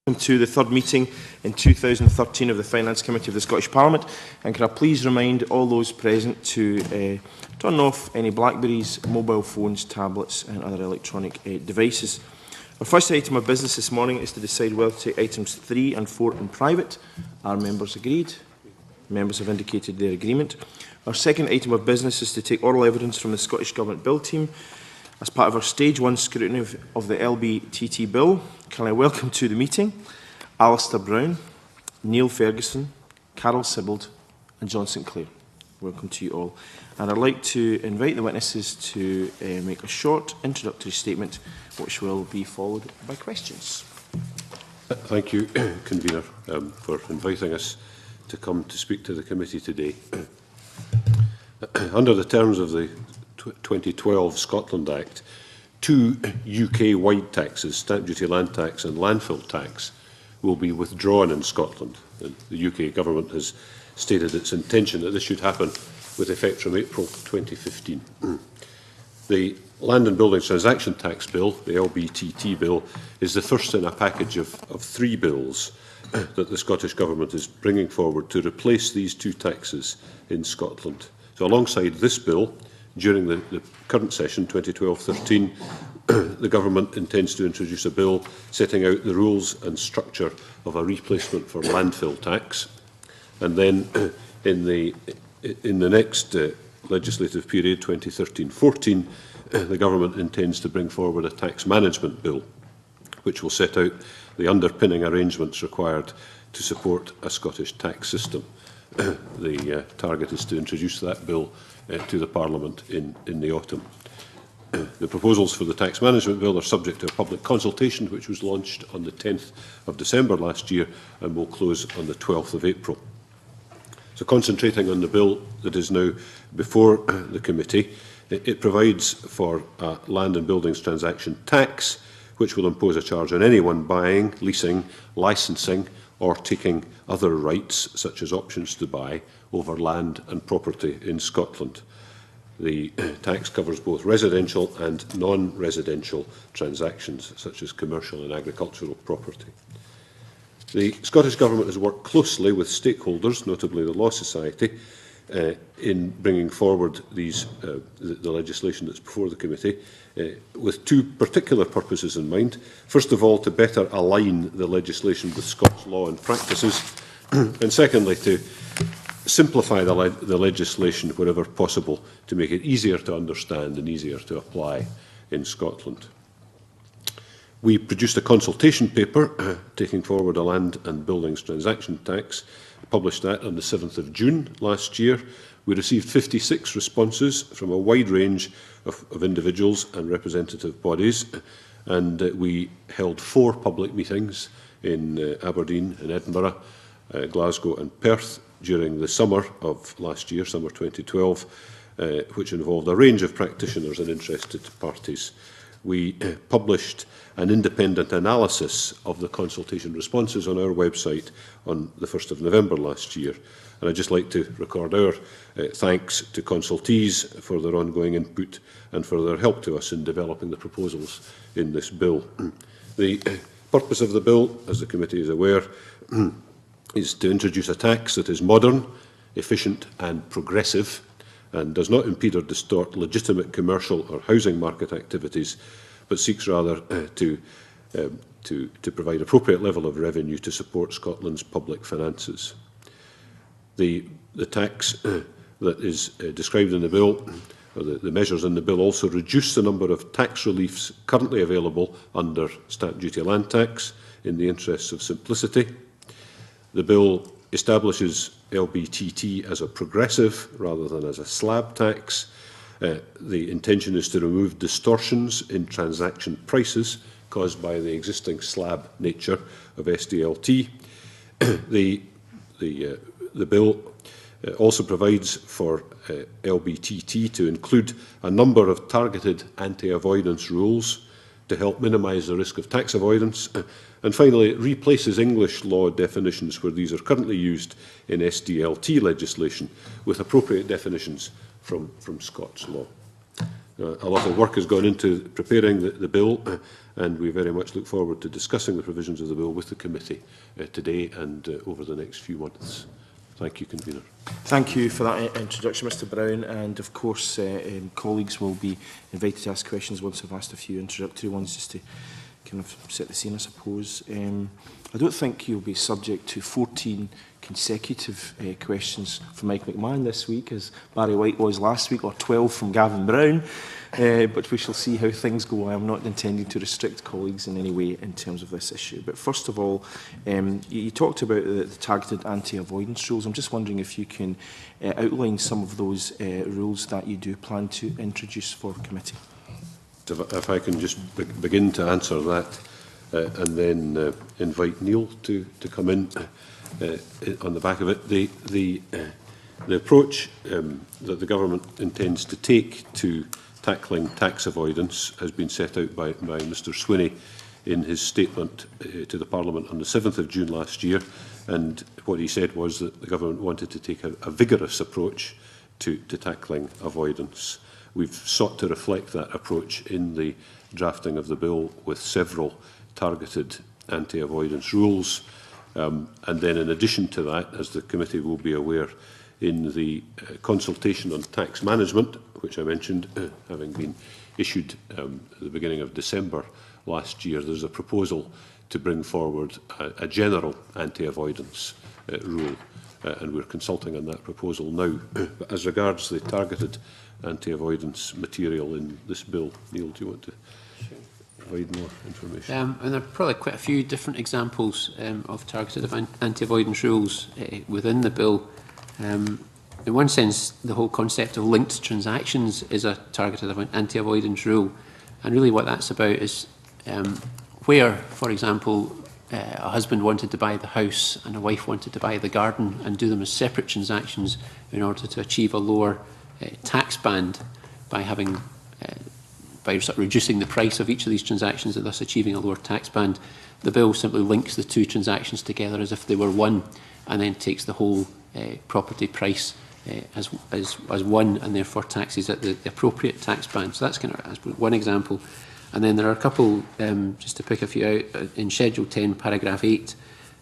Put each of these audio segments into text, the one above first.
Welcome to the third meeting in 2013 of the Finance Committee of the Scottish Parliament, and can I please remind all those present to turn off any Blackberries, mobile phones, tablets and other electronic devices. Our first item of business this morning is to decide whether to take items 3 and 4 in private. Are members agreed? Members have indicated their agreement. Our second item of business is to take oral evidence from the Scottish Government Bill team as part of our Stage 1 scrutiny of the LBTT Bill. Can I welcome to the meeting Alistair Brown, Neil Ferguson, Carol Sibbald and John St Clair. Welcome to you all. And I'd like to invite the witnesses to make a short introductory statement which will be followed by questions. Thank you, Convener, for inviting us to come to speak to the committee today. Under the terms of the 2012 Scotland Act, 2 UK-wide taxes, stamp duty land tax and landfill tax, will be withdrawn in Scotland. And the UK Government has stated its intention that this should happen with effect from April 2015. The Land and Buildings Transaction Tax Bill, the LBTT Bill, is the first in a package of 3 bills that the Scottish Government is bringing forward to replace these 2 taxes in Scotland. So alongside this bill, during the current session, 2012-13, the Government intends to introduce a bill setting out the rules and structure of a replacement for landfill tax. And then in the next legislative period, 2013-14, the Government intends to bring forward a tax management bill, which will set out the underpinning arrangements required to support a Scottish tax system. The target is to introduce that bill to the Parliament in the autumn. The proposals for the tax management bill are subject to a public consultation which was launched on the 10th of December last year and will close on the 12th of April. So concentrating on the bill that is now before the committee, it provides for a land and buildings transaction tax which will impose a charge on anyone buying, leasing, licensing or taking other rights, such as options to buy, over land and property in Scotland. The tax covers both residential and non-residential transactions, such as commercial and agricultural property. The Scottish Government has worked closely with stakeholders, notably the Law Society, in bringing forward the legislation that's before the committee, with 2 particular purposes in mind. First of all, to better align the legislation with Scots law and practices, and secondly, to simplify the legislation wherever possible to make it easier to understand and easier to apply in Scotland. We produced a consultation paper taking forward a land and buildings transaction tax, published that on the 7th of June last year. We received 56 responses from a wide range of individuals and representative bodies, and we held 4 public meetings in Aberdeen and Edinburgh, Glasgow and Perth during the summer of last year, summer 2012, which involved a range of practitioners and interested parties. We published an independent analysis of the consultation responses on our website on the 1st of November last year. And I'd just like to record our thanks to consultees for their ongoing input and for their help to us in developing the proposals in this bill. The purpose of the bill, as the committee is aware, is to introduce a tax that is modern, efficient and progressive, and does not impede or distort legitimate commercial or housing market activities, but seeks rather to provide appropriate level of revenue to support Scotland's public finances. The tax that is described in the bill, or the measures in the bill, also reduce the number of tax reliefs currently available under stamp duty land tax in the interests of simplicity. The bill establishes LBTT as a progressive rather than as a slab tax. The intention is to remove distortions in transaction prices caused by the existing slab nature of SDLT. The bill also provides for LBTT to include a number of targeted anti-avoidance rules to help minimise the risk of tax avoidance. And finally, it replaces English law definitions where these are currently used in SDLT legislation with appropriate definitions from Scots law. A lot of work has gone into preparing the bill, and we very much look forward to discussing the provisions of the bill with the committee today and over the next few months. Thank you, Convener. Thank you for that introduction, Mr Brown. And of course, colleagues will be invited to ask questions once I've asked a few introductory ones, just to kind of set the scene, I suppose. I don't think you'll be subject to 14 consecutive questions from Mike McMahon this week, as Barry White was last week, or 12 from Gavin Brown. But we shall see how things go. I am not intending to restrict colleagues in any way in terms of this issue. But first of all, you talked about the targeted anti-avoidance rules. I'm just wondering if you can outline some of those rules that you do plan to introduce for committee. If I can just begin to answer that and then invite Neil to come in on the back of it. The approach that the government intends to take to tackling tax avoidance has been set out by Mr Swinney in his statement to the Parliament on the 7th of June last year, and what he said was that the government wanted to take a vigorous approach to tackling avoidance. We've sought to reflect that approach in the drafting of the bill with several targeted anti-avoidance rules, and then in addition to that, as the committee will be aware, in the consultation on tax management, which I mentioned, having been issued at the beginning of December last year, there's a proposal to bring forward a general anti-avoidance rule, and we're consulting on that proposal now. But as regards the targeted anti-avoidance material in this bill, Neil, do you want to provide more information? And there are probably quite a few different examples of targeted anti-avoidance rules within the bill. In one sense, the whole concept of linked transactions is a targeted anti-avoidance rule. And really what that's about is where, for example, a husband wanted to buy the house and a wife wanted to buy the garden and do them as separate transactions in order to achieve a lower tax band by having by sort of reducing the price of each of these transactions and thus achieving a lower tax band. The bill simply links the two transactions together as if they were one, and then takes the whole property price as one, and therefore taxes at the appropriate tax band. So that's kind of one example. And then there are a couple, just to pick a few out, in Schedule 10, paragraph 8,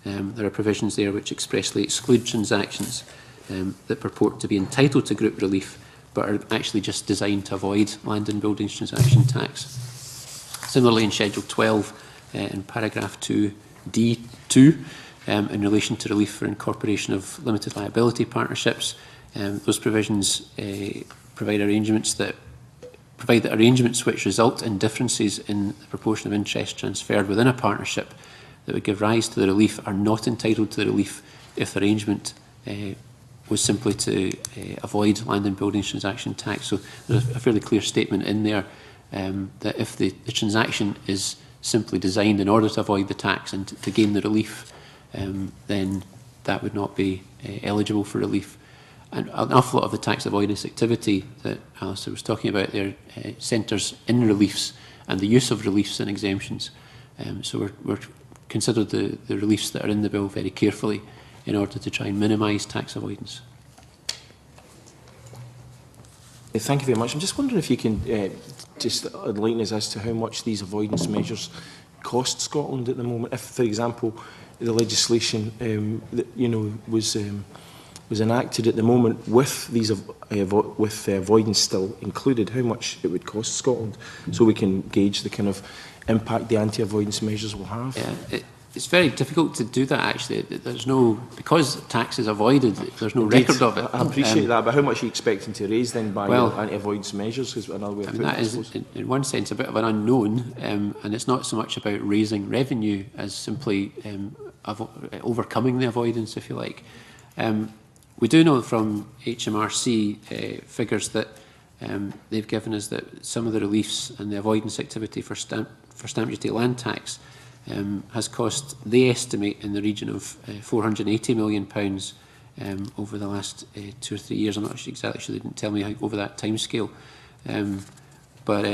there are provisions there which expressly exclude transactions that purport to be entitled to group relief, but are actually just designed to avoid land and buildings transaction tax. Similarly, in Schedule 12, in paragraph 2D2, in relation to relief for incorporation of limited liability partnerships, those provisions provide that arrangements which result in differences in the proportion of interest transferred within a partnership that would give rise to the relief are not entitled to the relief if the arrangement was simply to avoid land and buildings transaction tax. So there's a fairly clear statement in there that if the transaction is simply designed in order to avoid the tax and to gain the relief, then that would not be eligible for relief. And an awful lot of the tax avoidance activity that Alistair was talking about there centres in reliefs and the use of reliefs and exemptions. So we're consider the reliefs that are in the bill very carefully in order to try and minimise tax avoidance. Thank you very much. I'm just wondering if you can just enlighten us as to how much these avoidance measures cost Scotland at the moment. If, for example, the legislation that was enacted at the moment with these avoidance still included, how much it would cost Scotland, so we can gauge the kind of impact the anti-avoidance measures will have. Yeah, it's very difficult to do that actually. There's no, because tax is avoided, there's no record of it. I appreciate that, but how much are you expecting to raise then by anti-avoidance measures? Is another way of that is, in one sense, a bit of an unknown, and it's not so much about raising revenue as simply overcoming the avoidance, if you like. We do know from HMRC figures that they've given us that some of the reliefs and the avoidance activity for stamp duty land tax has cost, they estimate, in the region of £480 million over the last 2 or 3 years. I'm not exactly sure, they didn't tell me how, over that time scale. But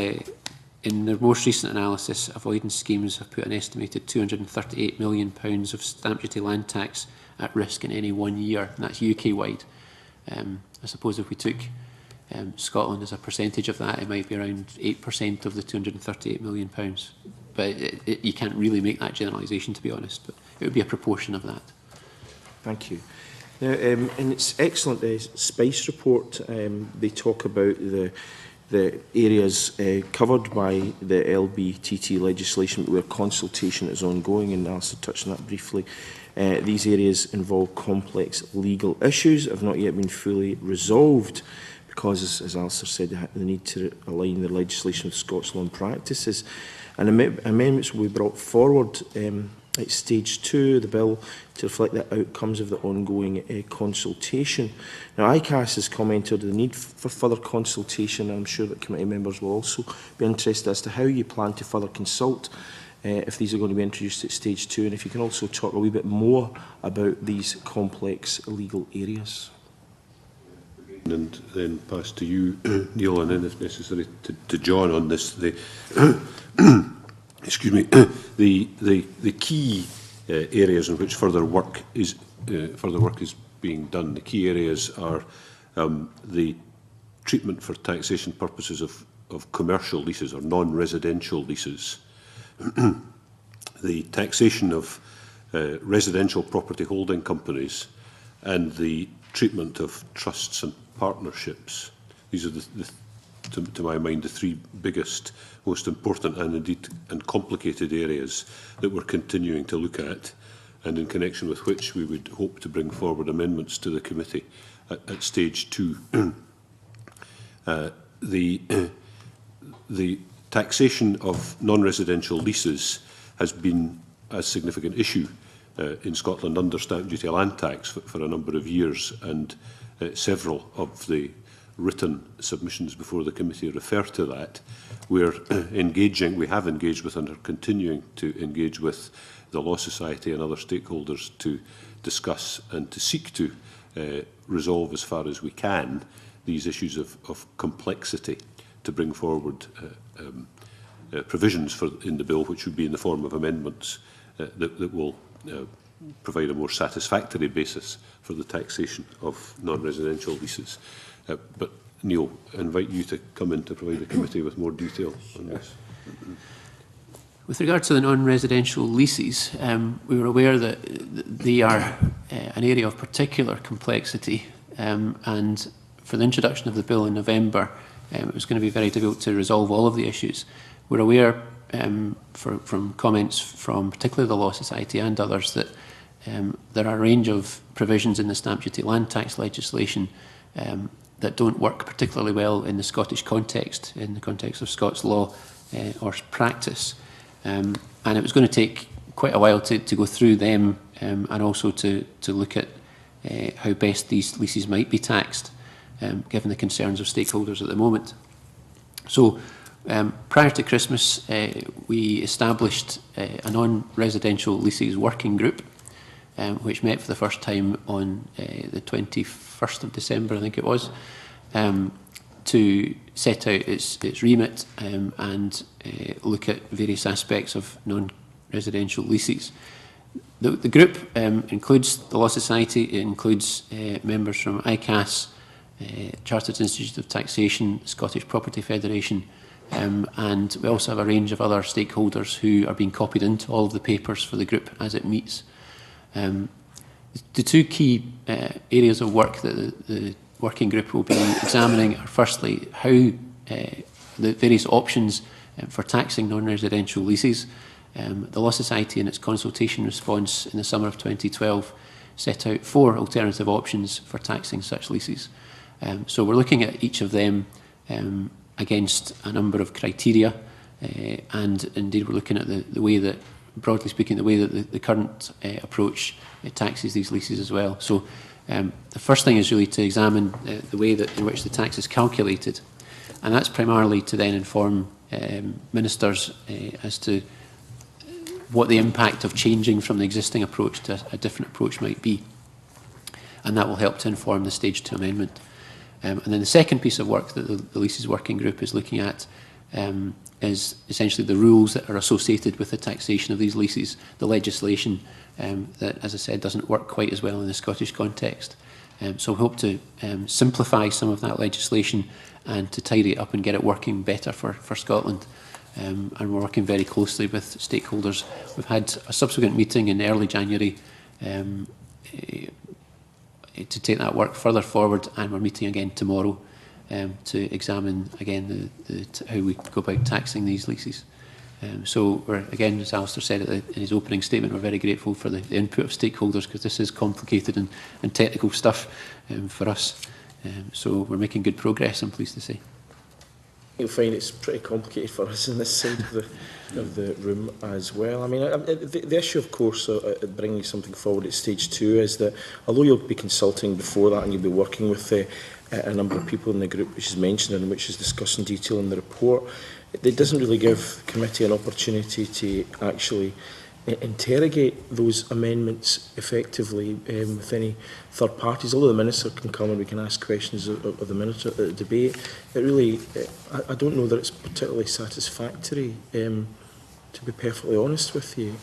in their most recent analysis, avoidance schemes have put an estimated £238 million of stamp duty land tax at risk in any 1 year, and that's UK-wide. I suppose if we took Scotland, as a percentage of that, it might be around 8% of the £238 million. But you can't really make that generalisation, to be honest, but it would be a proportion of that. Thank you. Now, in its excellent SPICE report, they talk about the areas covered by the LBTT legislation where consultation is ongoing, and Alistair touched on that briefly. These areas involve complex legal issues, have not yet been fully resolved because, as Alistair said, they need to align the legislation with Scots law and practices. And amendments will be brought forward at stage 2 of the bill to reflect the outcomes of the ongoing consultation. Now, ICAS has commented on the need for further consultation. I'm sure that committee members will also be interested as to how you plan to further consult if these are going to be introduced at stage 2, and if you can also talk a wee bit more about these complex legal areas. And then pass to you, Neil, and then if necessary to John on this. Excuse me. The key areas in which further work is being done. The key areas are the treatment for taxation purposes of commercial leases or non-residential leases, the taxation of residential property holding companies, and the treatment of trusts and partnerships. These are to my mind, the 3 biggest, most important and indeed complicated areas that we're continuing to look at, and in connection with which we would hope to bring forward amendments to the committee at stage 2. The taxation of non-residential leases has been a significant issue in Scotland under stamp duty land tax for a number of years, and several of the written submissions before the committee refer to that. We have engaged with and are continuing to engage with the Law Society and other stakeholders to discuss and to seek to resolve as far as we can these issues of complexity, to bring forward provisions in the bill which would be in the form of amendments that will provide a more satisfactory basis for the taxation of non-residential leases. But Neil, I invite you to come in to provide the committee with more detail on this. With regard to the non-residential leases, we were aware that they are an area of particular complexity, and for the introduction of the bill in November, it was going to be very difficult to resolve all of the issues. We're aware from comments from particularly the Law Society and others that there are a range of provisions in the stamp duty land tax legislation that don't work particularly well in the Scottish context, in the context of Scots law or practice. And it was going to take quite a while to go through them and also to look at how best these leases might be taxed, given the concerns of stakeholders at the moment. So prior to Christmas, we established a non-residential leases working group, which met for the first time on the 21st of December, I think it was, to set out its remit and look at various aspects of non-residential leases. The group includes the Law Society, it includes members from ICAS, Chartered Institute of Taxation, Scottish Property Federation, and we also have a range of other stakeholders who are being copied into all of the papers for the group as it meets. The 2 key areas of work that the working group will be examining are firstly how the various options for taxing non-residential leases. The Law Society in its consultation response in the summer of 2012 set out 4 alternative options for taxing such leases. So we're looking at each of them against a number of criteria, and indeed we're looking at the way that, broadly speaking, the way that the current approach taxes these leases as well. So the first thing is really to examine the way in which the tax is calculated, and that's primarily to then inform ministers as to what the impact of changing from the existing approach to a different approach might be, and that will help to inform the stage 2 amendment. And then the second piece of work that the leases working group is looking at is essentially the rules that are associated with the taxation of these leases, the legislation that, as I said, doesn't work quite as well in the Scottish context. So we hope to simplify some of that legislation and to tidy it up and get it working better for Scotland. And we're working very closely with stakeholders. We've had a subsequent meeting in early January to take that work further forward, and we're meeting again tomorrow to examine again how we go about taxing these leases. So we're, again, as Alistair said in his opening statement, we're very grateful for the input of stakeholders, because this is complicated and technical stuff for us. So we're making good progress, I'm pleased to say. You'll find it's pretty complicated for us in this side of the room as well. I mean, the issue, of course, bringing something forward at stage 2 is that although you'll be consulting before that and you'll be working with a number of people in the group which is mentioned and which is discussed in detail in the report, it doesn't really give the committee an opportunity to actually interrogate those amendments effectively with any third parties. Although the Minister can come and we can ask questions of the Minister at the debate, it really, I don't know that it's particularly satisfactory, to be perfectly honest with you.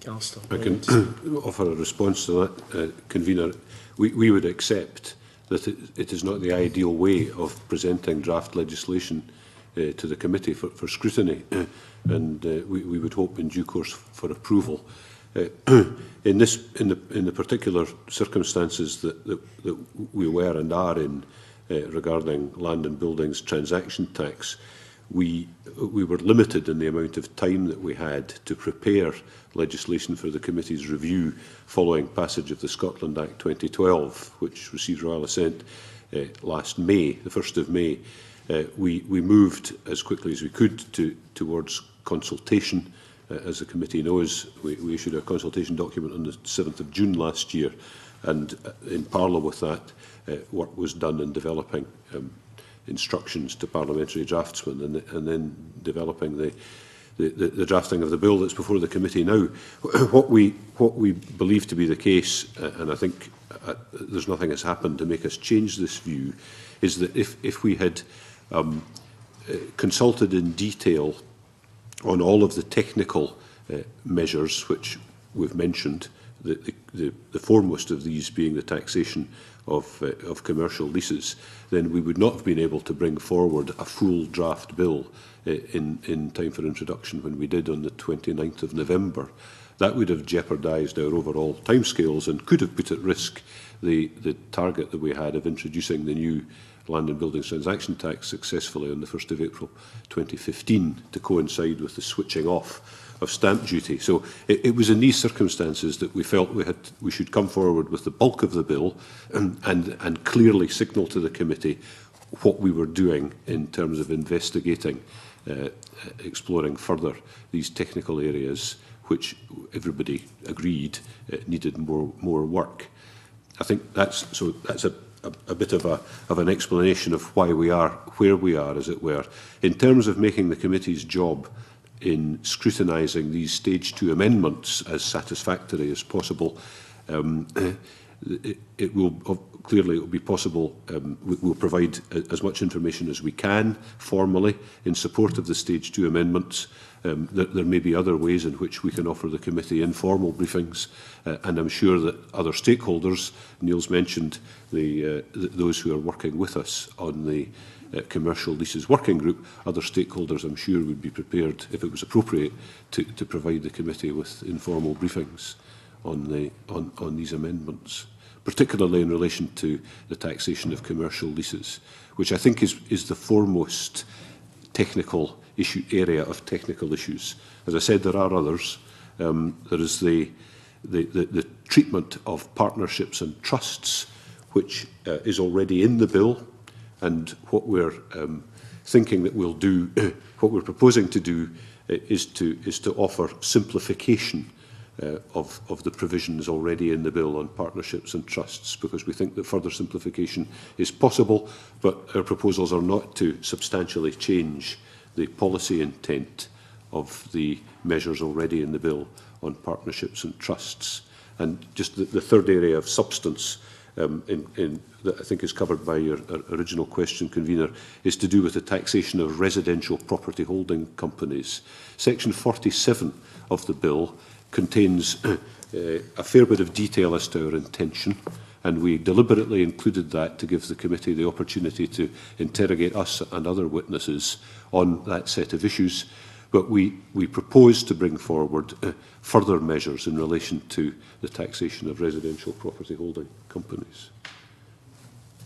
Alistair, I can offer a response to that, Convener. We would accept that it is not the ideal way of presenting draft legislation to the committee for scrutiny, and we would hope in due course for approval. In the particular circumstances that we were and are in regarding land and buildings transaction tax, we were limited in the amount of time that we had to prepare legislation for the committee's review following passage of the Scotland Act 2012, which received royal assent last May, the 1st of May. We moved as quickly as we could towards consultation. As the committee knows, we issued a consultation document on the 7th of June last year, and in parallel with that, work was done in developing instructions to parliamentary draftsmen and then developing the drafting of the bill that's before the committee now. What we believe to be the case, and I think there's nothing has happened to make us change this view, is that if we had consulted in detail on all of the technical measures which we've mentioned, the foremost of these being the taxation of commercial leases, then we would not have been able to bring forward a full draft bill in time for introduction when we did on the 29th of November. That would have jeopardised our overall timescales and could have put at risk the target that we had of introducing the new land and buildings transaction tax successfully on the 1st of April 2015 to coincide with the switching off of stamp duty. So it was in these circumstances that we felt we should come forward with the bulk of the bill and clearly signal to the committee what we were doing in terms of investigating, exploring further these technical areas which everybody agreed needed more work. I think that's a bit of an explanation of why we are where we are, as it were. In terms of making the committee's job in scrutinising these stage 2 amendments as satisfactory as possible, it will clearly be possible. We'll provide as much information as we can formally in support of the stage 2 amendments. There may be other ways in which we can offer the committee informal briefings, and I'm sure that other stakeholders, Neil's mentioned those who are working with us on the commercial leases working group, other stakeholders I'm sure would be prepared, if it was appropriate, to provide the committee with informal briefings on these amendments, particularly in relation to the taxation of commercial leases, which I think is the foremost technical area of technical issues. As I said, there are others. There is the treatment of partnerships and trusts, which is already in the bill, and what we're thinking that we'll do, what we're proposing to do, is to offer simplification of the provisions already in the bill on partnerships and trusts, because we think that further simplification is possible, but our proposals are not to substantially change the policy intent of the measures already in the bill on partnerships and trusts. And just the third area of substance that I think is covered by your original question, Convener, is to do with the taxation of residential property holding companies. Section 47 of the bill contains a fair bit of detail as to our intention, and we deliberately included that to give the committee the opportunity to interrogate us and other witnesses on that set of issues. But we propose to bring forward further measures in relation to the taxation of residential property holding companies.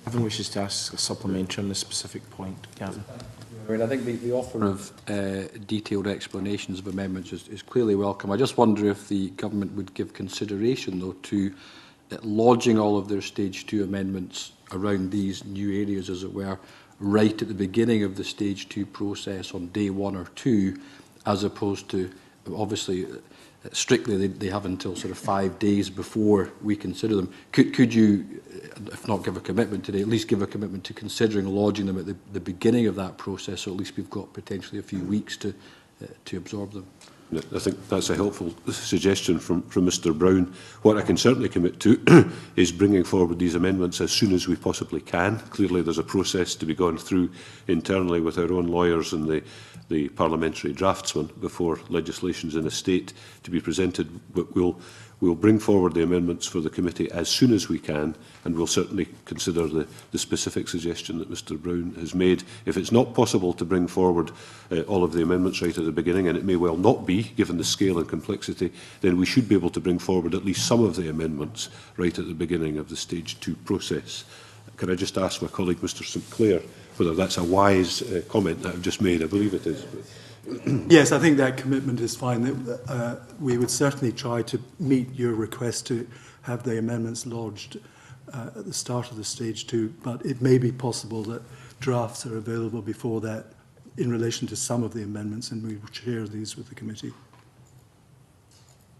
Gavin wishes to ask a supplementary on this specific point. Gavin. I mean, I think the offer of detailed explanations of amendments is clearly welcome. I just wonder if the government would give consideration, though, to lodging all of their Stage 2 amendments around these new areas, as it were, right at the beginning of the Stage 2 process on day 1 or 2, as opposed to, obviously, strictly they have until sort of 5 days before we consider them. Could you, if not give a commitment today, at least give a commitment to considering lodging them at the beginning of that process, so at least we've got potentially a few weeks to absorb them? I think that's a helpful suggestion from Mr Brown. What I can certainly commit to is bringing forward these amendments as soon as we possibly can. Clearly there's a process to be gone through internally with our own lawyers and the parliamentary draftsman before legislation is in a state to be presented, but we'll bring forward the amendments for the committee as soon as we can, and we'll certainly consider the specific suggestion that Mr Brown has made. If it's not possible to bring forward all of the amendments right at the beginning, and it may well not be, given the scale and complexity, then we should be able to bring forward at least some of the amendments right at the beginning of the Stage 2 process. Can I just ask my colleague, Mr St Clair, whether that's a wise comment that I've just made? I believe it is. Yes, I think that commitment is fine. We would certainly try to meet your request to have the amendments lodged at the start of the Stage 2, but it may be possible that drafts are available before that in relation to some of the amendments, and we will share these with the committee.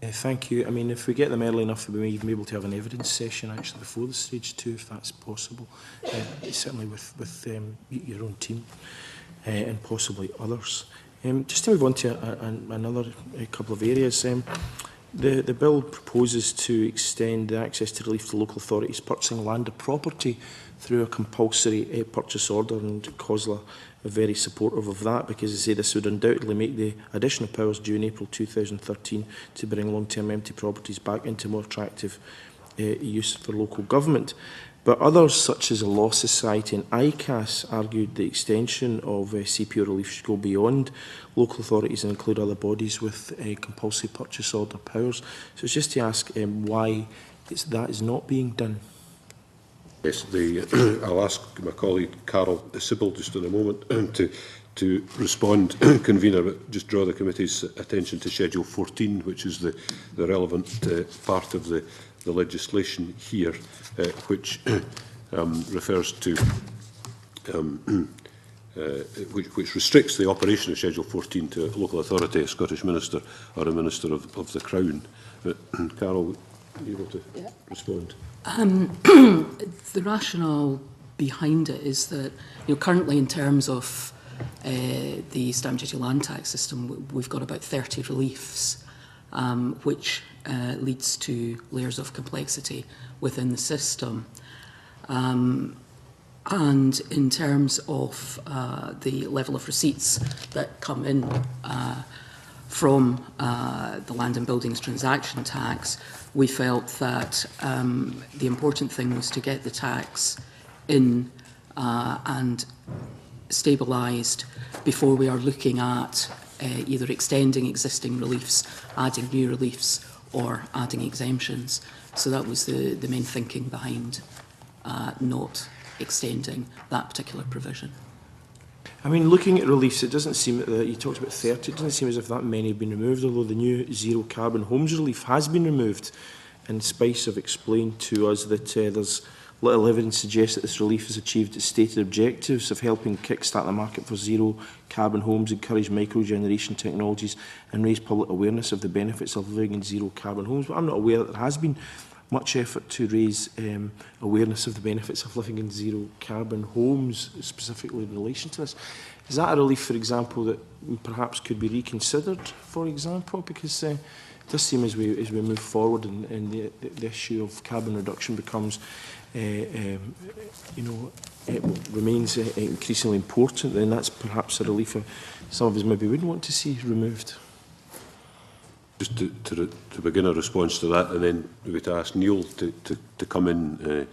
Thank you. I mean, if we get them early enough, we may even be able to have an evidence session actually before the Stage 2, if that's possible. Certainly with your own team and possibly others. Just to move on to another couple of areas. The bill proposes to extend the access to relief to local authorities purchasing land or property through a compulsory purchase order, and COSLA are very supportive of that, because they say this would undoubtedly make the additional powers due in April 2013 to bring long-term empty properties back into more attractive use for local government. But others, such as the Law Society and ICAS, argued the extension of CPO relief should go beyond local authorities and include other bodies with compulsory purchase order powers. So it's just to ask why that is not being done. Yes, I'll ask my colleague Carol Sybil just in a moment to respond, convener, but just draw the committee's attention to Schedule 14, which is the relevant part of the legislation here, which refers to which restricts the operation of Schedule 14 to a local authority, a Scottish minister or a minister of the Crown. Carol, are you able to respond? The rationale behind it is that, currently in terms of the stamp duty land tax system, we've got about 30 reliefs, which leads to layers of complexity within the system. And in terms of the level of receipts that come in from the land and buildings transaction tax, we felt that the important thing was to get the tax in and stabilised before we are looking at either extending existing reliefs, adding new reliefs, or adding exemptions. So that was the main thinking behind not extending that particular provision. I mean, looking at reliefs, it doesn't seem that you talked about 30, it doesn't seem as if that many have been removed, although the new zero carbon homes relief has been removed. And Spice have explained to us that there's little evidence suggests that this relief has achieved its stated objectives of helping kickstart the market for zero carbon homes, encourage microgeneration technologies and raise public awareness of the benefits of living in zero carbon homes. But I'm not aware that there has been much effort to raise awareness of the benefits of living in zero carbon homes, specifically in relation to this. Is that a relief, for example, that perhaps could be reconsidered, for example? Because it does seem as we move forward and the issue of carbon reduction becomes, it remains increasingly important, then that's perhaps a relief some of us maybe wouldn't want to see removed. Just to begin a response to that, and then maybe to ask Neil to come in,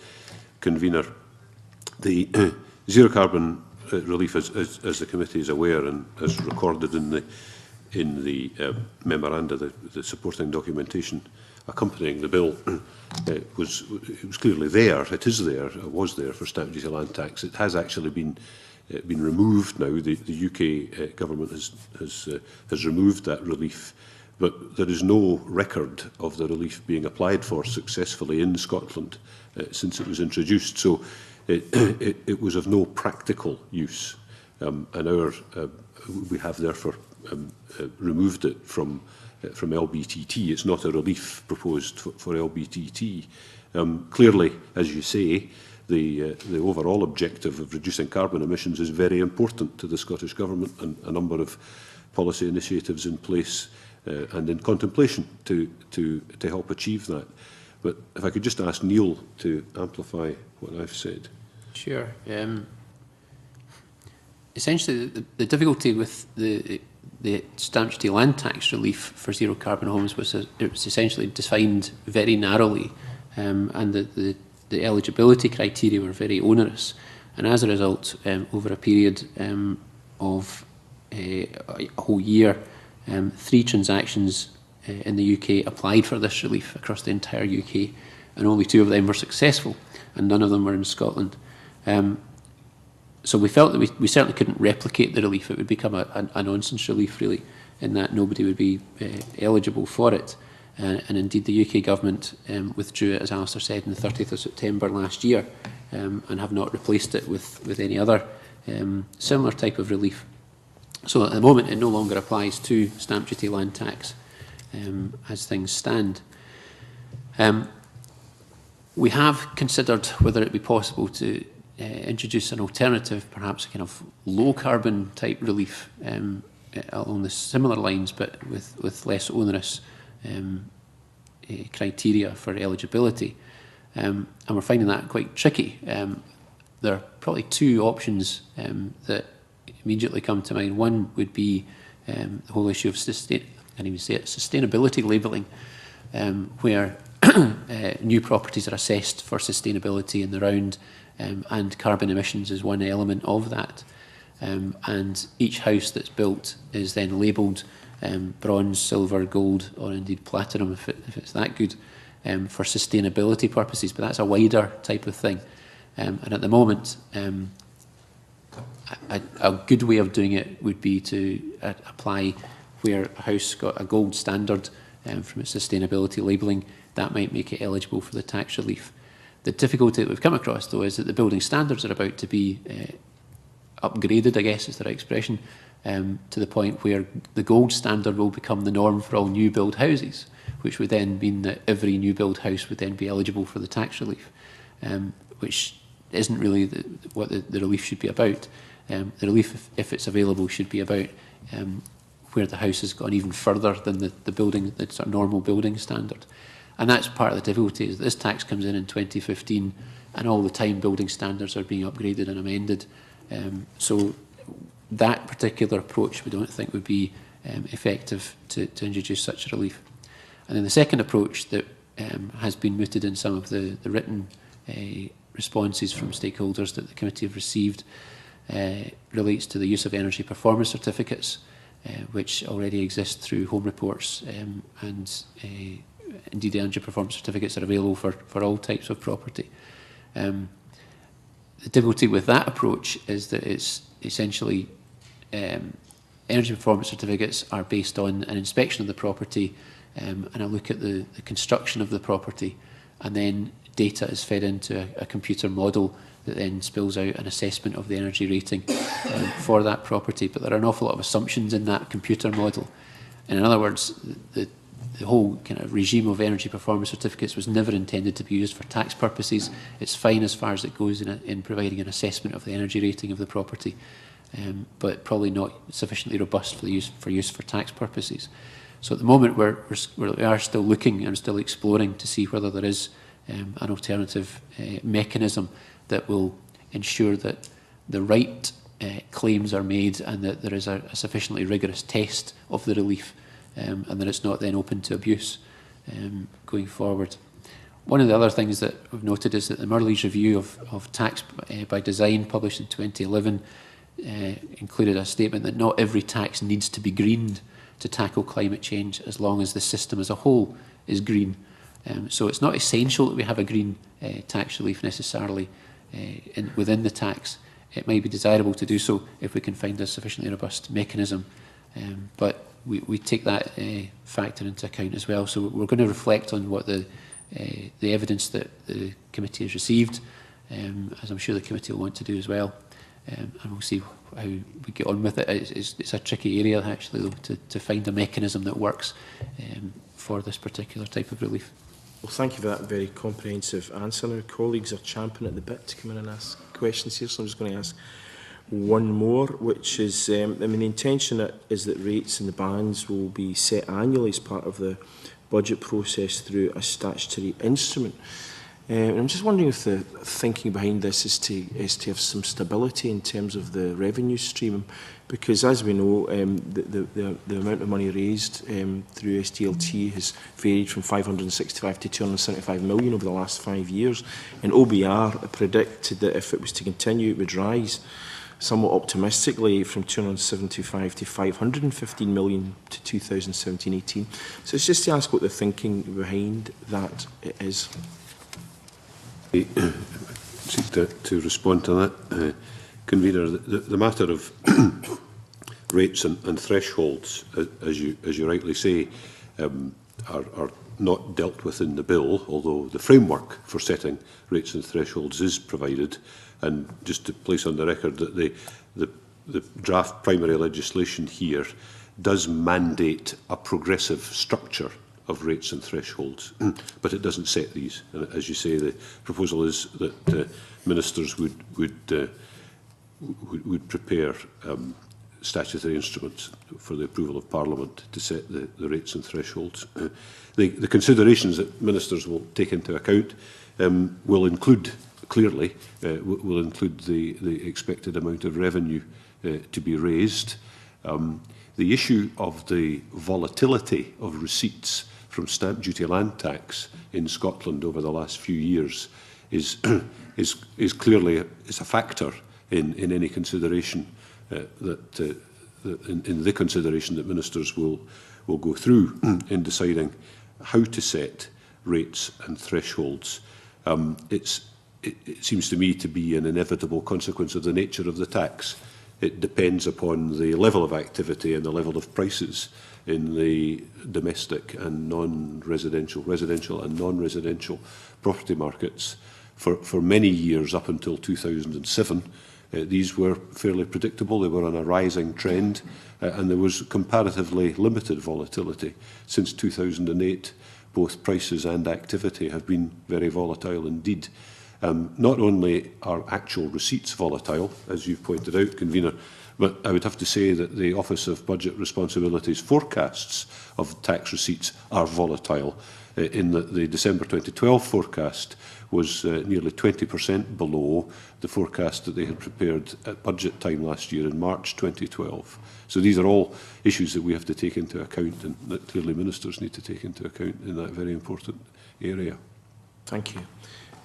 convener. The zero carbon relief, as the committee is aware and as recorded in the memoranda, the supporting documentation accompanying the bill, it was clearly there. It is there. It was there for stamp duty land tax. It has actually been removed now. The UK government has removed that relief. But there is no record of the relief being applied for successfully in Scotland since it was introduced. So it was of no practical use. And we have therefore removed it from LBTT. It's not a relief proposed for LBTT. Clearly, as you say, the overall objective of reducing carbon emissions is very important to the Scottish Government, and a number of policy initiatives in place and in contemplation to help achieve that. But if I could just ask Neil to amplify what I've said. Sure. Essentially, the difficulty with the stamp duty land tax relief for zero carbon homes was that it was essentially defined very narrowly, and the eligibility criteria were very onerous. And as a result, over a period of a whole year, 3 transactions in the UK applied for this relief across the entire UK, and only 2 of them were successful, and none of them were in Scotland. So we felt that we certainly couldn't replicate the relief. It would become a nonsense relief, really, in that nobody would be eligible for it. And indeed, the UK government withdrew it, as Alistair said, on the 30th of September last year, and have not replaced it with any other similar type of relief. So at the moment, it no longer applies to stamp duty land tax as things stand. We have considered whether it be possible to introduce an alternative, perhaps a kind of low carbon type relief along the similar lines, but with less onerous criteria for eligibility. And we're finding that quite tricky. There are probably 2 options that immediately come to mind. One would be the whole issue of sustainability labelling, where new properties are assessed for sustainability in the round, and carbon emissions is one element of that. And each house that's built is then labelled bronze, silver, gold, or indeed platinum, if it's that good, for sustainability purposes. But that's a wider type of thing. And at the moment, a good way of doing it would be to apply where a house got a gold standard from its sustainability labelling. That might make it eligible for the tax relief. The difficulty that we've come across, though, is that the building standards are about to be upgraded, I guess is the right expression, to the point where the gold standard will become the norm for all new build houses, which would then mean that every new build house would then be eligible for the tax relief, which isn't really what the relief should be about. The relief, if it's available, should be about where the house has gone even further than the building, the sort of normal building standard. And that's part of the difficulty, is that this tax comes in 2015, and all the time building standards are being upgraded and amended. So that particular approach we don't think would be effective to introduce such a relief. And then the second approach that has been mooted in some of the written responses from stakeholders that the committee have received relates to the use of energy performance certificates, which already exist through home reports, and indeed the energy performance certificates are available for all types of property. The difficulty with that approach is that it's essentially energy performance certificates are based on an inspection of the property and a look at the construction of the property, and then data is fed into a computer model that then spills out an assessment of the energy rating for that property. But there are an awful lot of assumptions in that computer model. And in other words, the whole kind of regime of energy performance certificates was never intended to be used for tax purposes. It's fine as far as it goes in providing an assessment of the energy rating of the property, but probably not sufficiently robust for use for tax purposes. So at the moment we are still looking and still exploring to see whether there is an alternative mechanism that will ensure that the right claims are made and that there is a sufficiently rigorous test of the relief and that it's not then open to abuse going forward. One of the other things that we've noted is that the Murley's Review of Tax by Design, published in 2011, included a statement that not every tax needs to be greened to tackle climate change as long as the system as a whole is green. So it's not essential that we have a green tax relief necessarily within the tax. It may be desirable to do so if we can find a sufficiently robust mechanism. But we take that factor into account as well. So we're going to reflect on what the evidence that the committee has received, as I'm sure the committee will want to do as well. And we'll see how we get on with it. It's a tricky area, actually, though, to find a mechanism that works for this particular type of relief. Well, thank you for that very comprehensive answer. Now, colleagues are champing at the bit to come in and ask questions here, so I'm just going to ask one more, which is, I mean, the intention is that rates and the bands will be set annually as part of the budget process through a statutory instrument. And I'm just wondering if the thinking behind this is to have some stability in terms of the revenue stream, because as we know, the amount of money raised through SDLT has varied from 565 to 275 million over the last 5 years, and OBR predicted that if it was to continue, it would rise somewhat optimistically from 275 to 515 million to 2017-18. So it's just to ask what the thinking behind that is. Seek to respond to that, Convener. The matter of rates and thresholds, as you rightly say, are not dealt with in the bill, although the framework for setting rates and thresholds is provided. And just to place on the record that the draft primary legislation here does mandate a progressive structure of rates and thresholds, but it doesn't set these. And as you say, the proposal is that ministers would prepare statutory instruments for the approval of Parliament to set the rates and thresholds. The considerations that ministers will take into account will include, clearly, will include the expected amount of revenue to be raised. The issue of the volatility of receipts from stamp duty land tax in Scotland over the last few years is clearly a factor in any consideration in the consideration that ministers will go through in deciding how to set rates and thresholds. It seems to me to be an inevitable consequence of the nature of the tax. It depends upon the level of activity and the level of prices in the domestic and non-residential, residential and non-residential property markets. For many years, up until 2007, these were fairly predictable. They were on a rising trend, and there was comparatively limited volatility. Since 2008, both prices and activity have been very volatile indeed. Not only are actual receipts volatile, as you've pointed out, Convener, but I would have to say that the Office of Budget Responsibility's forecasts of tax receipts are volatile, in that the December 2012 forecast was nearly 20% below the forecast that they had prepared at budget time last year in March 2012. So these are all issues that we have to take into account, and that clearly ministers need to take into account in that very important area. Thank you.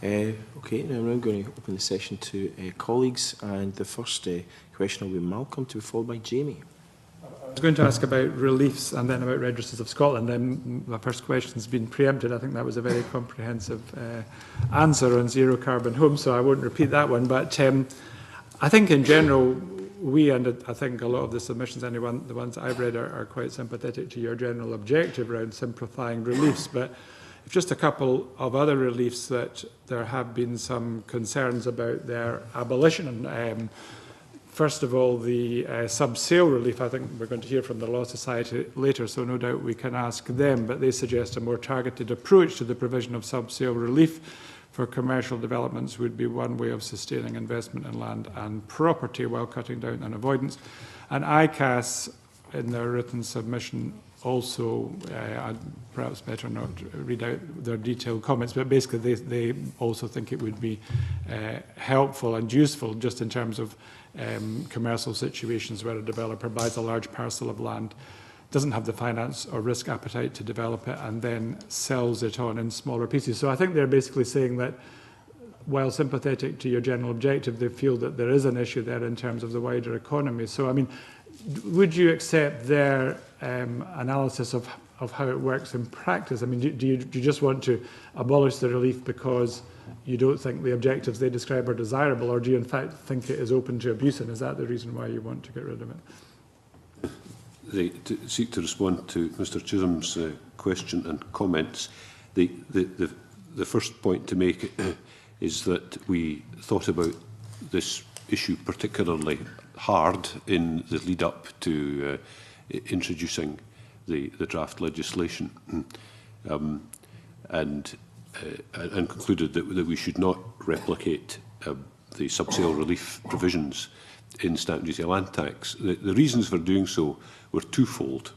Okay, now I'm going to open the session to colleagues, and the first question will be Malcolm, to be followed by Jamie. I was going to ask about reliefs and then about Registers of Scotland. And my first question has been preempted. I think that was a very comprehensive answer on zero carbon homes, so I won't repeat that one. But I think in general, we, and I think a lot of the submissions, the ones I've read, are quite sympathetic to your general objective around simplifying reliefs. But just a couple of other reliefs that there have been some concerns about their abolition. First of all, the subsale relief. I think we're going to hear from the Law Society later, so no doubt we can ask them, but they suggest a more targeted approach to the provision of subsale relief for commercial developments would be one way of sustaining investment in land and property while cutting down on avoidance. And ICAS, in their written submission, also, I'd perhaps better not read out their detailed comments, but basically they also think it would be helpful and useful just in terms of commercial situations where a developer buys a large parcel of land doesn't have the finance or risk appetite to develop it and then sells it on in smaller pieces. So I think they're basically saying that while sympathetic to your general objective, they feel that there is an issue there in terms of the wider economy. So, I mean, would you accept their analysis of how it works in practice? I mean, do you just want to abolish the relief because you don't think the objectives they describe are desirable, or do you in fact think it is open to abuse, and is that the reason why you want to get rid of it? To seek to respond to Mr Chisholm's question and comments, the first point to make is that we thought about this issue particularly hard in the lead up to introducing the draft legislation, and concluded that we should not replicate the subsale relief provisions in stamp duty land tax. The reasons for doing so were twofold.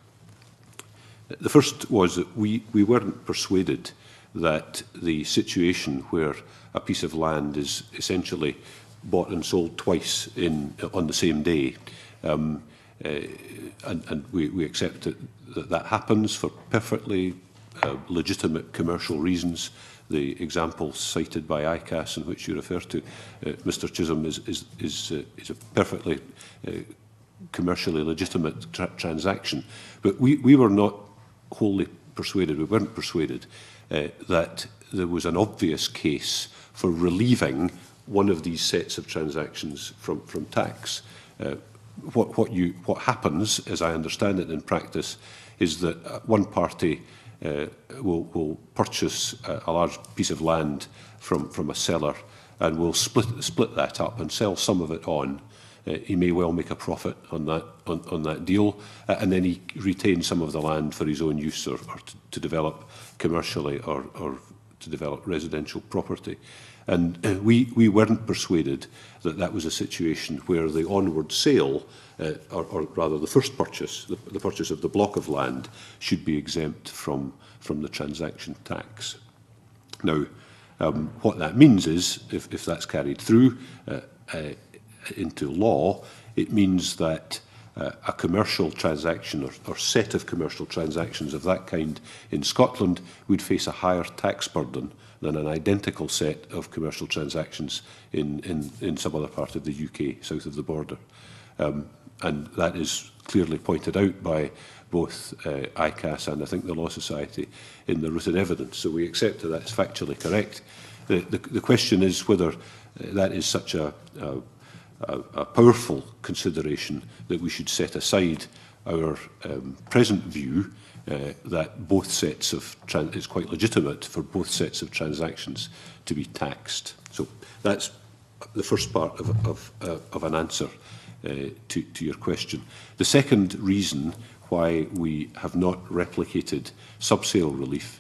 The first was that we weren't persuaded that the situation where a piece of land is essentially bought and sold twice on the same day, and we accept that happens for perfectly legitimate commercial reasons. The example cited by ICAS, in which you refer to, Mr Chisholm, is a perfectly commercially legitimate transaction. But we were not wholly persuaded, we weren't persuaded that there was an obvious case for relieving one of these sets of transactions from tax. What happens, as I understand it in practice, is that one party will purchase a large piece of land from a seller and will split that up and sell some of it on. He may well make a profit on that deal, and then he retains some of the land for his own use or to develop commercially or to develop residential property. And we weren't persuaded that that was a situation where the onward sale, or rather the first purchase, the purchase of the block of land, should be exempt from the transaction tax. Now, what that means is, if that's carried through into law, it means that a commercial transaction or set of commercial transactions of that kind in Scotland would face a higher tax burden than an identical set of commercial transactions in some other part of the UK, south of the border. And that is clearly pointed out by both ICAS and I think the Law Society in the written evidence. So we accept that that's factually correct. The question is whether that is such a powerful consideration that we should set aside our present view that both sets of it's quite legitimate for both sets of transactions to be taxed. So that's the first part of an answer to your question. The second reason why we have not replicated subsale relief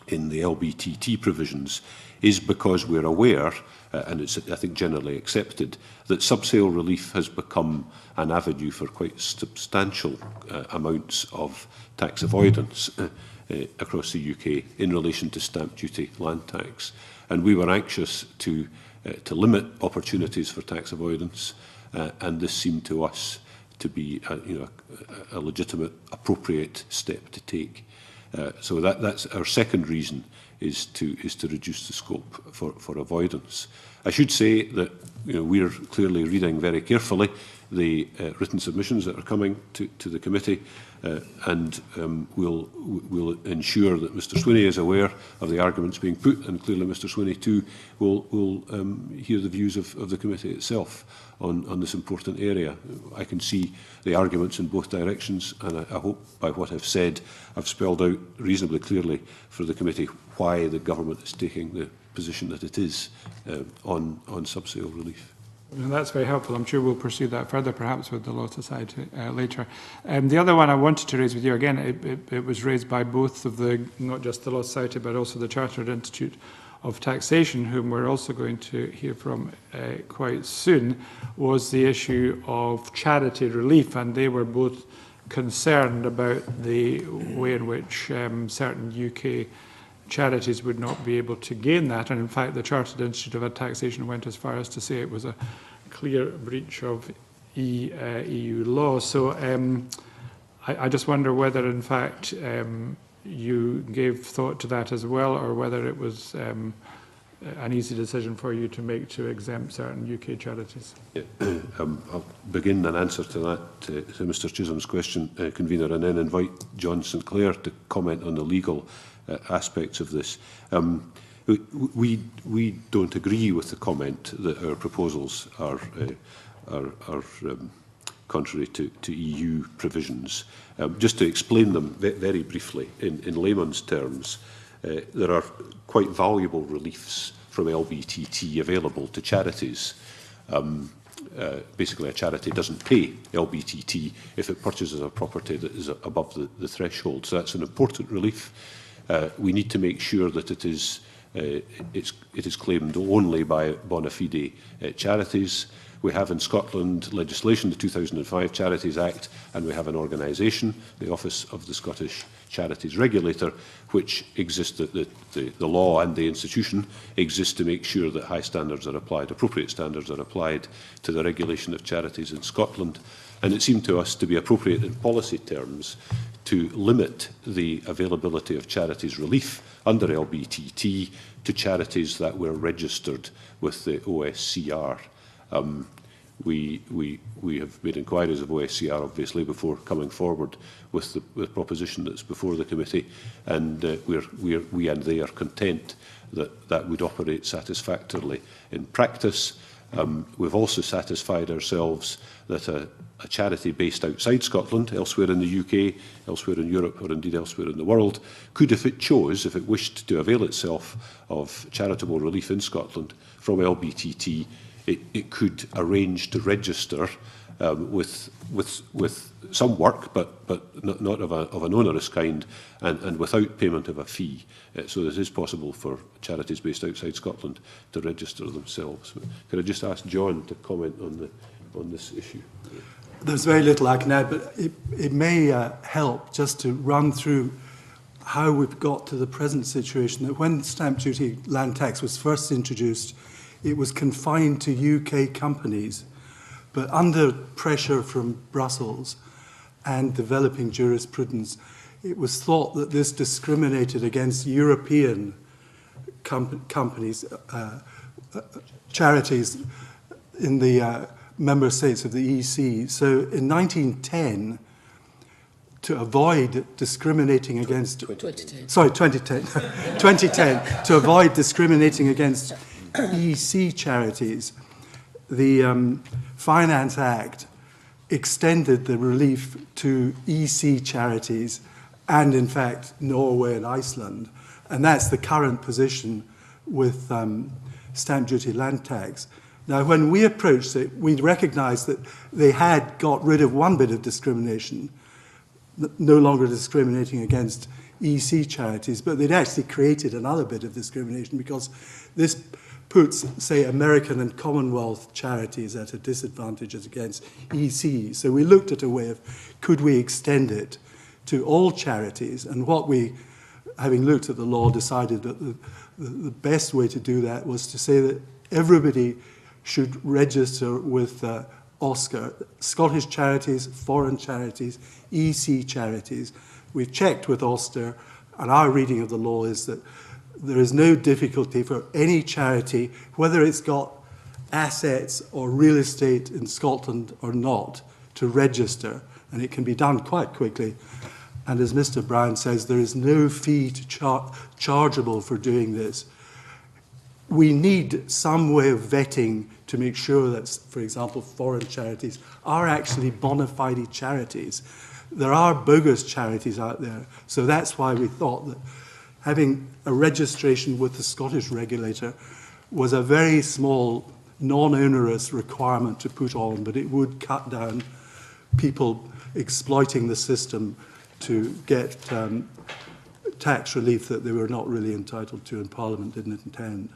in the LBTT provisions is because we're aware, and it's I think generally accepted, that subsale relief has become an avenue for quite substantial amounts of tax avoidance across the UK in relation to stamp duty land tax. And we were anxious to limit opportunities for tax avoidance, and this seemed to us to be a legitimate, appropriate step to take. So that's our second reason, is to reduce the scope for avoidance. I should say that we're clearly reading very carefully the written submissions that are coming to the committee, and we'll ensure that Mr Swinney is aware of the arguments being put, and clearly Mr Swinney too will hear the views of the committee itself on this important area. I can see the arguments in both directions, and I hope by what I've said I've spelled out reasonably clearly for the committee why the government is taking the position that it is on subsale relief. And that's very helpful. I'm sure we'll pursue that further, perhaps with the Law Society later. The other one I wanted to raise with you, again, it was raised by both of not just the Law Society, but also the Chartered Institute of Taxation, whom we're also going to hear from quite soon, was the issue of charity relief. And they were both concerned about the way in which certain UK charities would not be able to gain that. And in fact, the Chartered Institute of Taxation went as far as to say it was a clear breach of EU law. So I just wonder whether, in fact, you gave thought to that as well, or whether it was an easy decision for you to make to exempt certain UK charities. Yeah. I'll begin an answer to that, to Mr Chisholm's question, Convener, and then invite John St Clair to comment on the legal aspects of this. We don't agree with the comment that our proposals are contrary to EU provisions. Just to explain them very briefly, in layman's terms, there are quite valuable reliefs from LBTT available to charities. Basically, a charity doesn't pay LBTT if it purchases a property that is above the threshold. So that's an important relief. We need to make sure that it is claimed only by bona fide charities. We have in Scotland legislation, the 2005 Charities Act, and we have an organisation, the Office of the Scottish Charities Regulator, which exists, the law and the institution exist to make sure that high standards are applied, appropriate standards are applied to the regulation of charities in Scotland. And it seemed to us to be appropriate in policy terms to limit the availability of charities relief under LBTT to charities that were registered with the OSCR. We have made inquiries of OSCR, obviously, before coming forward with the proposition that's before the committee, and we and they are content that would operate satisfactorily in practice. We've also satisfied ourselves that a charity based outside Scotland, elsewhere in the UK, elsewhere in Europe, or indeed elsewhere in the world, could, if it chose, if it wished to avail itself of charitable relief in Scotland from LBTT, it could arrange to register with some work, but not of an onerous kind, and without payment of a fee. So it is possible for charities based outside Scotland to register themselves. Could I just ask John to comment on this issue? There's very little I can add, but it may help just to run through how we've got to the present situation, that when stamp duty land tax was first introduced, it was confined to UK companies, but under pressure from Brussels and developing jurisprudence, it was thought that this discriminated against European companies, charities in the member states of the EC. So in 1910, to avoid discriminating against... 2010. Sorry, 2010. 2010. To avoid discriminating against EC charities, the Finance Act extended the relief to EC charities and, in fact, Norway and Iceland. And that's the current position with stamp duty land tax. Now, when we approached it, we recognised that they had got rid of one bit of discrimination, no longer discriminating against EC charities, but they'd actually created another bit of discrimination because this puts, say, American and Commonwealth charities at a disadvantage against EC. So we looked at a way of, could we extend it to all charities? And what we, having looked at the law, decided that the best way to do that was to say that everybody should register with OSCAR, Scottish charities, foreign charities, EC charities. We've checked with OSCAR, and our reading of the law is that there is no difficulty for any charity, whether it's got assets or real estate in Scotland or not, to register, and it can be done quite quickly. And as Mr. Brown says, there is no fee to chargeable for doing this. We need some way of vetting to make sure that, for example, foreign charities are actually bona fide charities. There are bogus charities out there, so that's why we thought that having a registration with the Scottish regulator was a very small, non-onerous requirement to put on, but it would cut down people exploiting the system to get tax relief that they were not really entitled to and Parliament didn't intend.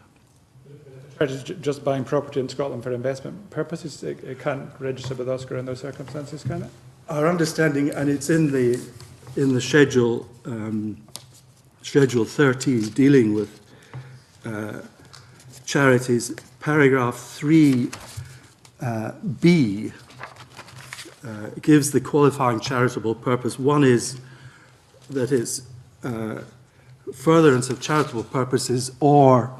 Just buying property in Scotland for investment purposes, it can't register with OSCAR in those circumstances, can it? Our understanding, and it's in the schedule, Schedule 13, dealing with charities, paragraph 3B gives the qualifying charitable purpose. One is that it's furtherance of charitable purposes, or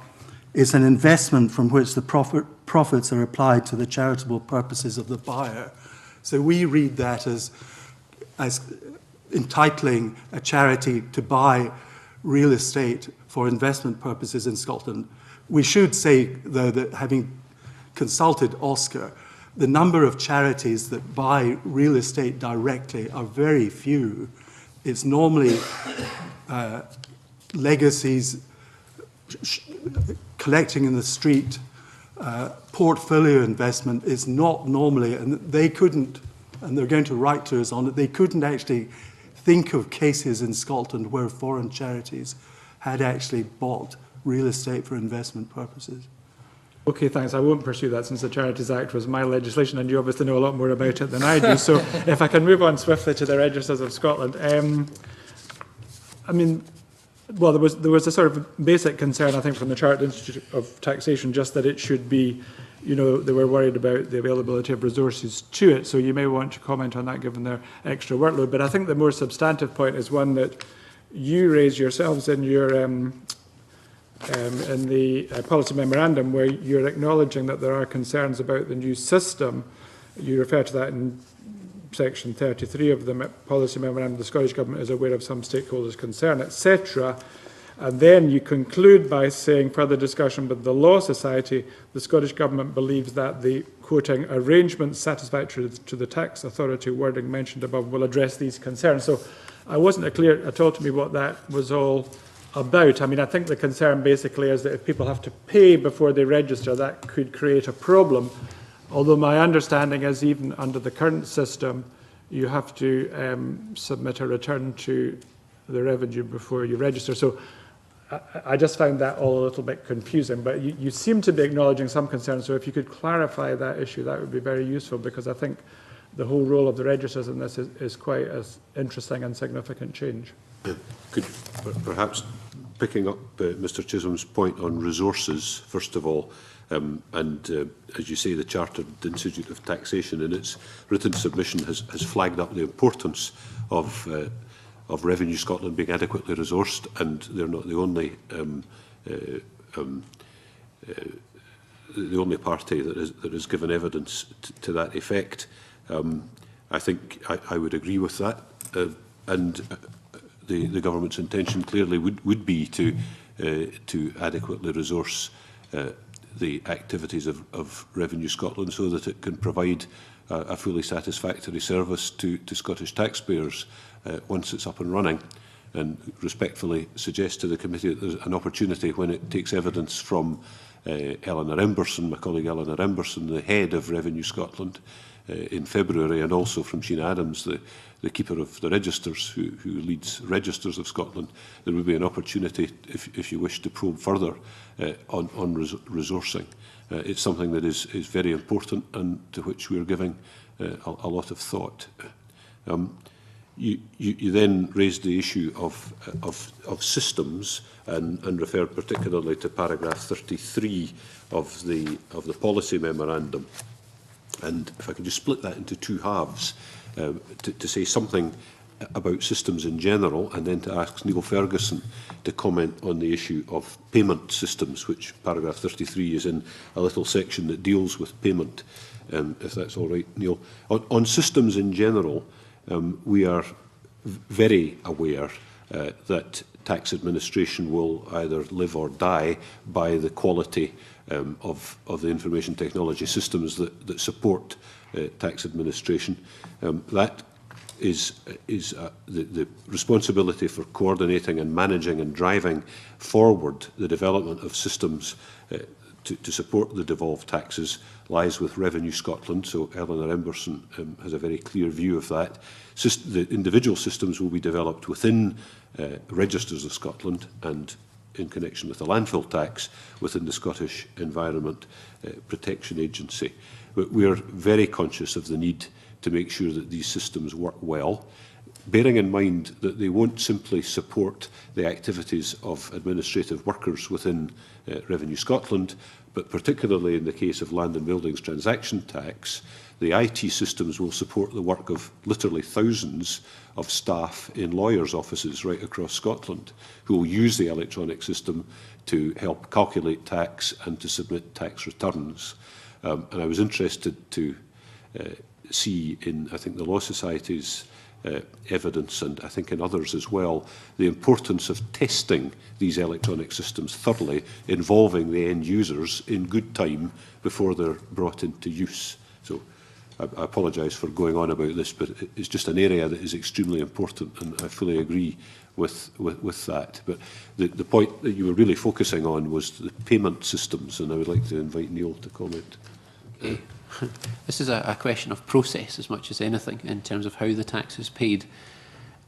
it's an investment from which the profits are applied to the charitable purposes of the buyer. So we read that as entitling a charity to buy real estate for investment purposes in Scotland. We should say, though, that having consulted Oscar, the number of charities that buy real estate directly are very few. It's normally legacies, collecting in the street, portfolio investment is not normally, and they couldn't, and they're going to write to us on it, they couldn't actually think of cases in Scotland where foreign charities had actually bought real estate for investment purposes. Okay, thanks. I won't pursue that since the Charities Act was my legislation and you obviously know a lot more about it than I do. So if I can move on swiftly to the Registers of Scotland. I mean, well, there was a sort of basic concern, I think, from the Chartered Institute of Taxation, just that it should be, you know, they were worried about the availability of resources to it. So you may want to comment on that given their extra workload. But I think the more substantive point is one that you raise yourselves in your in the policy memorandum, where you're acknowledging that there are concerns about the new system. You refer to that in section 33 of the policy memorandum. The Scottish Government is aware of some stakeholders' concern, etc. And then you conclude by saying, further discussion with the Law Society, the Scottish Government believes that the, quoting, arrangements satisfactory to the tax authority wording mentioned above will address these concerns. So I wasn't clear at all to me what that was all about. I mean, I think the concern basically is that if people have to pay before they register, that could create a problem. Although my understanding is even under the current system, you have to submit a return to the revenue before you register. So I just found that all a little bit confusing. But you seem to be acknowledging some concerns. So if you could clarify that issue, that would be very useful, because I think the whole role of the registers in this is quite an interesting and significant change. Could perhaps, picking up Mr Chisholm's point on resources, first of all, as you say, the Chartered Institute of Taxation in its written submission has flagged up the importance of Revenue Scotland being adequately resourced, and they're not the only party that has given evidence to that effect. I think I would agree with that, and the government's intention clearly would be to adequately resource the activities of Revenue Scotland so that it can provide a fully satisfactory service to Scottish taxpayers once it's up and running, and respectfully suggest to the committee that there's an opportunity when it takes evidence from Eleanor Emberson, my colleague Eleanor Emberson, the head of Revenue Scotland, in February, and also from Sheena Adams, the keeper of the registers, who leads Registers of Scotland. There would be an opportunity, if you wish to probe further, on resourcing. It's something that is very important and to which we are giving a lot of thought. You then raised the issue of systems and referred particularly to paragraph 33 of the policy memorandum. And if I could just split that into two halves, to say something about systems in general, and then to ask Neil Ferguson to comment on the issue of payment systems, which paragraph 33 is in a little section that deals with payment, if that's all right, Neil. On systems in general, we are very aware that tax administration will either live or die by the quality of the information technology systems that support tax administration. That is the responsibility for coordinating and managing and driving forward the development of systems to support the devolved taxes lies with Revenue Scotland. So Eleanor Emberson has a very clear view of that. The individual systems will be developed within Registers of Scotland and in connection with the landfill tax within the Scottish Environment Protection Agency. But we are very conscious of the need to make sure that these systems work well, bearing in mind that they won't simply support the activities of administrative workers within Revenue Scotland, but particularly in the case of land and buildings transaction tax, The IT systems will support the work of literally thousands of staff in lawyers' offices right across Scotland who will use the electronic system to help calculate tax and to submit tax returns. And I was interested to see in, I think, the Law Society's evidence, and I think in others as well, the importance of testing these electronic systems thoroughly, involving the end users in good time before they're brought into use. So I apologise for going on about this, but it's just an area that is extremely important, and I fully agree with that. But the point that you were really focusing on was the payment systems, and I would like to invite Neil to comment. This is a question of process as much as anything in terms of how the tax is paid.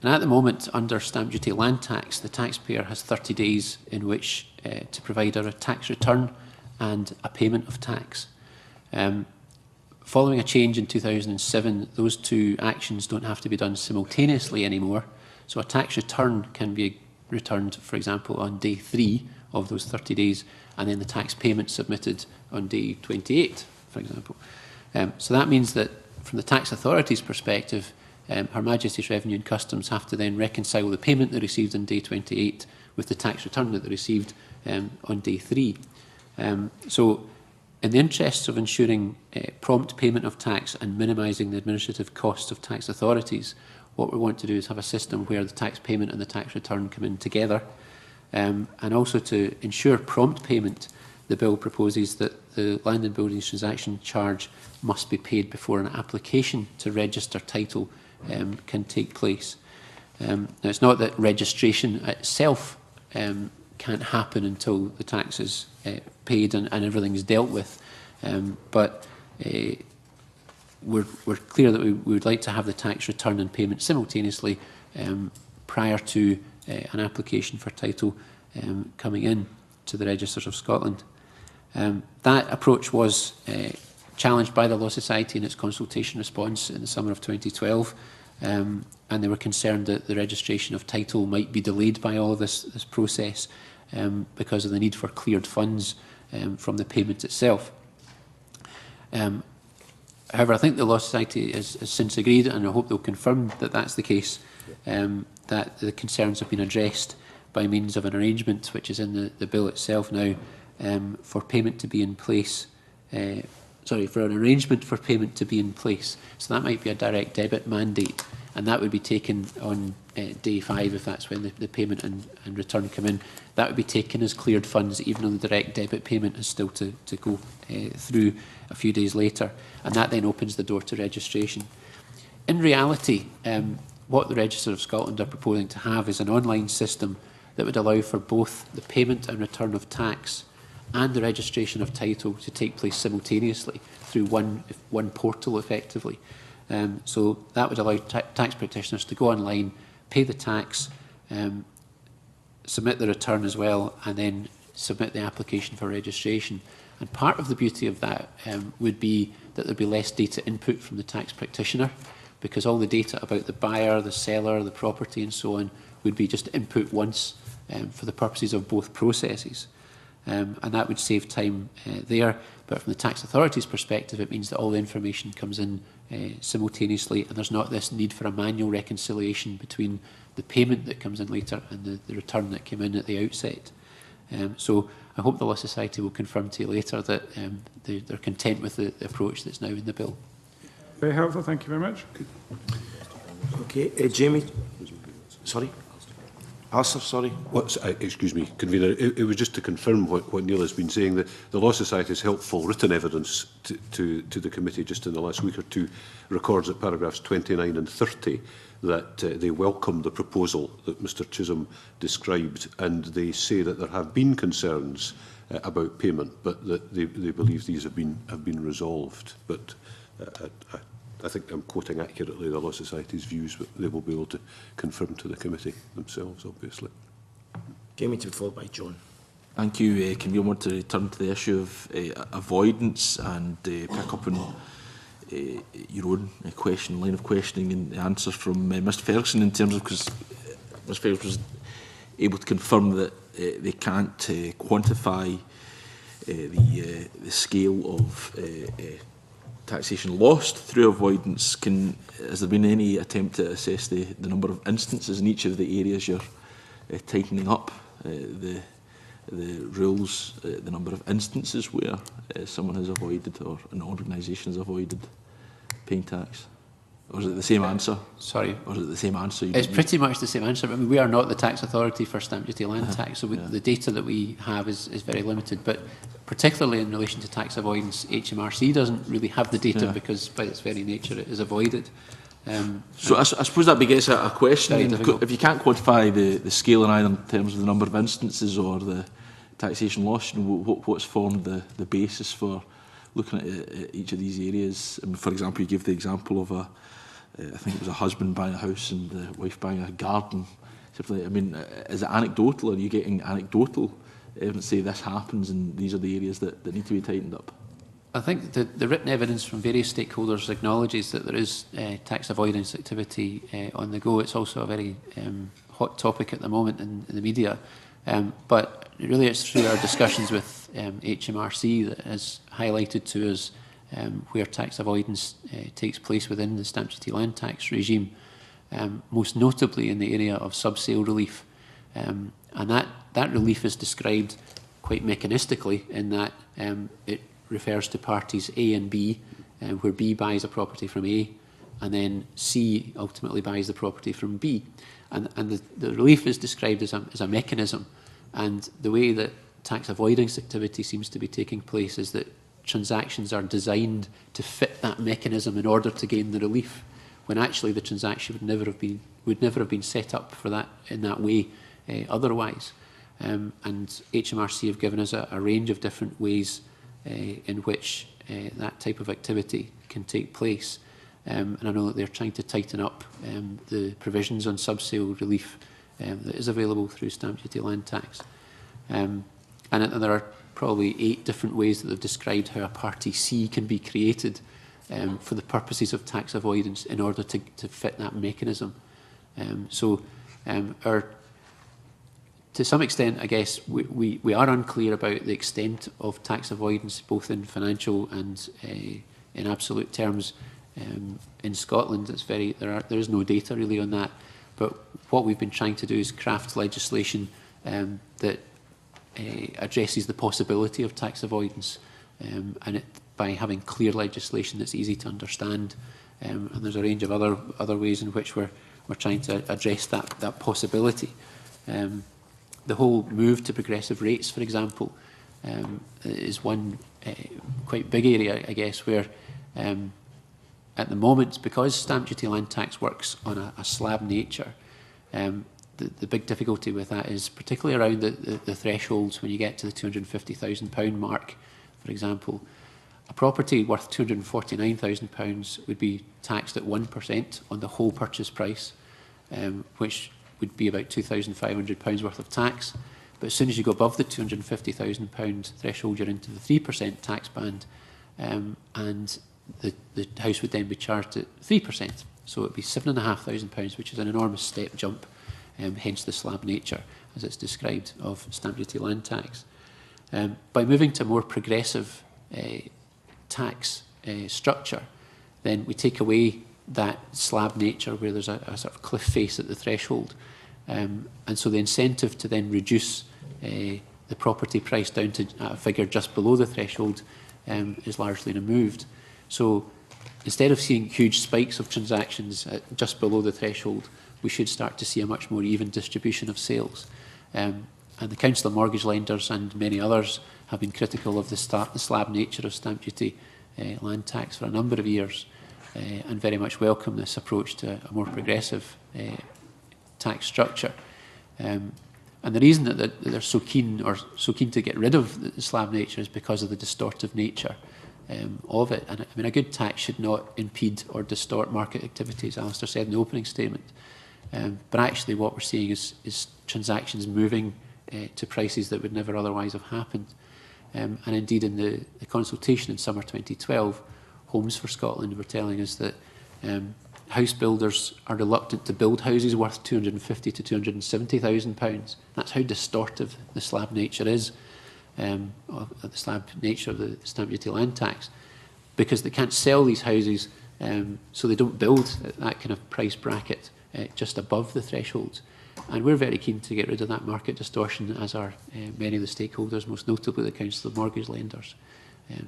And at the moment, under stamp duty land tax, the taxpayer has 30 days in which to provide a tax return and a payment of tax. Following a change in 2007, those two actions don't have to be done simultaneously anymore. So a tax return can be returned, for example, on day 3 of those 30 days, and then the tax payment submitted on day 28, for example. So that means that from the tax authority's perspective, Her Majesty's Revenue and Customs have to then reconcile the payment they received on day 28 with the tax return that they received on day 3. So in the interests of ensuring prompt payment of tax and minimising the administrative costs of tax authorities, what we want to do is have a system where the tax payment and the tax return come in together. And also to ensure prompt payment, the bill proposes that the Land and Buildings Transaction Charge must be paid before an application to register title can take place. Now, it's not that registration itself can't happen until the tax is paid and everything is dealt with, but we're clear that we would like to have the tax return and payment simultaneously prior to an application for title coming in to the Registers of Scotland. That approach was challenged by the Law Society in its consultation response in the summer of 2012, and they were concerned that the registration of title might be delayed by all of this process because of the need for cleared funds from the payment itself. However, I think the Law Society has since agreed, and I hope they'll confirm that that's the case, that the concerns have been addressed by means of an arrangement which is in the bill itself now for payment to be in place, for an arrangement for payment to be in place. So that might be a direct debit mandate, and that would be taken on day 5 if that's when the payment and return come in. That would be taken as cleared funds, even though the direct debit payment is still to go through a few days later, and that then opens the door to registration. In reality, what the Register of Scotland are proposing to have is an online system that would allow for both the payment and return of tax and the registration of title to take place simultaneously through one portal, effectively. So that would allow tax practitioners to go online, pay the tax, submit the return as well, and then submit the application for registration. And part of the beauty of that would be that there'd be less data input from the tax practitioner, because all the data about the buyer, the seller, the property and so on would be just input once for the purposes of both processes. And that would save time there. But from the tax authority's perspective, it means that all the information comes in simultaneously, and there's not this need for a manual reconciliation between the payment that comes in later and the return that came in at the outset. So I hope the Law Society will confirm to you later that they're content with the approach that's now in the bill. Very helpful, thank you very much. Okay, Jamie. Sorry? Alistair, sorry. Excuse me, Convener. It was just to confirm what Neil has been saying. That the Law Society's helpful written evidence to the committee just in the last week or two records at paragraphs 29 and 30 that they welcome the proposal that Mr Chisholm described, and they say that there have been concerns about payment, but that they believe these have been resolved. But I think I'm quoting accurately the Law Society's views, but they will be able to confirm to the committee themselves, obviously. Jamie, to be followed by John. Thank you. Can we want to return to the issue of avoidance and pick up on your own line of questioning and the answers from Mr Ferguson, in terms of, because Mr Ferguson was able to confirm that they can't quantify the scale of taxation lost through avoidance, has there been any attempt to assess the number of instances in each of the areas you're tightening up the rules, the number of instances where someone has avoided or an organisation has avoided paying tax? Or is it the same answer? Sorry? Or is it the same answer? It's pretty much the same answer. I mean, we are not the tax authority for stamp duty land tax, so the data that we have is very limited. But particularly in relation to tax avoidance, HMRC doesn't really have the data because by its very nature it is avoided. So I suppose that begets a question. Very difficult. If you can't quantify the scale in either terms of the number of instances or the taxation loss, what's formed the basis for looking at each of these areas? I mean, for example, you give the example of I think it was a husband buying a house and the wife buying a garden. I mean, is it anecdotal? Are you getting anecdotal evidence say this happens and these are the areas that need to be tightened up? I think the written evidence from various stakeholders acknowledges that there is tax avoidance activity on the go. It's also a very hot topic at the moment in the media. But really it's through our discussions with HMRC that has highlighted to us where tax avoidance takes place within the stamp duty land tax regime, most notably in the area of subsale relief. And that relief is described quite mechanistically in that it refers to parties A and B, where B buys a property from A, and then C ultimately buys the property from B. And the relief is described as a mechanism. And the way that tax avoidance activity seems to be taking place is that transactions are designed to fit that mechanism in order to gain the relief, when actually the transaction would never have been set up for that in that way otherwise. And HMRC have given us a range of different ways in which that type of activity can take place. And I know that they're trying to tighten up the provisions on subsale relief that is available through stamp duty land tax. And there are probably 8 different ways that they've described how a party C can be created for the purposes of tax avoidance in order to fit that mechanism. To some extent, I guess, we are unclear about the extent of tax avoidance, both in financial and in absolute terms. In Scotland, there is no data really on that. But what we've been trying to do is craft legislation that addresses the possibility of tax avoidance, and by having clear legislation that's easy to understand. And there's a range of other ways in which we're trying to address that possibility. The whole move to progressive rates, for example, is one quite big area, I guess, where at the moment, because stamp duty land tax works on a slab nature, the big difficulty with that is particularly around the thresholds when you get to the £250,000 mark, for example. A property worth £249,000 would be taxed at 1% on the whole purchase price, which would be about £2,500 worth of tax. But as soon as you go above the £250,000 threshold, you're into the 3% tax band, and the house would then be charged at 3%. So it would be £7,500, which is an enormous step jump, hence the slab nature, as it's described, of stamp duty land tax. By moving to a more progressive tax structure, then we take away that slab nature where there's a sort of cliff face at the threshold. And so the incentive to then reduce the property price down to a figure just below the threshold is largely removed. So instead of seeing huge spikes of transactions at just below the threshold, we should start to see a much more even distribution of sales. And the Council of Mortgage Lenders and many others have been critical of the slab nature of stamp duty land tax for a number of years, and very much welcome this approach to a more progressive tax structure. And the reason that they're so keen to get rid of the slab nature is because of the distortive nature of it. And I mean, a good tax should not impede or distort market activities, Alistair said in the opening statement. But actually what we're seeing is transactions moving to prices that would never otherwise have happened. And indeed in the consultation in summer 2012, Homes for Scotland were telling us that house builders are reluctant to build houses worth £250,000 to £270,000. That's how distortive the slab nature is, of the slab nature of the stamp duty land tax. because they can't sell these houses, so they don't build at that kind of price bracket just above the thresholds. And we're very keen to get rid of that market distortion, as are many of the stakeholders, most notably the Council of Mortgage Lenders.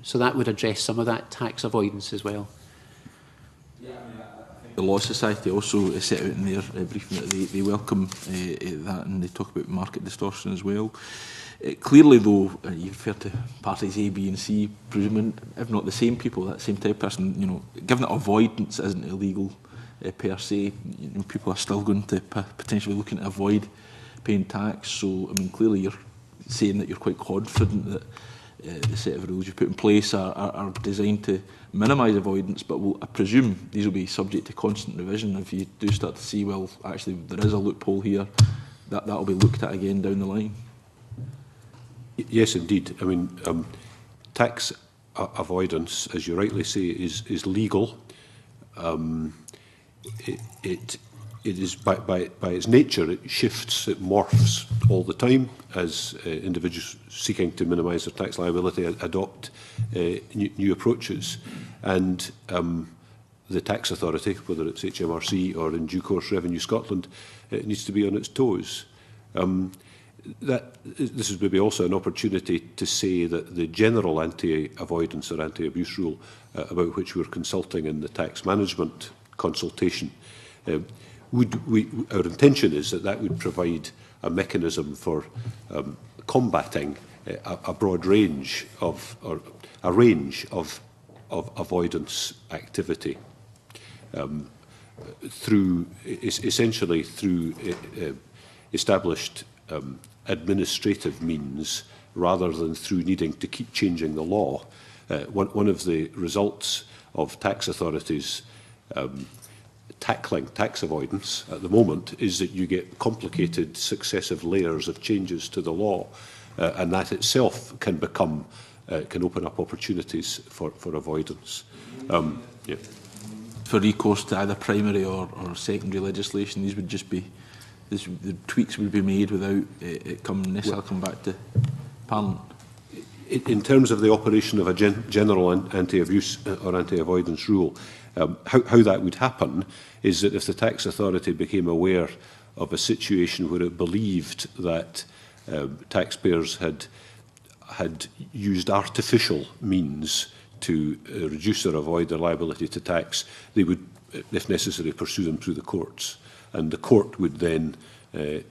So that would address some of that tax avoidance as well. The Law Society also set out in their briefing that they welcome that, and they talk about market distortion as well. Clearly, though, you refer to parties A, B and C, presuming, if not the same people, that same type of person, you know, given that avoidance isn't illegal per se, you know, people are still going to potentially looking to avoid paying tax. So, I mean, clearly you're saying that you're quite confident that the set of rules you put in place are designed to minimise avoidance, but I presume these will be subject to constant revision. If you do start to see, well, actually there is a loophole here, that will be looked at again down the line. Yes, indeed. I mean, tax avoidance, as you rightly say, is legal. It is by its nature, it shifts, it morphs all the time as individuals seeking to minimise their tax liability adopt new approaches. And the tax authority, whether it's HMRC or in due course Revenue Scotland, it needs to be on its toes. This is maybe also an opportunity to say that the general anti-avoidance or anti-abuse rule about which we're consulting in the tax management consultation, our intention is that would provide a mechanism for combating a broad range of, or a range of avoidance activity essentially through established administrative means rather than through needing to keep changing the law. One of the results of tax authorities tackling tax avoidance at the moment is that you get complicated successive layers of changes to the law, and that itself can become can open up opportunities for avoidance. Yeah. For recourse to either primary or secondary legislation, these would just be the tweaks would be made without it necessarily come back to Parliament. In terms of the operation of a general anti-abuse or anti-avoidance rule, how that would happen is that if the tax authority became aware of a situation where it believed that taxpayers had used artificial means to reduce or avoid their liability to tax, they would, if necessary, pursue them through the courts. And the court would then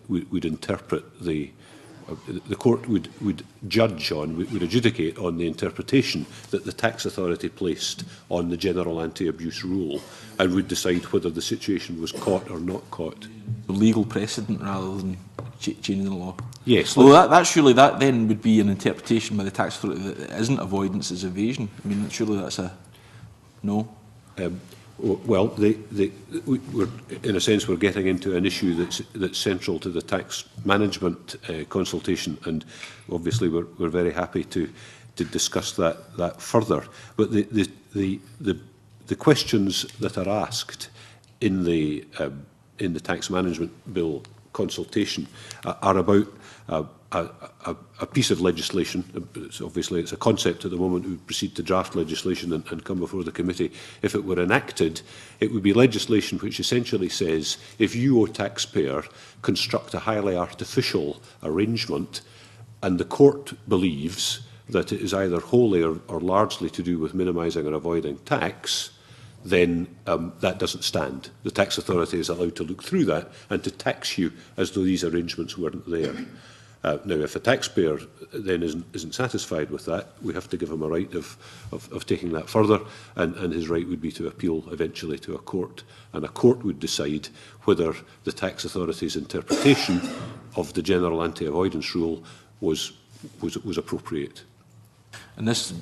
would interpret the court would judge on, would adjudicate on the interpretation that the tax authority placed on the general anti-abuse rule, and would decide whether the situation was caught or not caught. Legal precedent rather than changing the law. Yes. Well, that surely that then would be an interpretation by the tax authority that it isn't avoidance, it's evasion. I mean, surely that's a no. Well, we're, in a sense, we're getting into an issue that's central to the tax management consultation, and obviously we're very happy to discuss that further. But the questions that are asked in the tax management bill consultation are about a piece of legislation. Obviously, it's a concept at the moment. We would proceed to draft legislation and come before the committee. If it were enacted, it would be legislation which essentially says, if you, O taxpayer, construct a highly artificial arrangement, and the court believes that it is either wholly or largely to do with minimising or avoiding tax, then that doesn't stand. The tax authority is allowed to look through that and to tax you as though these arrangements weren't there. Now, if a taxpayer then isn't satisfied with that, we have to give him a right of taking that further, and his right would be to appeal eventually to a court. And a court would decide whether the tax authority's interpretation of the general anti-avoidance rule was appropriate. And this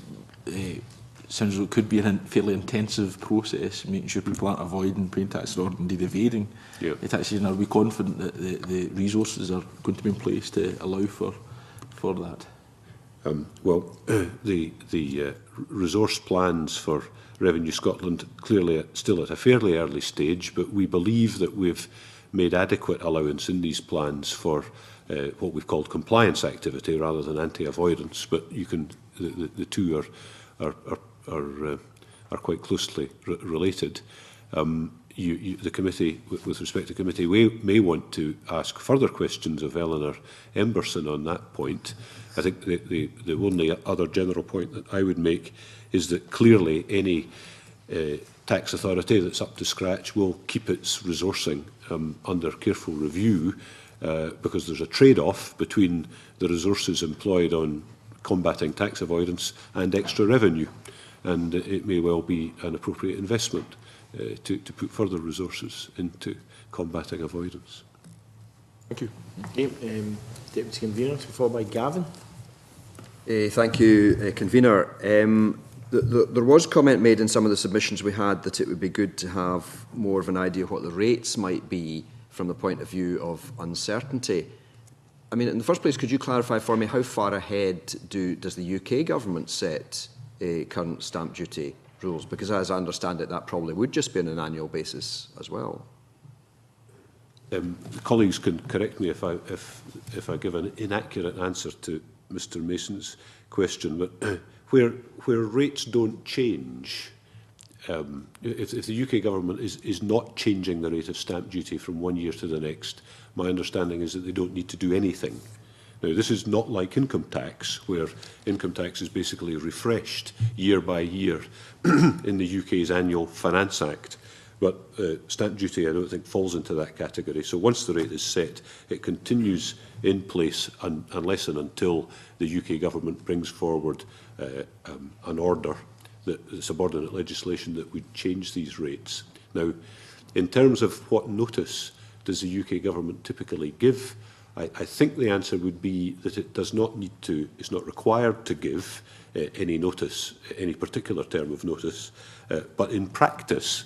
sounds like it could be a fairly intensive process, making sure people aren't avoiding paying taxes or indeed evading taxation. Are we confident that the resources are going to be in place to allow for that? Well, the resource plans for Revenue Scotland clearly still at a fairly early stage, but we believe that we've made adequate allowance in these plans for what we've called compliance activity rather than anti-avoidance. But you can the two are are quite closely related. The committee, with respect to committee, may want to ask further questions of Eleanor Emberson on that point. I think the only other general point that I would make is that clearly any tax authority that's up to scratch will keep its resourcing under careful review, because there's a trade-off between the resources employed on combating tax avoidance and extra revenue, and it may well be an appropriate investment to put further resources into combating avoidance. Thank you. Okay, Deputy Convener, followed by Gavin. Thank you, Convener. There was comment made in some of the submissions we had that it would be good to have more of an idea of what the rates might be from the point of view of uncertainty. I mean, in the first place, could you clarify for me how far ahead does the UK government set current stamp duty rules? Because as I understand it, that probably would just be on an annual basis as well. Colleagues can correct me if I give an inaccurate answer to Mr Mason's question, but where rates don't change, if the UK government is not changing the rate of stamp duty from one year to the next, my understanding is that they don't need to do anything. Now, this is not like income tax, where income tax is basically refreshed year by year in the UK's Annual Finance Act. But stamp duty, I don't think, falls into that category. So once the rate is set, it continues in place unless and until the UK government brings forward an order, subordinate legislation that would change these rates. Now, in terms of what notice does the UK government typically give, I think the answer would be that it does not need to, it's not required to give any notice, any particular term of notice, but in practice,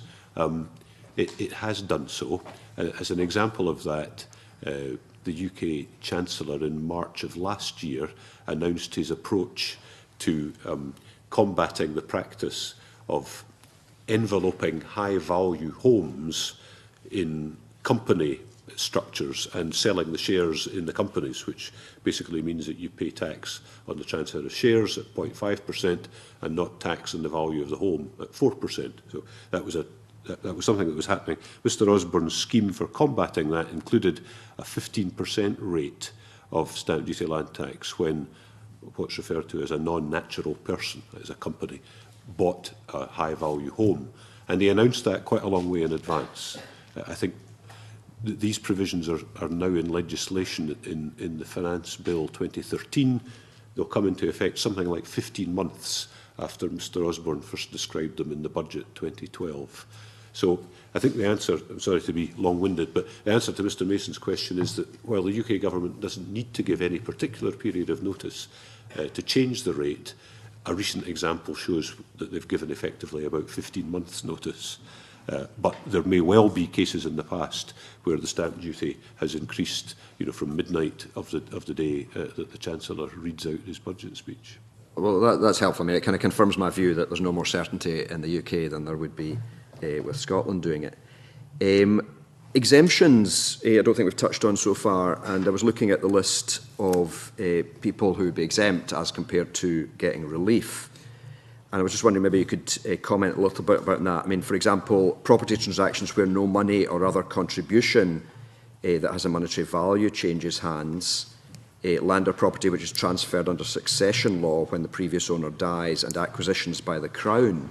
it has done so. As an example of that, the UK Chancellor in March of last year announced his approach to combating the practice of enveloping high-value homes in company structures and selling the shares in the companies, which basically means that you pay tax on the transfer of shares at 0.5% and not tax on the value of the home at 4%. So that was something that was happening. Mr Osborne's scheme for combating that included a 15% rate of stamp duty land tax when what's referred to as a non-natural person, as a company, bought a high-value home. And they announced that quite a long way in advance. I think these provisions are now in legislation in the Finance Bill 2013. They'll come into effect something like 15 months after Mr Osborne first described them in the budget 2012. So I think the answer, I'm sorry to be long-winded, but the answer to Mr Mason's question is that while the UK government doesn't need to give any particular period of notice to change the rate, a recent example shows that they've given effectively about 15 months' notice. But there may well be cases in the past where the stamp duty has increased, from midnight of the day that the Chancellor reads out his budget speech. Well, that's helpful. I mean, it kind of confirms my view that there's no more certainty in the UK than there would be with Scotland doing it. Exemptions, I don't think we've touched on so far, and I was looking at the list of people who would be exempt as compared to getting relief. And I was just wondering, maybe you could comment a little bit about that. I mean, for example, property transactions where no money or other contribution that has a monetary value changes hands, land or property which is transferred under succession law when the previous owner dies, and acquisitions by the Crown.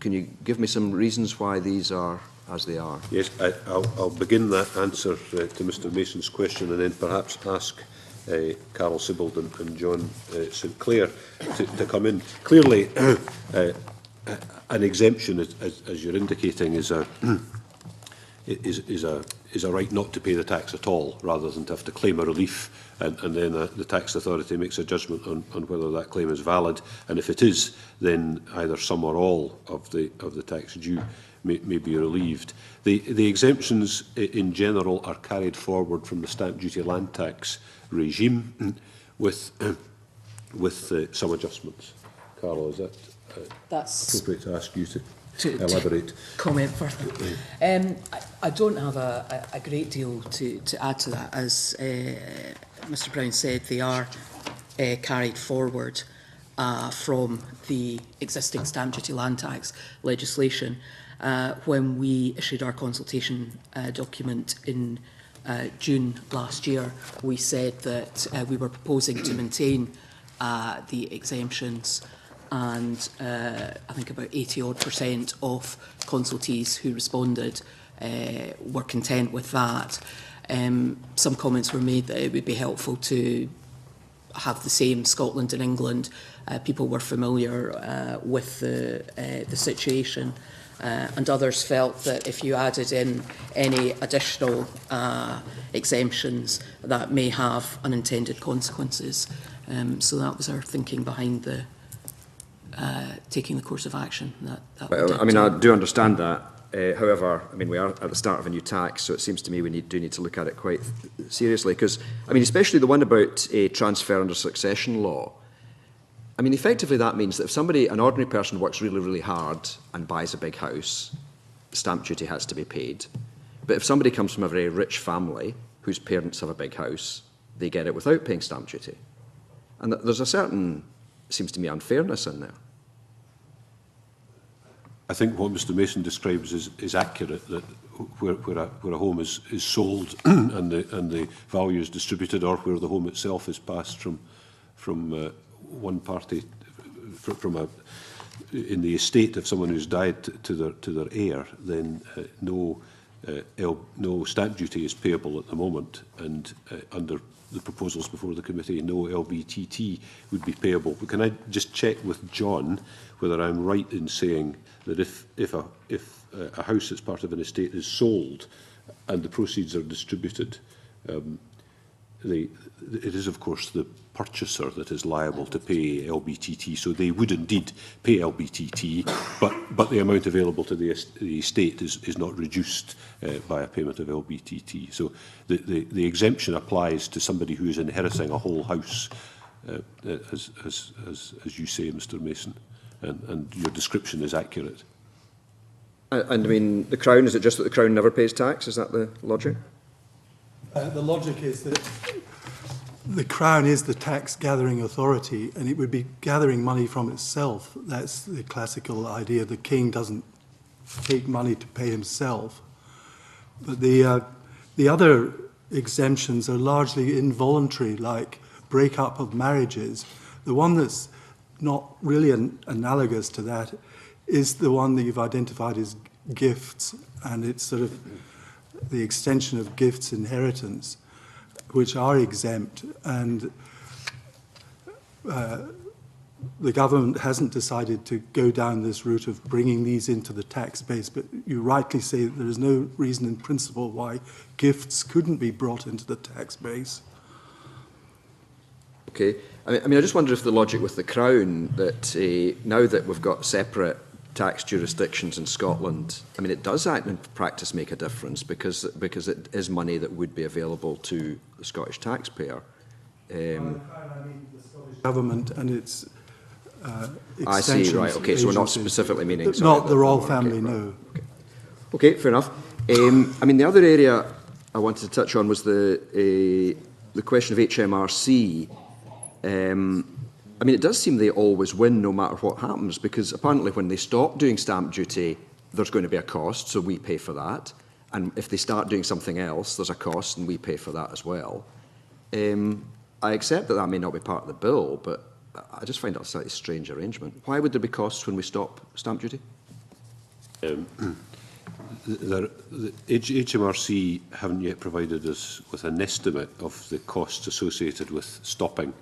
Can you give me some reasons why these are as they are? Yes, I'll begin that answer to Mr Mason's question and then perhaps ask Carol Sibbald and John St Clair to come in. Clearly, an exemption, as you're indicating, is a right not to pay the tax at all, rather than to have to claim a relief, and then the tax authority makes a judgment on whether that claim is valid, and if it is, then either some or all of the tax due may be relieved. The exemptions in general are carried forward from the stamp duty land tax regime with some adjustments. Carol, is that That's appropriate to ask you to elaborate? Comment further. I don't have a great deal to add to that. As Mr Brown said, they are carried forward. from the existing stamp duty land tax legislation. When we issued our consultation document in June last year, we said that we were proposing to maintain the exemptions, and I think about 80% of consultees who responded were content with that. Some comments were made that it would be helpful to have the same Scotland and England. People were familiar with the situation, and others felt that if you added in any additional exemptions, that may have unintended consequences. So that was our thinking behind the taking the course of action. Well, I mean, I do understand that. However, I mean, we are at the start of a new tax, so it seems to me we do need to look at it quite seriously. Because, I mean, especially the one about a transfer under succession law. I mean, effectively that means that if somebody, an ordinary person, works really, really hard and buys a big house, stamp duty has to be paid. But if somebody comes from a very rich family whose parents have a big house, they get it without paying stamp duty. And there's a certain, seems to me, unfairness in there. I think what Mr Mason describes is accurate, that where a home is sold and the value is distributed, or where the home itself is passed from one party, in the estate of someone who's died to their heir, then no stamp duty is payable at the moment, and under the proposals before the committee, no LBTT would be payable. But can I just check with John whether I'm right in saying that if a house that's part of an estate is sold and the proceeds are distributed, it is of course the purchaser that is liable to pay LBTT, so they would indeed pay LBTT, but the amount available to the estate is not reduced by a payment of LBTT. So the exemption applies to somebody who is inheriting a whole house, as you say, Mr Mason, and your description is accurate. And I mean, the Crown, is it just that the Crown never pays tax? Is that the logic? The logic is that the Crown is the tax gathering authority, and it would be gathering money from itself. That's the classical idea. The king doesn't take money to pay himself. But the other exemptions are largely involuntary, like break-up of marriages. The one that's not really analogous to that is the one that you've identified as gifts, and it's sort of the extension of gifts inheritance, which are exempt, and the government hasn't decided to go down this route of bringing these into the tax base, but you rightly say that there is no reason in principle why gifts couldn't be brought into the tax base. Okay. I mean, I just wonder if the logic with the Crown, that now that we've got separate tax jurisdictions in Scotland, I mean, it does in practice make a difference, because it is money that would be available to the Scottish taxpayer. By the Crown, I mean the Scottish government and its I see, right, okay, so we're not specifically meaning... Not the royal family, right. no. Okay, fair enough. I mean, the other area I wanted to touch on was the question of HMRC. I mean, it does seem they always win no matter what happens, because apparently when they stop doing stamp duty, there's going to be a cost, so we pay for that. And if they start doing something else, there's a cost, and we pay for that as well. I accept that that may not be part of the bill, but I just find it a slightly strange arrangement. Why would there be costs when we stop stamp duty? The HMRC haven't yet provided us with an estimate of the costs associated with stopping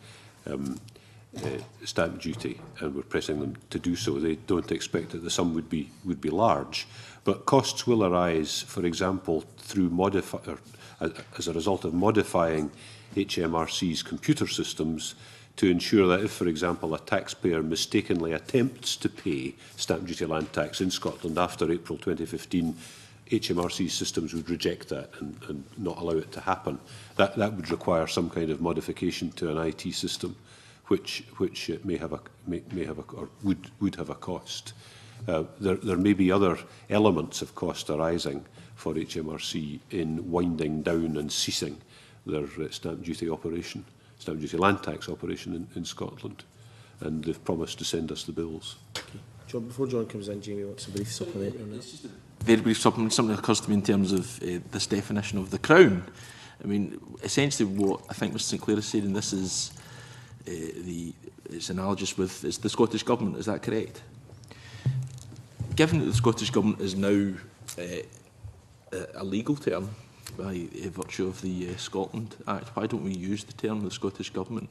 stamp duty, and we're pressing them to do so. They don't expect that the sum would be large, but costs will arise, for example, through as a result of modifying HMRC's computer systems to ensure that if, for example, a taxpayer mistakenly attempts to pay stamp duty land tax in Scotland after April 2015, HMRC systems would reject that and not allow it to happen. That would require some kind of modification to an IT system, which may have or would have a cost. There may be other elements of cost arising for HMRC in winding down and ceasing their stamp duty operation, stamp duty land tax operation in Scotland. and they've promised to send us the bills. Okay. John, before John comes in, Jamie wants a brief supplementary on that. It's just a very brief supplement. Something occurs to me in terms of this definition of the Crown. I mean, essentially what I think Mr St Clair is saying, this is it's analogous with it's the Scottish Government, is that correct? Given that the Scottish Government is now a legal term by virtue of the Scotland Act, why don't we use the term the Scottish Government?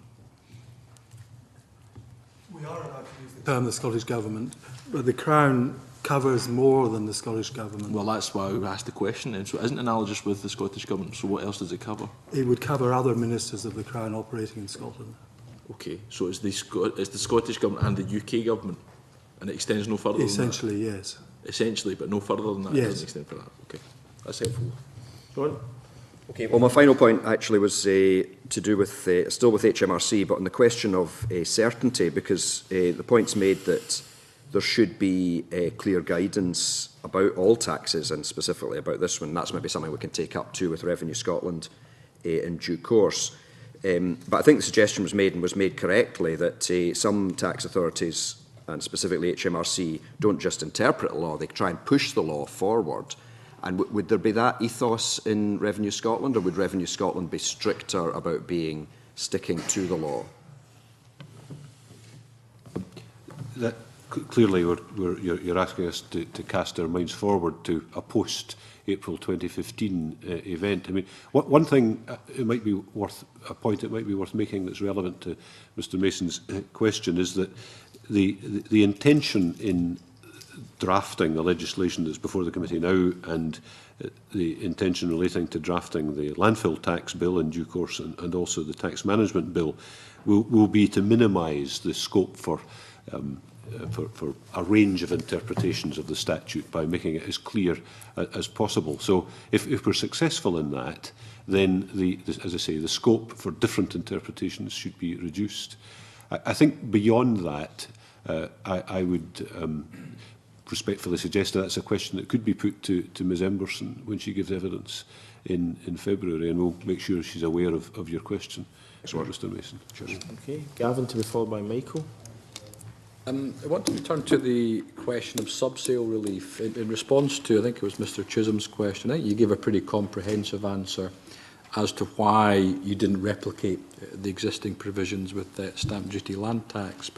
We are allowed to use the term the Scottish Government, but the Crown covers more than the Scottish Government. Well, that's why I asked the question then. So it isn't analogous with the Scottish Government, so what else does it cover? It would cover other ministers of the Crown operating in Scotland. Okay, so it's the Scottish Government and the UK Government, and it extends no further Essentially, than that? yes. Essentially, but no further than that? Yes. It doesn't extend for that. Okay, that's helpful. John? Okay, well, my final point actually was to do with, still with HMRC, but on the question of certainty, because the point's made that there should be clear guidance about all taxes, and specifically about this one. That's maybe something we can take up too with Revenue Scotland in due course. But I think the suggestion was made, and was made correctly, that some tax authorities, and specifically HMRC, don't just interpret the law, they try and push the law forward. And would there be that ethos in Revenue Scotland, or would Revenue Scotland be stricter about sticking to the law? That, clearly, you're asking us to cast our minds forward to a post-April 2015 event. I mean, one thing it might be worth, a point it might be worth making that's relevant to Mr Mason's question is that the intention in drafting the legislation that's before the committee now, and the intention relating to drafting the landfill tax bill in due course, and also the tax management bill, will be to minimise the scope for a range of interpretations of the statute by making it as clear as possible. So if we're successful in that, then, as I say, the scope for different interpretations should be reduced. I think beyond that, I would respectfully suggest that that's a question that could be put to Ms Emberson when she gives evidence in February, and we'll make sure she's aware of your question. Mr Mason. Cheers. Okay, Gavin, to be followed by Michael. I want to return to the question of subsale relief. In response to, I think it was Mr Chisholm's question, I think you gave a pretty comprehensive answer as to why you didn't replicate the existing provisions with stamp duty land tax.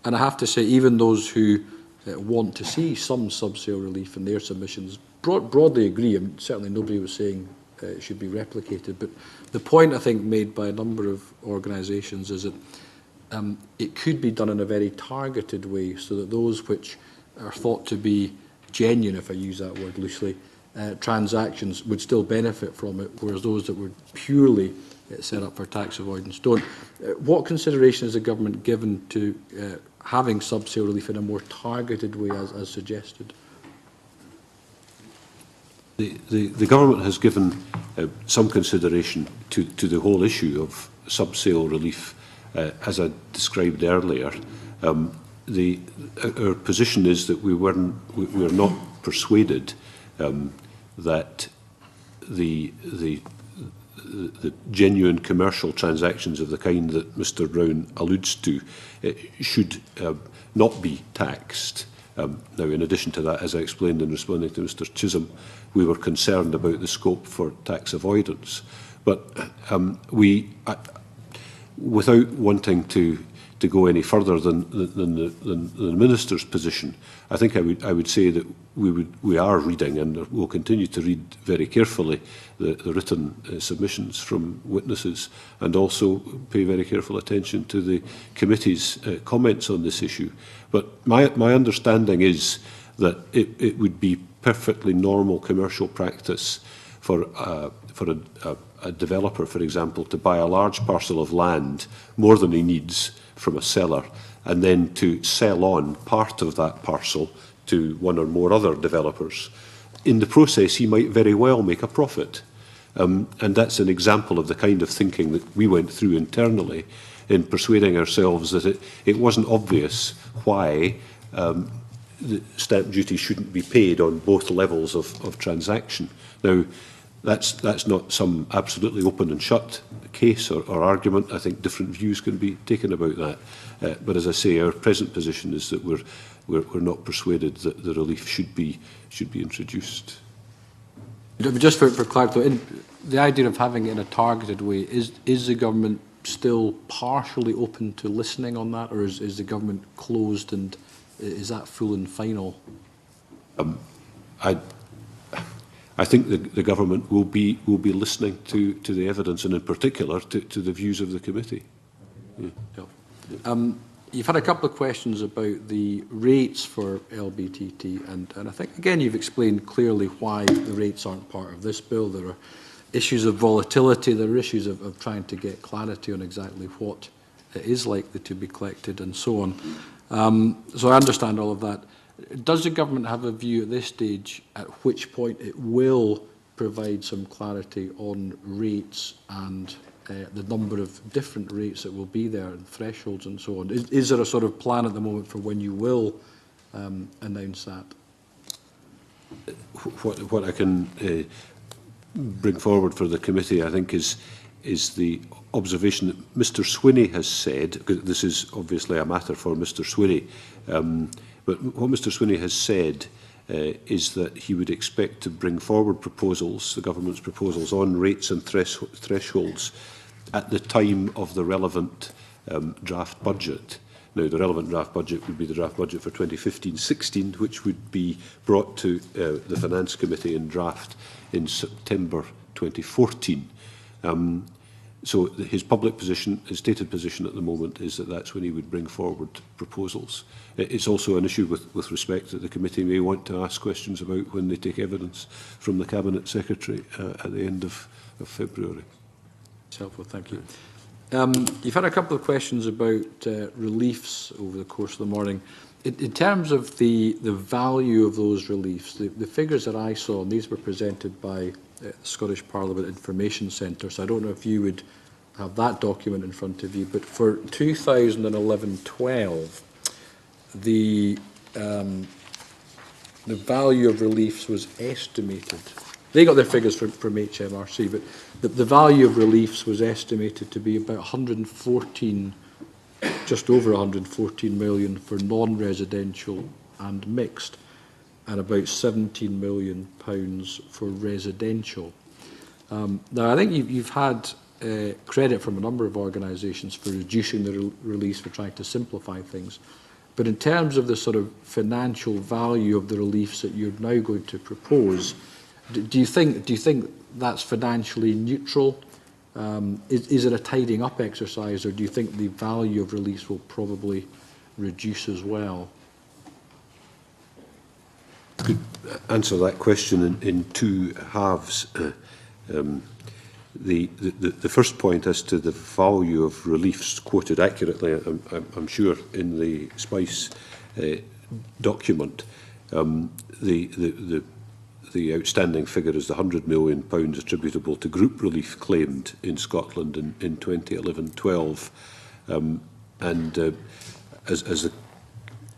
And I have to say, even those who want to see some subsale relief in their submissions broadly agree. I mean, certainly nobody was saying it should be replicated. But the point, I think, made by a number of organisations is that it could be done in a very targeted way, so that those which are thought to be genuine, if I use that word loosely, transactions would still benefit from it, whereas those that were purely set up for tax avoidance don't. What consideration has the government given to having subsale relief in a more targeted way, as suggested? The government has given some consideration to the whole issue of subsale relief, as I described earlier. Our position is that we are not persuaded that the genuine commercial transactions of the kind that Mr Brown alludes to should not be taxed. Now, in addition to that, as I explained in responding to Mr Chisholm, we were concerned about the scope for tax avoidance. But without wanting to go any further than the Minister's position, I think I would say that we are reading, and will continue to read very carefully, the written submissions from witnesses, and also pay very careful attention to the committee's comments on this issue. But my understanding is that it would be perfectly normal commercial practice for a developer, for example, to buy a large parcel of land, more than he needs, from a seller, and then to sell on part of that parcel to one or more other developers. In the process, he might very well make a profit. And that's an example of the kind of thinking that we went through internally in persuading ourselves that it wasn't obvious why the stamp duty shouldn't be paid on both levels of transaction. Now, that's not some absolutely open and shut case or argument. I think different views can be taken about that. But as I say, our present position is that we're not persuaded that the relief should be introduced. Just for clarity, the idea of having it in a targeted way, is the government still partially open to listening on that, or is the government closed, and is that full and final? I think the government will be listening to the evidence, and in particular to the views of the committee. Yeah. You've had a couple of questions about the rates for LBTT, and I think, again, you've explained clearly why the rates aren't part of this bill. There are issues of volatility, there are issues of trying to get clarity on exactly what is likely to be collected and so on. So I understand all of that. Does the government have a view at this stage at which point it will provide some clarity on rates and the number of different rates that will be there and thresholds and so on? Is there a sort of plan at the moment for when you will announce that? What I can bring forward for the committee, I think, is the observation that Mr. Swinney has said, because this is obviously a matter for Mr. Swinney, but what Mr. Swinney has said is that he would expect to bring forward proposals, the government's proposals on rates and thresholds at the time of the relevant draft budget. Now, the relevant draft budget would be the draft budget for 2015-16, which would be brought to the Finance Committee in draft in September 2014. So his public position, his stated position at the moment is that that's when he would bring forward proposals. It's also an issue with respect that the committee may want to ask questions about when they take evidence from the Cabinet Secretary at the end of February. It's helpful, thank you. You've had a couple of questions about reliefs over the course of the morning. In terms of the value of those reliefs, the figures that I saw, and these were presented by the Scottish Parliament Information Centre, so I don't know if you would have that document in front of you, but for 2011-12, the value of reliefs was estimated. They got their figures from HMRC, but the value of reliefs was estimated to be about 114, just over 114 million for non-residential and mixed, and about 17 million pounds for residential. Now, I think you've had credit from a number of organisations for reducing the release, for trying to simplify things. But in terms of the sort of financial value of the reliefs that you're now going to propose, do you think that's financially neutral? Is it a tidying up exercise, or do you think the value of reliefs will probably reduce as well? I could answer that question in two halves. The first point as to the value of reliefs quoted accurately, I'm sure, in the SPICE document. The outstanding figure is the £100 million attributable to group relief claimed in Scotland in 2011-12.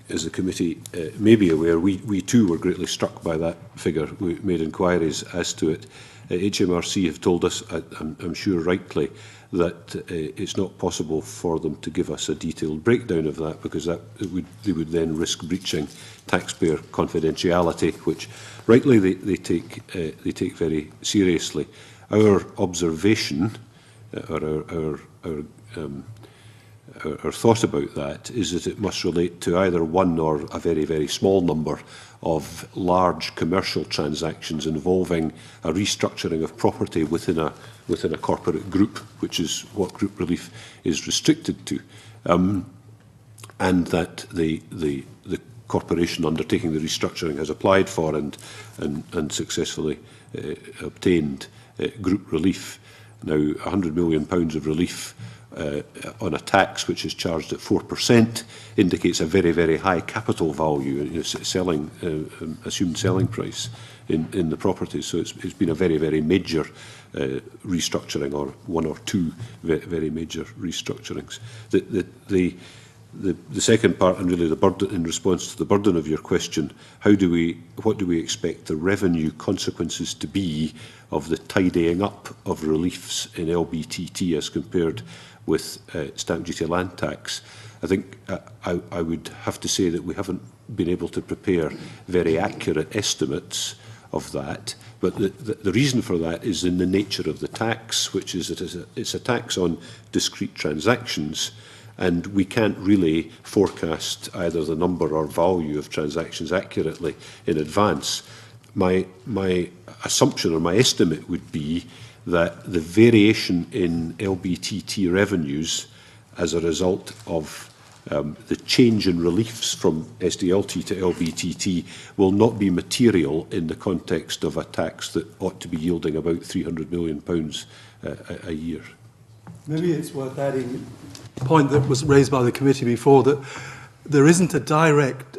As the committee may be aware, we too were greatly struck by that figure. We made inquiries as to it. HMRC have told us, I'm sure rightly, that it's not possible for them to give us a detailed breakdown of that, because they would then risk breaching taxpayer confidentiality, which rightly they take very seriously. Our observation, or our thought about that, is that it must relate to either one or a very, very small number of large commercial transactions involving a restructuring of property within a corporate group, which is what group relief is restricted to, and that the corporation undertaking the restructuring has applied for and successfully obtained group relief. Now, £100 million of relief on a tax which is charged at 4% indicates a very, very high capital value, assumed selling price in the property. So it's been a very, very major restructuring, or one or two very, very major restructurings. The The second part, and really the burden, in response to the burden of your question, what do we expect the revenue consequences to be of the tidying up of reliefs in LBTT as compared with stamp duty land tax? I think I would have to say that we haven't been able to prepare very accurate estimates of that. But the reason for that is in the nature of the tax, which is that it's a tax on discrete transactions, and we can't really forecast either the number or value of transactions accurately in advance. My assumption or my estimate would be that the variation in LBTT revenues as a result of the change in reliefs from SDLT to LBTT will not be material in the context of a tax that ought to be yielding about £300 million a year. Maybe it's worth adding a point that was raised by the committee before, that there isn't a direct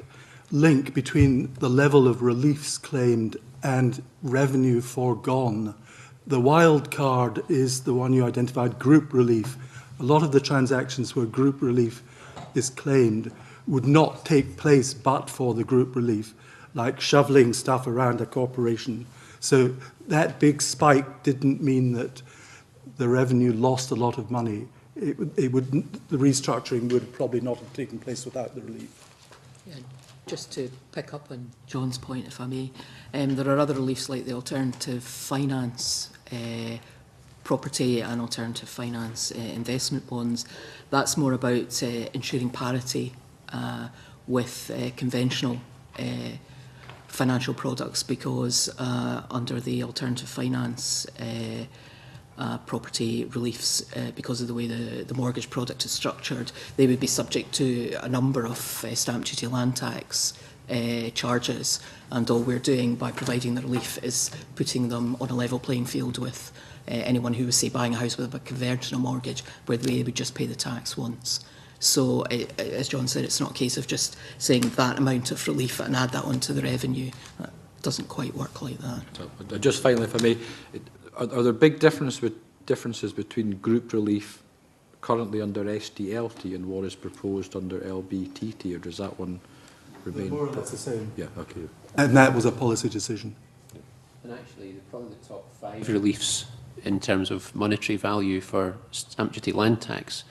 link between the level of reliefs claimed and revenue foregone. The wild card is the one you identified, group relief. A lot of the transactions where group relief is claimed would not take place but for the group relief, like shoveling stuff around a corporation. So that big spike didn't mean that the revenue lost a lot of money. The restructuring would probably not have taken place without the relief. Yeah, just to pick up on John's point, if I may, there are other reliefs like the alternative finance property and alternative finance investment bonds. That's more about ensuring parity with conventional financial products, because under the alternative finance property reliefs, because of the way the mortgage product is structured, they would be subject to a number of stamp duty land tax charges, and all we're doing by providing the relief is putting them on a level playing field with anyone who was, say, buying a house with a conventional mortgage, where they would just pay the tax once. So, as John said, it's not a case of just saying that amount of relief and add that onto the revenue. That doesn't quite work like that. So, just finally, if I may, are there big differences between group relief currently under SDLT and what is proposed under LBTT, or does that one remain? More or less the same. Yeah, okay. And that was a policy decision. And actually, probably the top 5 reliefs in terms of monetary value for stamp duty land tax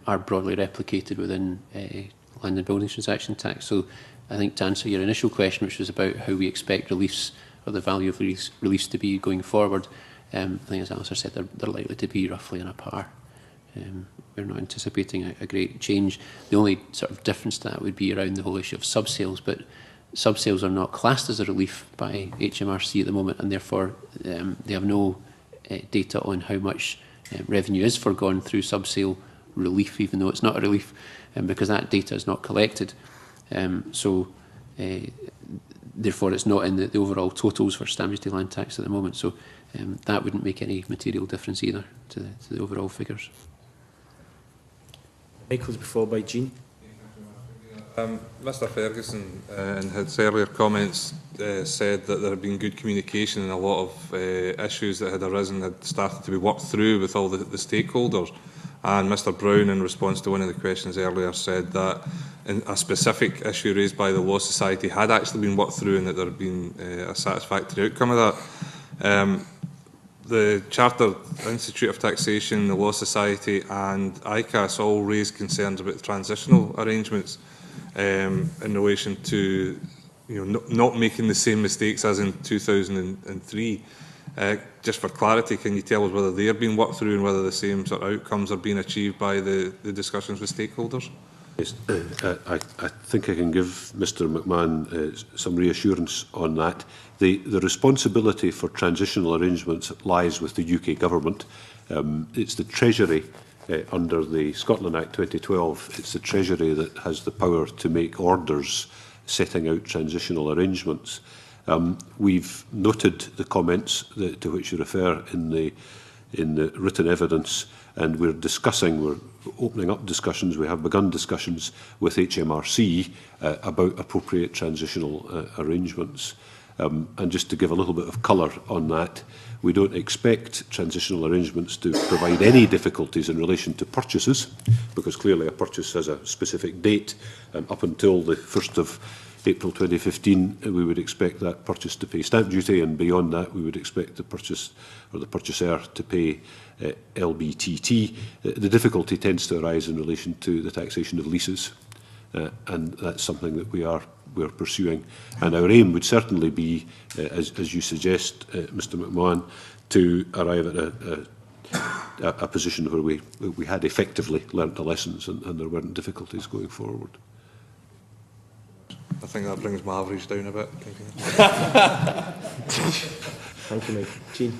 are broadly replicated within land and building transaction tax. So I think to answer your initial question, which was about how we expect reliefs or the value of reliefs to be going forward, I think as Alistair said, they're likely to be roughly on a par. We're not anticipating a great change. The only sort of difference to that would be around the whole issue of subsales, but subsales are not classed as a relief by HMRC at the moment, and therefore they have no data on how much revenue is forgone through subsale relief, even though it's not a relief, because that data is not collected. Therefore it's not in the overall totals for stamp duty land tax at the moment. So that wouldn't make any material difference either to the overall figures. Michael's before by Jean. Mr Ferguson, in his earlier comments, said that there had been good communication and a lot of issues that had arisen had started to be worked through with all the stakeholders. And Mr Brown, in response to one of the questions earlier, said that a specific issue raised by the Law Society had actually been worked through and that there had been a satisfactory outcome of that. The Chartered Institute of Taxation, the Law Society and ICAS all raised concerns about the transitional arrangements in relation to not making the same mistakes as in 2003. Just for clarity, can you tell us whether they are being worked through and whether the same sort of outcomes are being achieved by the discussions with stakeholders? Yes, I think I can give Mr McMahon some reassurance on that. The responsibility for transitional arrangements lies with the UK Government. It's the Treasury, under the Scotland Act 2012, it's the Treasury that has the power to make orders setting out transitional arrangements. We've noted the comments to which you refer in the written evidence, and we're opening up discussions. We have begun discussions with HMRC about appropriate transitional arrangements. And just to give a little bit of colour on that, we don't expect transitional arrangements to provide any difficulties in relation to purchases, because clearly a purchase has a specific date, and up until the 1st of April 2015, we would expect that purchase to pay stamp duty, and beyond that, we would expect the purchase or the purchaser to pay LBTT. The difficulty tends to arise in relation to the taxation of leases, and that's something that we're pursuing. And our aim would certainly be, as you suggest, Mr McMahon, to arrive at a position where we had effectively learnt the lessons and there weren't difficulties going forward. I think that brings my average down a bit. Thank you, Mike. Jean.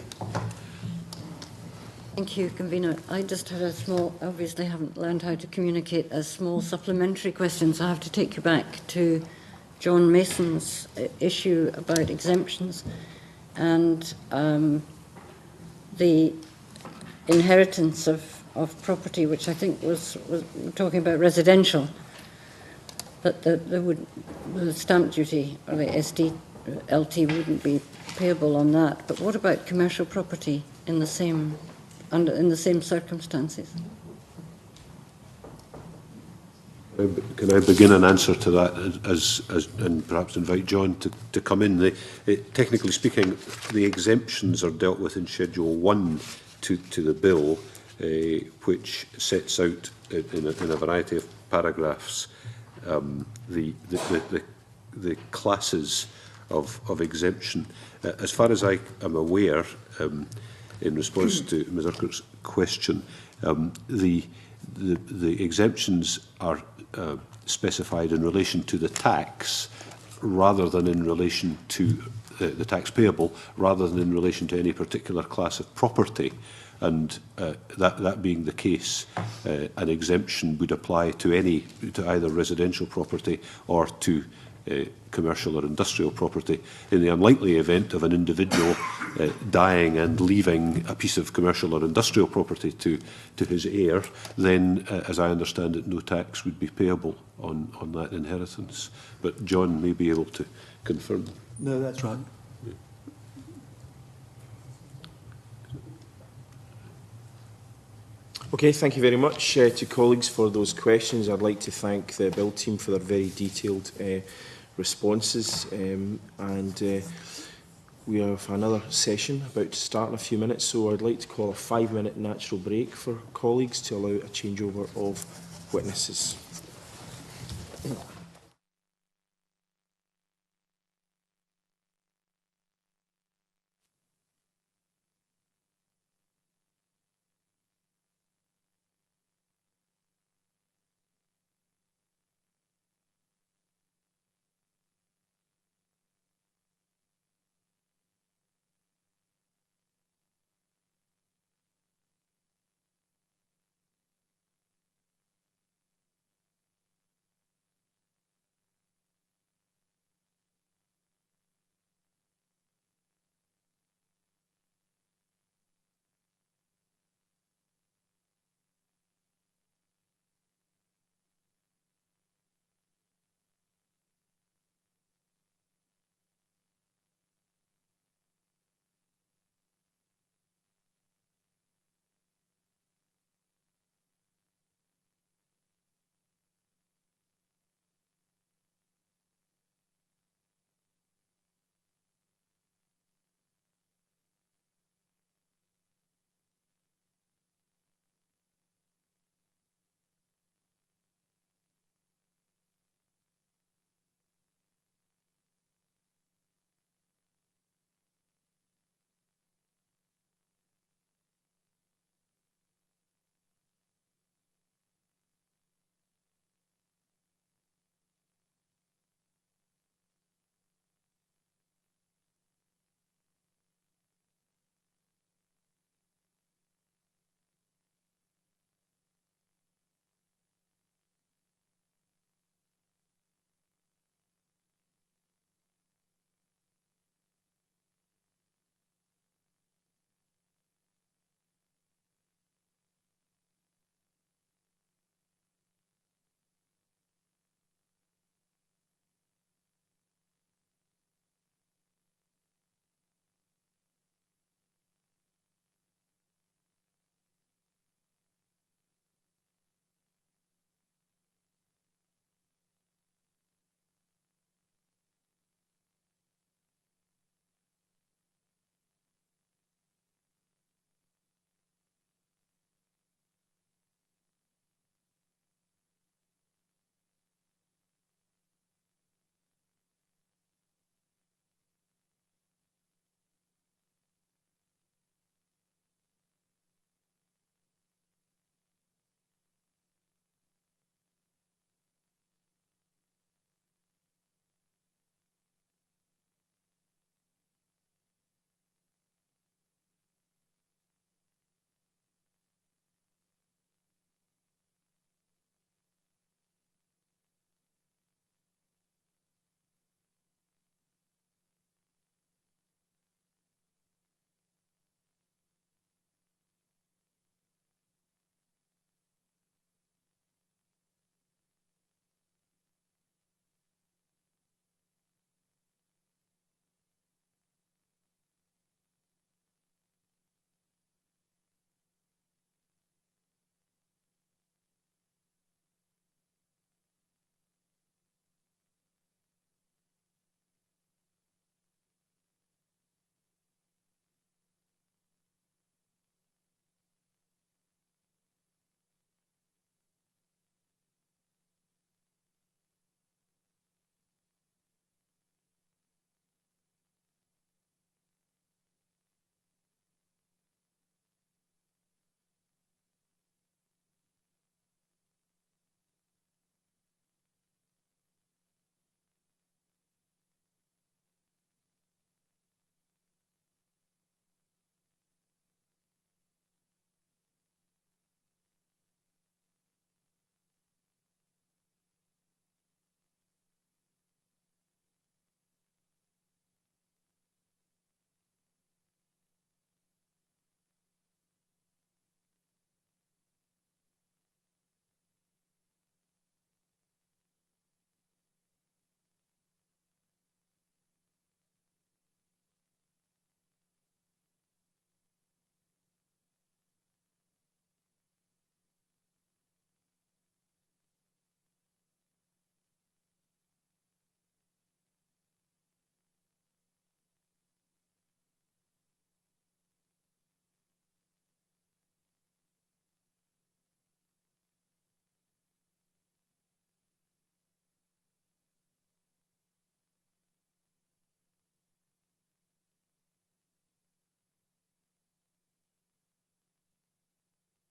Thank you, Convener. I just had a small, obviously haven't learned how to communicate, a small supplementary question, so I have to take you back to John Mason's issue about exemptions and the inheritance of property, which I think was talking about residential, but the stamp duty or the SDLT wouldn't be payable on that. But what about commercial property in the same circumstances? Can I begin an answer to that and perhaps invite John to come in? Technically speaking, the exemptions are dealt with in Schedule 1 to the bill, which sets out in a variety of paragraphs the classes of exemption. As far as I am aware, in response to Ms Urquhart's question, the exemptions are specified in relation to the tax rather than in relation to the tax payable, rather than in relation to any particular class of property. And that being the case, an exemption would apply to either residential property or to commercial or industrial property. In the unlikely event of an individual dying and leaving a piece of commercial or industrial property to his heir, then, as I understand it, no tax would be payable on that inheritance. But John may be able to confirm. No, that's right. Okay, thank you very much to colleagues for those questions. I'd like to thank the Bill team for their very detailed responses, and we have another session about to start in a few minutes, so I'd like to call a 5-minute natural break for colleagues to allow a changeover of witnesses.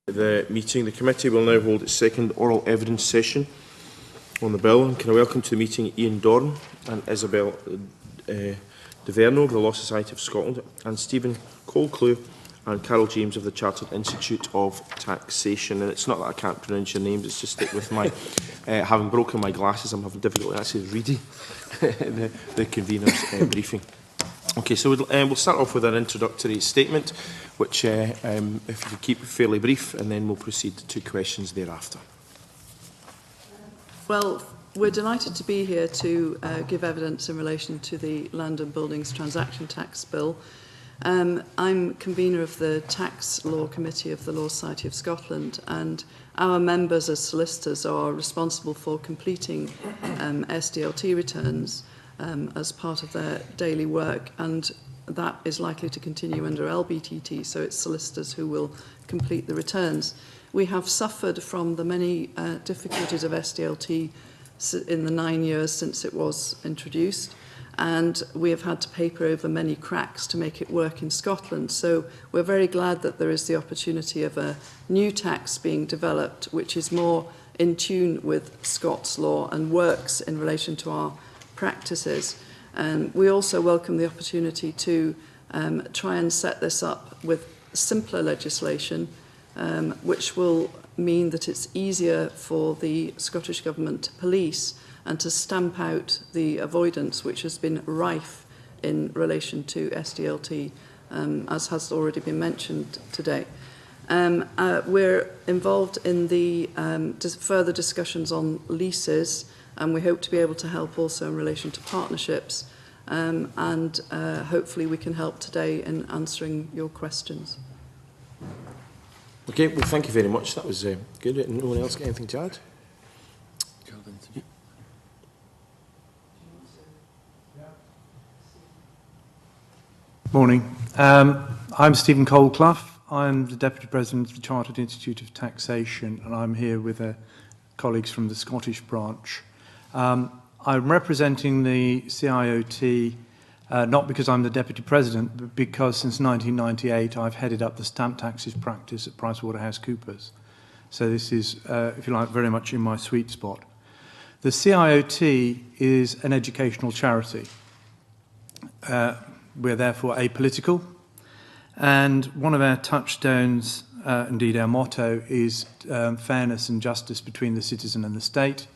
The meeting. The committee will now hold its second oral evidence session on the bill. And can I welcome to the meeting Ian Dorn and Isabel Deverno of the Law Society of Scotland, and Stephen Colcleugh and Carol James of the Chartered Institute of Taxation. And it's not that I can't pronounce your names, it's just that with my having broken my glasses, I'm having difficulty actually reading the convener's briefing. Okay, so we'll start off with an introductory statement, which, if you could keep it fairly brief, and then we'll proceed to questions thereafter. Well, we're delighted to be here to give evidence in relation to the Land and Buildings Transaction Tax Bill. I'm convener of the Tax Law Committee of the Law Society of Scotland, and our members as solicitors are responsible for completing SDLT returns as part of their daily work, and that is likely to continue under LBTT, so it's solicitors who will complete the returns. We have suffered from the many difficulties of SDLT in the 9 years since it was introduced, and we have had to paper over many cracks to make it work in Scotland. So we're very glad that there is the opportunity of a new tax being developed, which is more in tune with Scots law and works in relation to our practices. And we also welcome the opportunity to try and set this up with simpler legislation, which will mean that it's easier for the Scottish Government to police and to stamp out the avoidance which has been rife in relation to SDLT, as has already been mentioned today. We're involved in the further discussions on leases, and we hope to be able to help also in relation to partnerships, and hopefully we can help today in answering your questions. Okay, well, thank you very much. That was good. No one else got anything to add? Morning. I'm Stephen Colcleugh. I'm the Deputy President of the Chartered Institute of Taxation, and I'm here with colleagues from the Scottish branch. I'm representing the CIOT not because I'm the Deputy President, but because since 1998 I've headed up the stamp taxes practice at PricewaterhouseCoopers. So this is, if you like, very much in my sweet spot. The CIOT is an educational charity. We're therefore apolitical, and one of our touchstones, indeed our motto, is fairness and justice between the citizen and the state.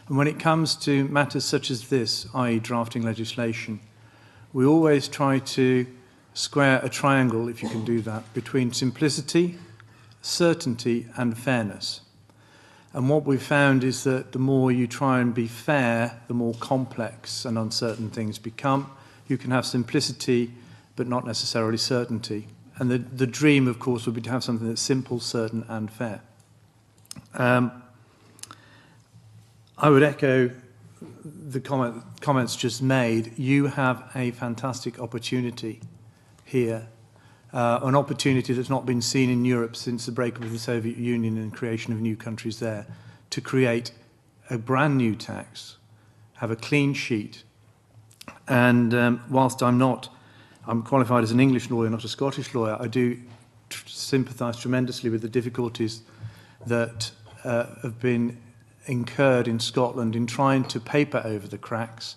And when it comes to matters such as this, i.e. drafting legislation, we always try to square a triangle, if you can do that, between simplicity, certainty and fairness. And what we've found is that the more you try and be fair, the more complex and uncertain things become. You can have simplicity, but not necessarily certainty. And the dream, of course, would be to have something that's simple, certain, and fair. I would echo the comments just made. You have a fantastic opportunity here, an opportunity that's not been seen in Europe since the breakup of the Soviet Union and creation of new countries there, to create a brand new tax, have a clean sheet. And whilst I'm qualified as an English lawyer, not a Scottish lawyer, I do sympathise tremendously with the difficulties that have been incurred in Scotland in trying to paper over the cracks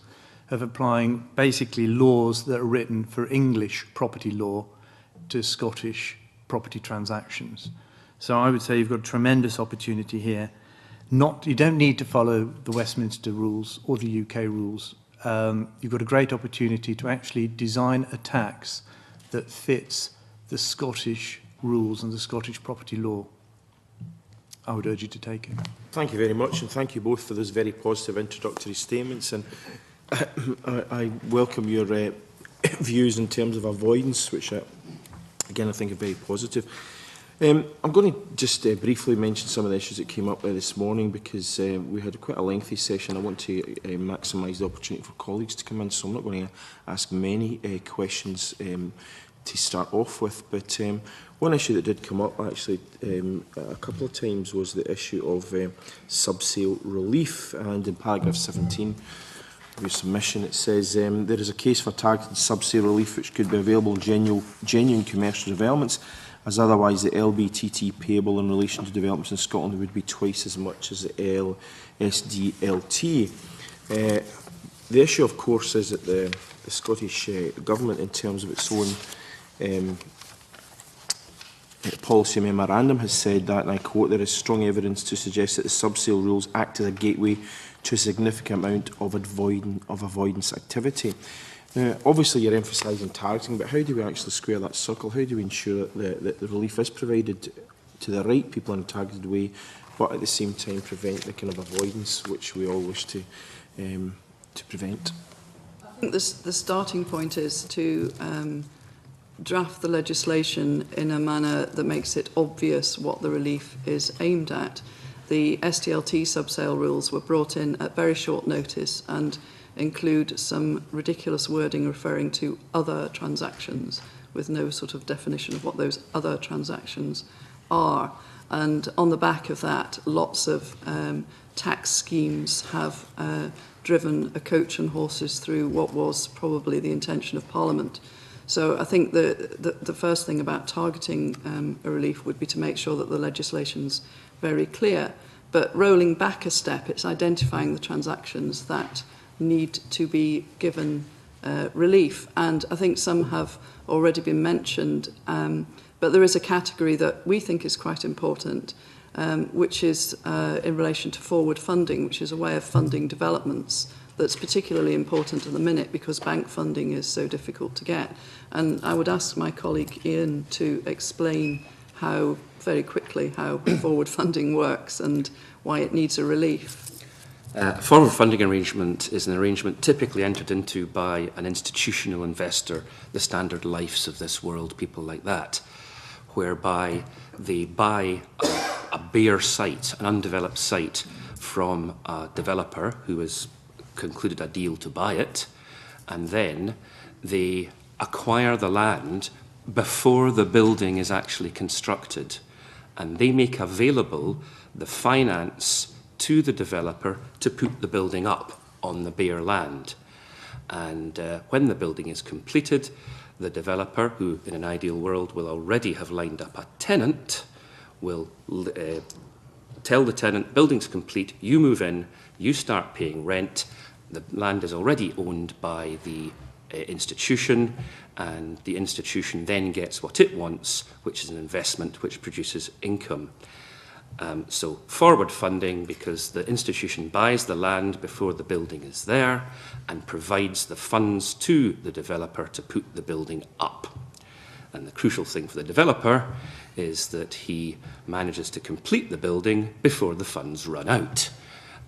of applying basically laws that are written for English property law to Scottish property transactions. So I would say you've got a tremendous opportunity here. You don't need to follow the Westminster rules or the UK rules. You've got a great opportunity to actually design a tax that fits the Scottish rules and the Scottish property law. I would urge you to take it. Thank you very much, and thank you both for those very positive introductory statements. And I welcome your views in terms of avoidance, which again I think are very positive. I'm going to just briefly mention some of the issues that came up this morning, because we had quite a lengthy session. I want to maximise the opportunity for colleagues to come in, so I'm not going to ask many questions to start off with. But one issue that did come up actually a couple of times was the issue of subsale relief. And in paragraph 17 of your submission, it says there is a case for targeted subsale relief which could be available in genuine commercial developments as otherwise the LBTT payable in relation to developments in Scotland would be twice as much as the LSDLT. The issue, of course, is that the Scottish Government, in terms of its own policy memorandum, has said that, and I quote, there is strong evidence to suggest that the subsale rules act as a gateway to a significant amount of avoidance activity. Now, obviously you're emphasising targeting, but how do we actually square that circle? How do we ensure that the relief is provided to the right people in a targeted way, but at the same time prevent the kind of avoidance which we all wish to prevent? I think the starting point is to draft the legislation in a manner that makes it obvious what the relief is aimed at. The SDLT subsale rules were brought in at very short notice and include some ridiculous wording referring to other transactions with no sort of definition of what those other transactions are. And on the back of that, lots of tax schemes have driven a coach and horses through what was probably the intention of Parliament. So I think the first thing about targeting a relief would be to make sure that the legislation's very clear. But rolling back a step, it's identifying the transactions that need to be given relief. And I think some have already been mentioned, but there is a category that we think is quite important, which is in relation to forward funding, which is a way of funding developments that's particularly important at the minute because bank funding is so difficult to get. And I would ask my colleague Ian to explain very quickly how forward funding works and why it needs a relief. A forward funding arrangement is an arrangement typically entered into by an institutional investor, the Standard Lifes of this world, people like that, whereby they buy a bare site, an undeveloped site, from a developer who has concluded a deal to buy it, and then they acquire the land before the building is actually constructed, and they make available the finance to the developer to put the building up on the bare land. And when the building is completed, the developer, who in an ideal world will already have lined up a tenant, will tell the tenant, building's complete, you move in, you start paying rent, the land is already owned by the institution, and the institution then gets what it wants, which is an investment which produces income. So forward funding, because the institution buys the land before the building is there and provides the funds to the developer to put the building up. And the crucial thing for the developer is that he manages to complete the building before the funds run out.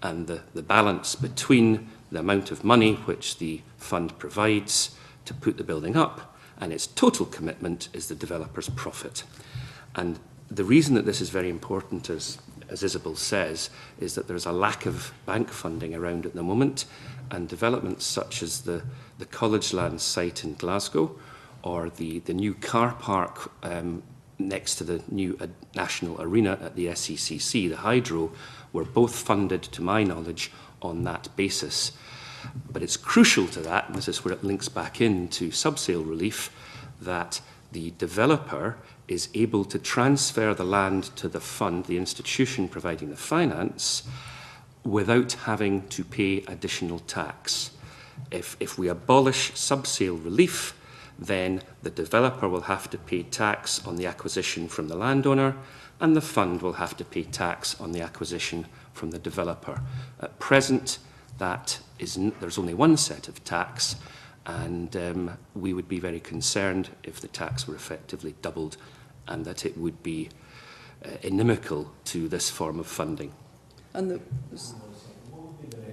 And the balance between the amount of money which the fund provides to put the building up and its total commitment is the developer's profit. And the reason that this is very important, as Isabel says, is that there's a lack of bank funding around at the moment, and developments such as the College Land site in Glasgow or the new car park next to the new national arena at the SECC, the Hydro, were both funded, to my knowledge, on that basis. But it's crucial to that, and this is where it links back into subsale relief, that the developer is able to transfer the land to the fund, the institution providing the finance, without having to pay additional tax. If we abolish subsale relief, then the developer will have to pay tax on the acquisition from the landowner, and the fund will have to pay tax on the acquisition from the developer. At present, there's only one set of tax, and we would be very concerned if the tax were effectively doubled and that it would be inimical to this form of funding. And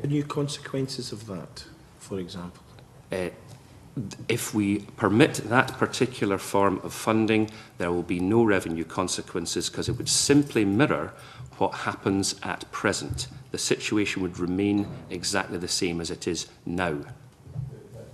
the new consequences of that, for example? If we permit that particular form of funding, there will be no revenue consequences because it would simply mirror what happens at present. The situation would remain exactly the same as it is now.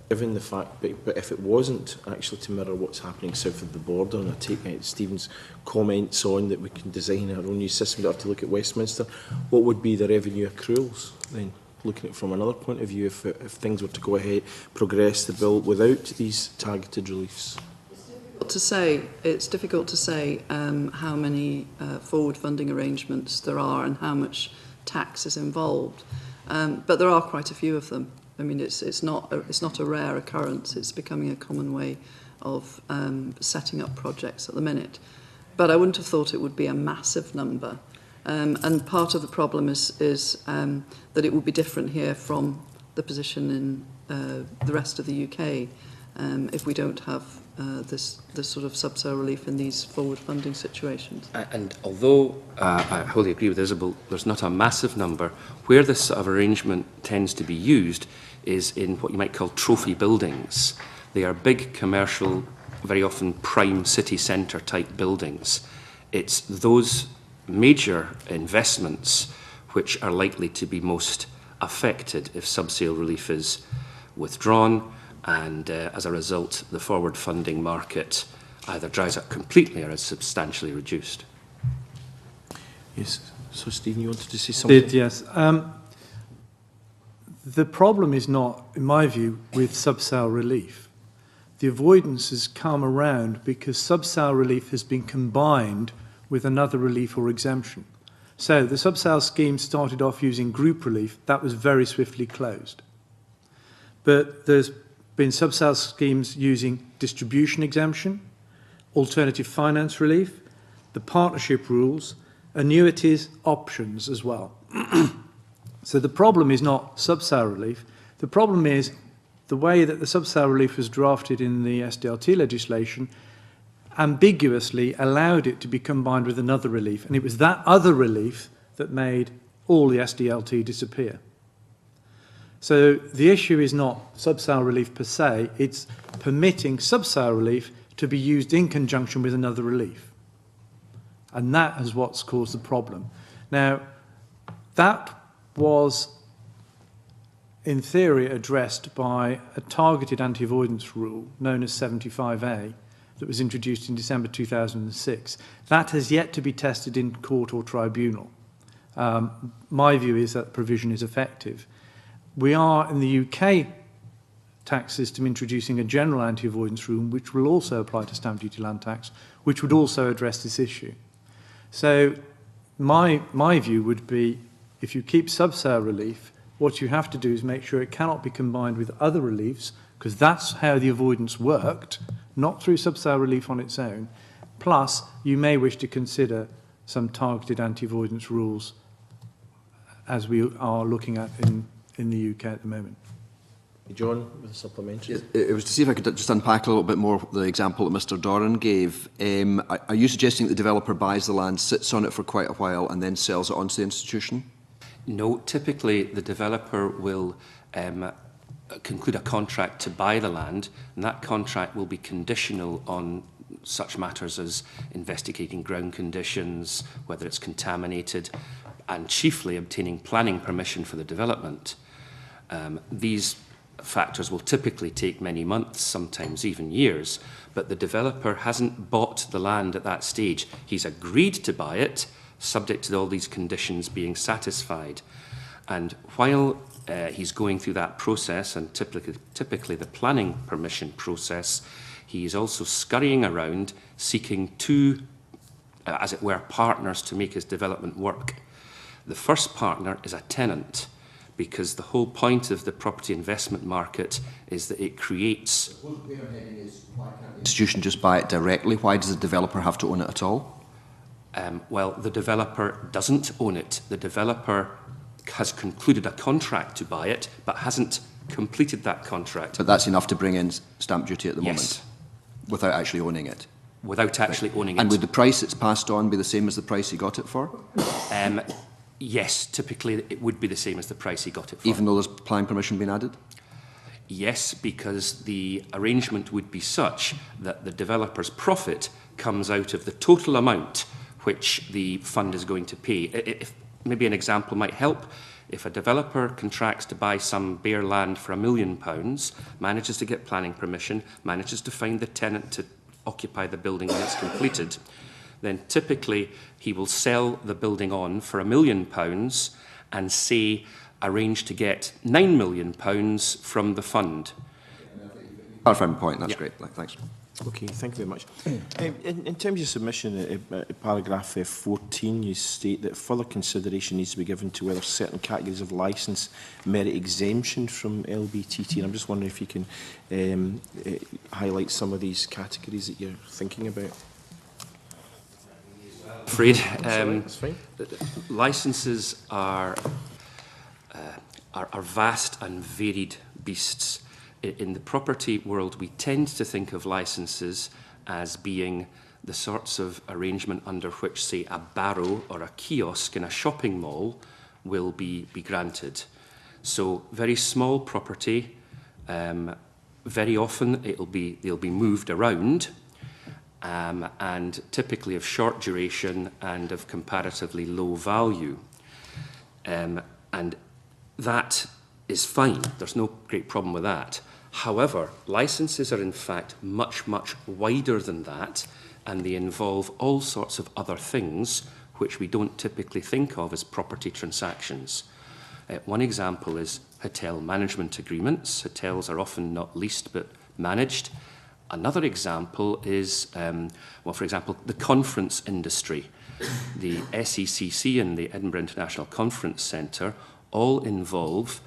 Given the fact, but if it wasn't actually to mirror what's happening south of the border, and I take Stephen's comments on that we can design our own new system, we don't have to look at Westminster, what would be the revenue accruals then? Looking at it from another point of view, if things were to go ahead, progress the bill without these targeted reliefs? It's difficult difficult to say. It's difficult to say how many forward funding arrangements there are and how much tax is involved. But there are quite a few of them. I mean, it's not a rare occurrence. It's becoming a common way of setting up projects at the minute. But I wouldn't have thought it would be a massive number. And part of the problem is that it would be different here from the position in the rest of the UK if we don't have this sort of subsale relief in these forward funding situations. And although I wholly agree with Isabel, there's not a massive number, where this sort of arrangement tends to be used is in what you might call trophy buildings. They are big commercial, very often prime city centre type buildings. It's those major investments which are likely to be most affected if subsale relief is withdrawn, and as a result the forward funding market either dries up completely or is substantially reduced. Yes, so Stephen, you wanted to say something? Yes. The problem is not, in my view, with subsale relief. The avoidance has come around because subsale relief has been combined with another relief or exemption. So the subsale scheme started off using group relief. That was very swiftly closed. But there's been subsale schemes using distribution exemption, alternative finance relief, the partnership rules, annuities, options as well. So the problem is not subsale relief. The problem is the way that the subsale relief was drafted in the SDLT legislation ambiguously allowed it to be combined with another relief. And it was that other relief that made all the SDLT disappear. So the issue is not subsale relief per se, it's permitting subsale relief to be used in conjunction with another relief. And that is what's caused the problem. Now, that was, in theory, addressed by a targeted anti-avoidance rule known as 75A that was introduced in December 2006. That has yet to be tested in court or tribunal. My view is that provision is effective. We are, in the UK tax system, introducing a general anti-avoidance rule which will also apply to stamp duty land tax, which would also address this issue. So my view would be, if you keep subsale relief, what you have to do is make sure it cannot be combined with other reliefs, because that's how the avoidance worked, not through subsale relief on its own. Plus, you may wish to consider some targeted anti-avoidance rules as we are looking at in the UK at the moment. John, with a supplementary. It was to see if I could just unpack a little bit more the example that Mr Doran gave. Are you suggesting that the developer buys the land, sits on it for quite a while, and then sells it on to the institution? No, typically the developer will conclude a contract to buy the land, and that contract will be conditional on such matters as investigating ground conditions, whether it's contaminated, and chiefly obtaining planning permission for the development. These factors will typically take many months, sometimes even years, but the developer hasn't bought the land at that stage. He's agreed to buy it, subject to all these conditions being satisfied. And while he's going through that process, and typically the planning permission process, he is also scurrying around seeking two, as it were, partners to make his development work. The first partner is a tenant, because the whole point of the property investment market is that it creates... Why can't the institution just buy it directly? Why does the developer have to own it at all? Well, the developer doesn't own it. The developer has concluded a contract to buy it, but hasn't completed that contract. But that's enough to bring in stamp duty at the Yes. moment, without actually owning it? Without actually owning it. And would the price it's passed on be the same as the price he got it for? Yes, typically it would be the same as the price he got it for. Even though there's planning permission being added? Yes, because the arrangement would be such that the developer's profit comes out of the total amount which the fund is going to pay. If maybe an example might help. If a developer contracts to buy some bare land for £1 million, manages to get planning permission, manages to find the tenant to occupy the building when it's completed, then typically he will sell the building on for £1 million and say arrange to get £9 million from the fund. Clarifying point, that's great, thanks. Okay, thank you very much. In terms of your submission, paragraph 14, you state that further consideration needs to be given to whether certain categories of licence merit exemption from LBTT. And I'm just wondering if you can highlight some of these categories that you're thinking about. Afraid. That's fine. Licences are vast and varied beasts. In the property world, we tend to think of licences as being the sorts of arrangement under which, say, a barrow or a kiosk in a shopping mall will be granted. So very small property, very often they'll be moved around, and typically of short duration and of comparatively low value. And that is fine. There's no great problem with that. However, licences are in fact much, much wider than that, and they involve all sorts of other things which we don't typically think of as property transactions. One example is hotel management agreements. Hotels are often not leased but managed. Another example is, well, for example, the conference industry. The SECC and the Edinburgh International Conference Centre all involve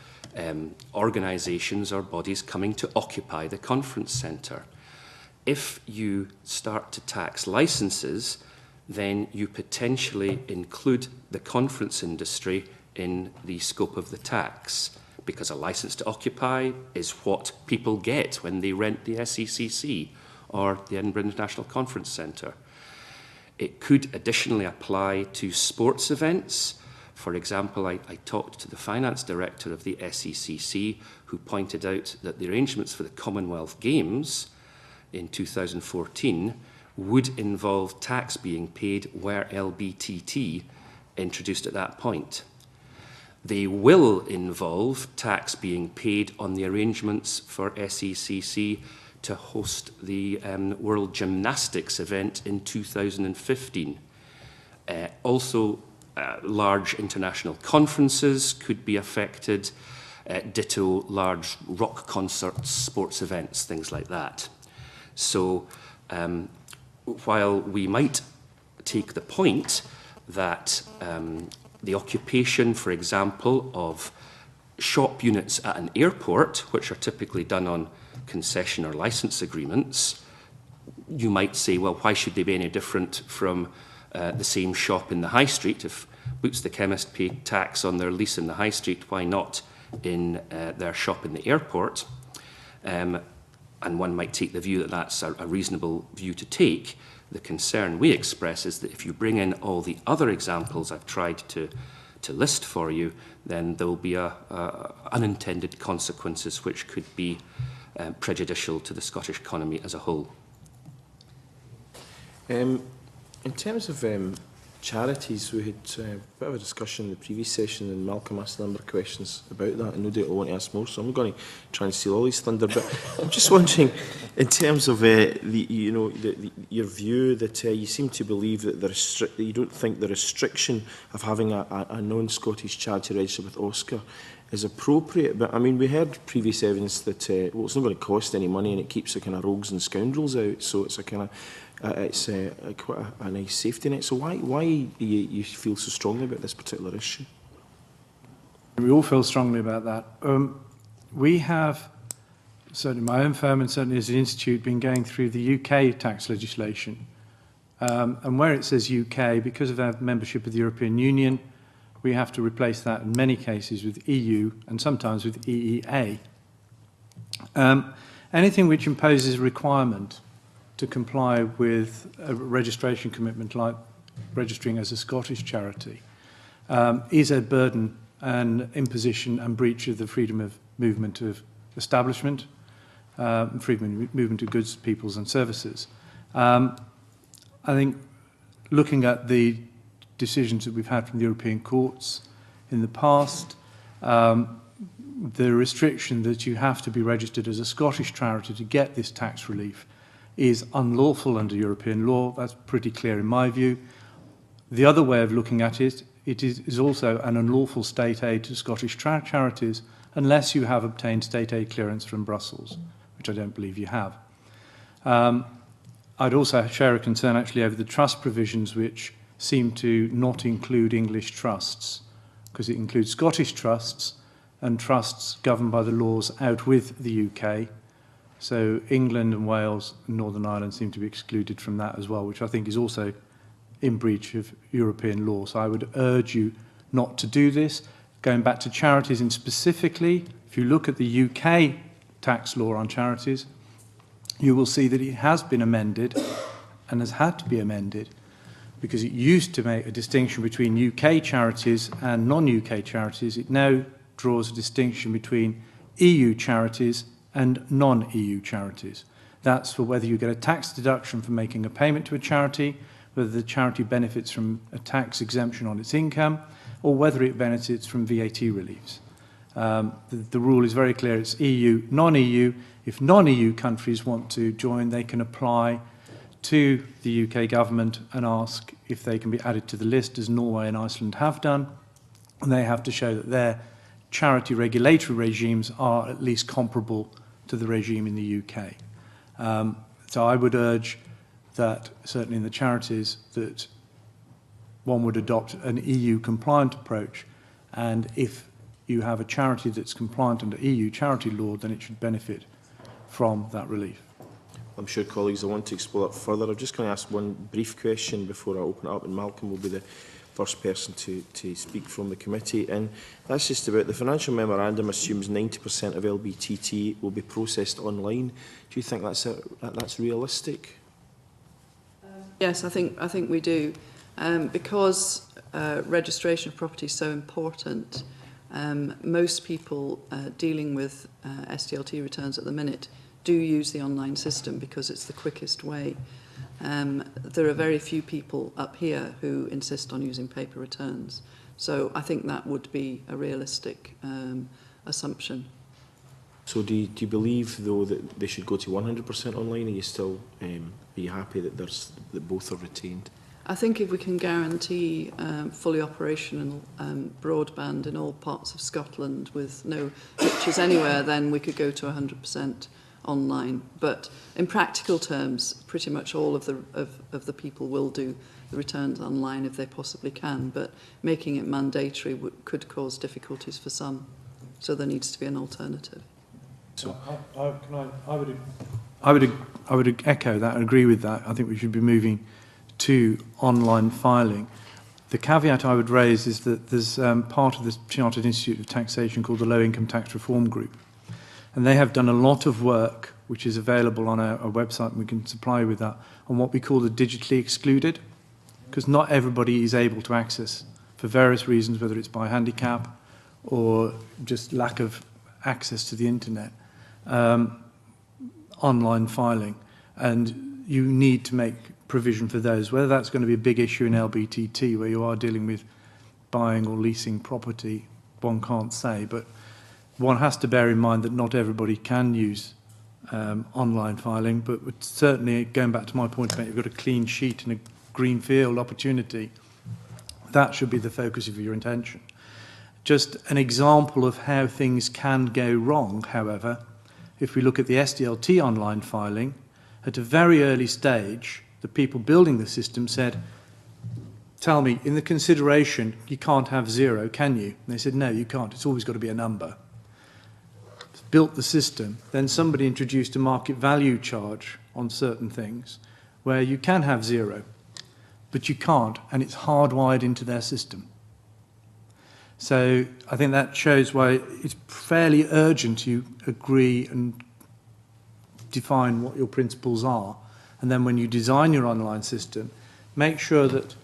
organisations or bodies coming to occupy the conference centre. If you start to tax licences, then you potentially include the conference industry in the scope of the tax, because a licence to occupy is what people get when they rent the SECC or the Edinburgh International Conference Centre. It could additionally apply to sports events. For example, I talked to the finance director of the SECC, who pointed out that the arrangements for the Commonwealth Games in 2014 would involve tax being paid were LBTT introduced at that point. They will involve tax being paid on the arrangements for SECC to host the World Gymnastics event in 2015. Also, large international conferences could be affected, ditto large rock concerts, sports events, things like that. So while we might take the point that the occupation, for example, of shop units at an airport, which are typically done on concession or licence agreements, you might say, well, why should they be any different from the same shop in the high street? If Boots the chemist pay tax on their lease in the high street, why not in their shop in the airport? And one might take the view that that's a reasonable view to take. The concern we express is that if you bring in all the other examples I've tried to list for you, then there will be unintended consequences which could be prejudicial to the Scottish economy as a whole. In terms of charities, we had a bit of a discussion in the previous session, and Malcolm asked a number of questions about that, and no doubt I want to ask more, so I'm going to try and steal all his thunder. But I'm just wondering, in terms of your view that you seem to believe that you don't think the restriction of having a non-Scottish charity registered with Oscar is appropriate. But I mean, we heard previous evidence that well, it's not going to cost any money, and it keeps the kind of rogues and scoundrels out. So it's a kind of quite a nice safety net. So why do you feel so strongly about this particular issue? We all feel strongly about that. We have, certainly my own firm and certainly as an institute, been going through the UK tax legislation. And where it says UK, because of our membership of the European Union, we have to replace that in many cases with EU and sometimes with EEA. Anything which imposes a requirement to comply with a registration commitment like registering as a Scottish charity is a burden and imposition and breach of the freedom of movement of establishment, freedom of movement of goods, peoples and services. I think looking at the decisions that we've had from the European courts in the past, the restriction that you have to be registered as a Scottish charity to get this tax relief is unlawful under European law. That's pretty clear in my view. The other way of looking at it, it is also an unlawful state aid to Scottish charities unless you have obtained state aid clearance from Brussels, which I don't believe you have. I'd also share a concern actually over the trust provisions, which seem to not include English trusts, because it includes Scottish trusts and trusts governed by the laws out with the UK. So England and Wales and Northern Ireland seem to be excluded from that as well, which I think is also in breach of European law. So I would urge you not to do this. Going back to charities and specifically, if you look at the UK tax law on charities, you will see that it has been amended and has had to be amended because it used to make a distinction between UK charities and non-UK charities. It now draws a distinction between EU charities and non-EU charities. That's for whether you get a tax deduction for making a payment to a charity, whether the charity benefits from a tax exemption on its income, or whether it benefits from VAT reliefs. The rule is very clear. It's EU, non-EU. If non-EU countries want to join, they can apply to the UK government and ask if they can be added to the list, as Norway and Iceland have done. And they have to show that their charity regulatory regimes are at least comparable to the regime in the UK. So I would urge that, certainly in the charities, that one would adopt an EU compliant approach, and if you have a charity that's compliant under EU charity law, then it should benefit from that relief. I'm sure colleagues will want to explore that further. I'm just going to ask one brief question before I open it up, and Malcolm will be the first person to speak from the committee. And that's just about the financial memorandum assumes 90% of LBTT will be processed online. Do you think that's realistic? Yes, I think we do. Because registration of property is so important, most people dealing with SDLT returns at the minute do use the online system because it's the quickest way. There are very few people up here who insist on using paper returns. So I think that would be a realistic assumption. So do you believe, though, that they should go to 100% online? Are you still are you happy that that both are retained? I think if we can guarantee fully operational broadband in all parts of Scotland with no hitches anywhere, then we could go to 100% online. But in practical terms, pretty much all of the people will do the returns online if they possibly can. But making it mandatory could cause difficulties for some. So there needs to be an alternative. So I would echo that and agree with that. I think we should be moving to online filing. The caveat I would raise is that there's part of the Chartered Institute of Taxation called the Low Income Tax Reform Group. And they have done a lot of work, which is available on our website, and we can supply you with that, on what we call the digitally excluded, because not everybody is able to access, for various reasons, whether it's by handicap or just lack of access to the internet, online filing. And you need to make provision for those, whether that's going to be a big issue in LBTT, where you are dealing with buying or leasing property, one can't say, but one has to bear in mind that not everybody can use online filing, but certainly, going back to my point about you've got a clean sheet and a greenfield opportunity, that should be the focus of your intention. Just an example of how things can go wrong, however, if we look at the SDLT online filing, at a very early stage, the people building the system said, tell me, in the consideration, you can't have zero, can you? And they said, no, you can't. It's always got to be a number. Built the system. Then somebody introduced a market value charge on certain things where you can have zero, but you can't, and it's hardwired into their system. So I think that shows why it's fairly urgent you agree and define what your principles are. And then when you design your online system, make sure that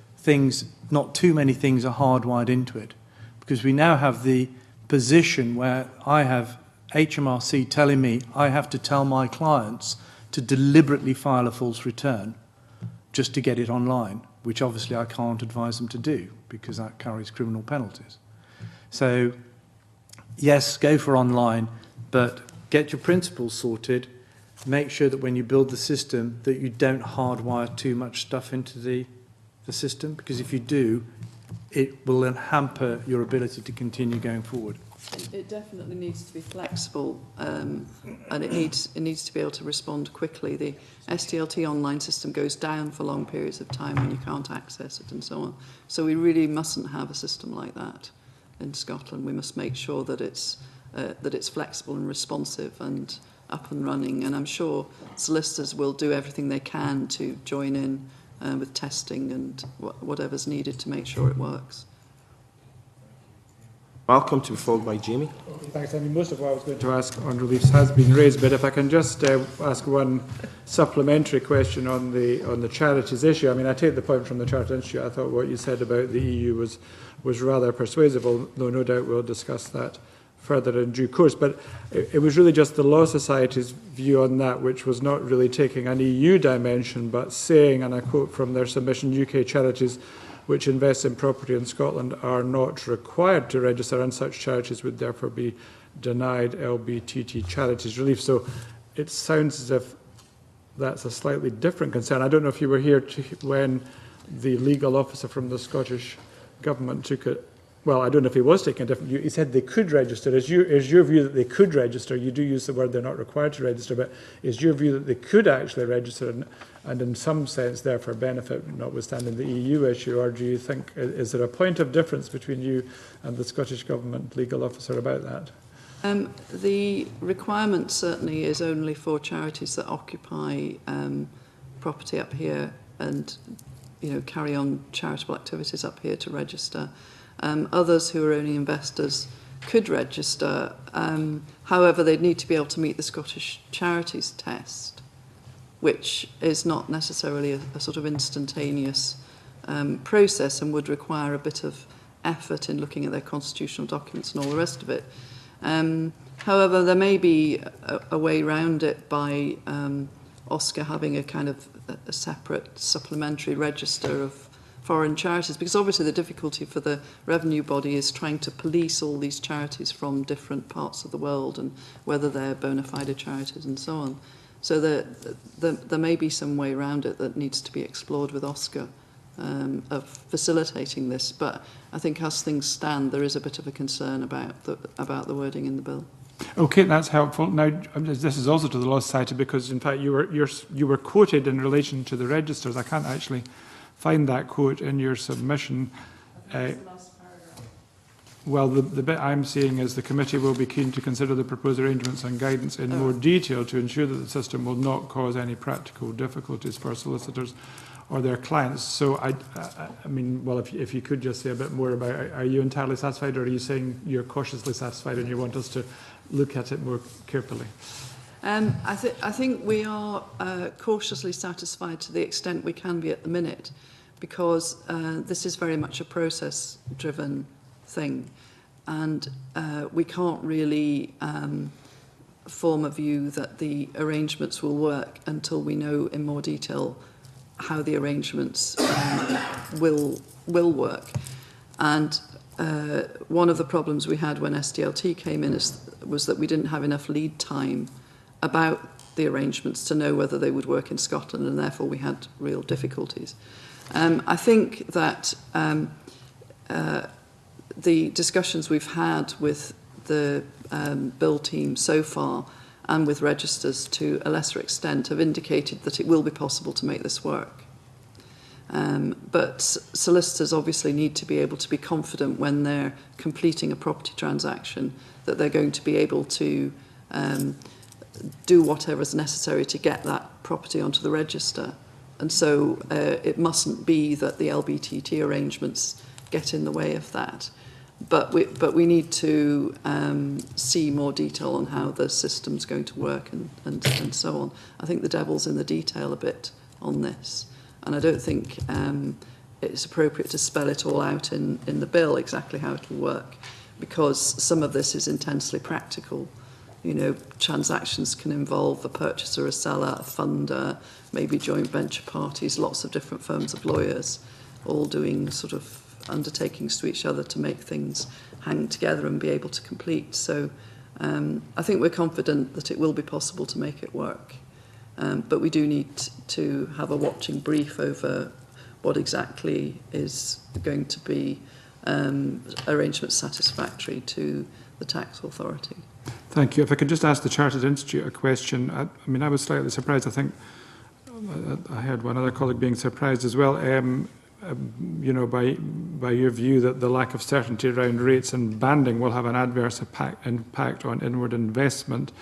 not too many things are hardwired into it. Because we now have the position where I have HMRC telling me I have to tell my clients to deliberately file a false return just to get it online, which obviously I can't advise them to do because that carries criminal penalties. So, yes, go for online, but get your principles sorted. Make sure that when you build the system that you don't hardwire too much stuff into the system, because if you do, it will then hamper your ability to continue going forward? It definitely needs to be flexible, and it needs to be able to respond quickly. The SDLT online system goes down for long periods of time when you can't access it and so on. So we really mustn't have a system like that in Scotland. We must make sure that it's flexible and responsive and up and running. And I'm sure solicitors will do everything they can to join in with testing and whatever's needed to make sure it works. Malcolm, to be followed by Jamie. Thanks. I mean, most of what I was going to ask on reliefs has been raised, but if I can just ask one supplementary question on the charities issue. I mean, I take the point from the Chartered Institute. I thought what you said about the EU was rather persuasive, although no doubt we'll discuss that further in due course. But it was really just the Law Society's view on that, which was not really taking an EU dimension, but saying, and I quote from their submission, UK charities which invest in property in Scotland are not required to register, and such charities would therefore be denied LBTT charities relief. So it sounds as if that's a slightly different concern. I don't know if you were here when the legal officer from the Scottish Government took it. Well, I don't know if he was taking a different view. He said they could register. Is your view that they could register? You do use the word they're not required to register, but is your view that they could actually register and in some sense therefore benefit, notwithstanding the EU issue, or do you think, is there a point of difference between you and the Scottish Government legal officer about that? The requirement certainly is only for charities that occupy property up here and carry on charitable activities up here to register. Others who are only investors could register. However, they'd need to be able to meet the Scottish Charities test, which is not necessarily a sort of instantaneous process and would require a bit of effort in looking at their constitutional documents and all the rest of it. However, there may be a way around it by OSCA having a kind of a separate supplementary register of foreign charities, because obviously the difficulty for the revenue body is trying to police all these charities from different parts of the world and whether they're bona fide charities and so on. So there may be some way around it that needs to be explored with OSCA of facilitating this, but I think as things stand there is a bit of a concern about the wording in the bill. Okay, that's helpful. Now, this is also to the Law Society because, in fact, you were quoted in relation to the registers. I can't actually find that quote in your submission. Well, the bit I'm seeing is the committee will be keen to consider the proposed arrangements and guidance in more detail to ensure that the system will not cause any practical difficulties for solicitors or their clients. So, I mean, well, if you could just say a bit more about, are you entirely satisfied, or are you saying you're cautiously satisfied and you want us to look at it more carefully? I think we are cautiously satisfied to the extent we can be at the minute, because this is very much a process-driven thing, and we can't really form a view that the arrangements will work until we know in more detail how the arrangements will work. And one of the problems we had when SDLT came in was that we didn't have enough lead time about the arrangements to know whether they would work in Scotland, and therefore we had real difficulties. I think that the discussions we've had with the bill team so far and with registers to a lesser extent have indicated that it will be possible to make this work. But solicitors obviously need to be able to be confident when they're completing a property transaction that they're going to be able to do whatever is necessary to get that property onto the register. And so it mustn't be that the LBTT arrangements get in the way of that. But we need to see more detail on how the system's going to work and so on. I think the devil's in the detail a bit on this. And I don't think it's appropriate to spell it all out in the bill exactly how it'll work, because some of this is intensely practical. You know, transactions can involve a purchaser, a seller, a funder, maybe joint venture parties, lots of different firms of lawyers, all doing sort of undertakings to each other to make things hang together and be able to complete. So I think we're confident that it will be possible to make it work. But we do need to have a watching brief over what exactly is going to be arrangements satisfactory to the tax authority. Thank you. If I could just ask the Chartered Institute a question. I mean, I was slightly surprised. I think I heard one other colleague being surprised as well, you know, by your view that the lack of certainty around rates and banding will have an adverse impact on inward investment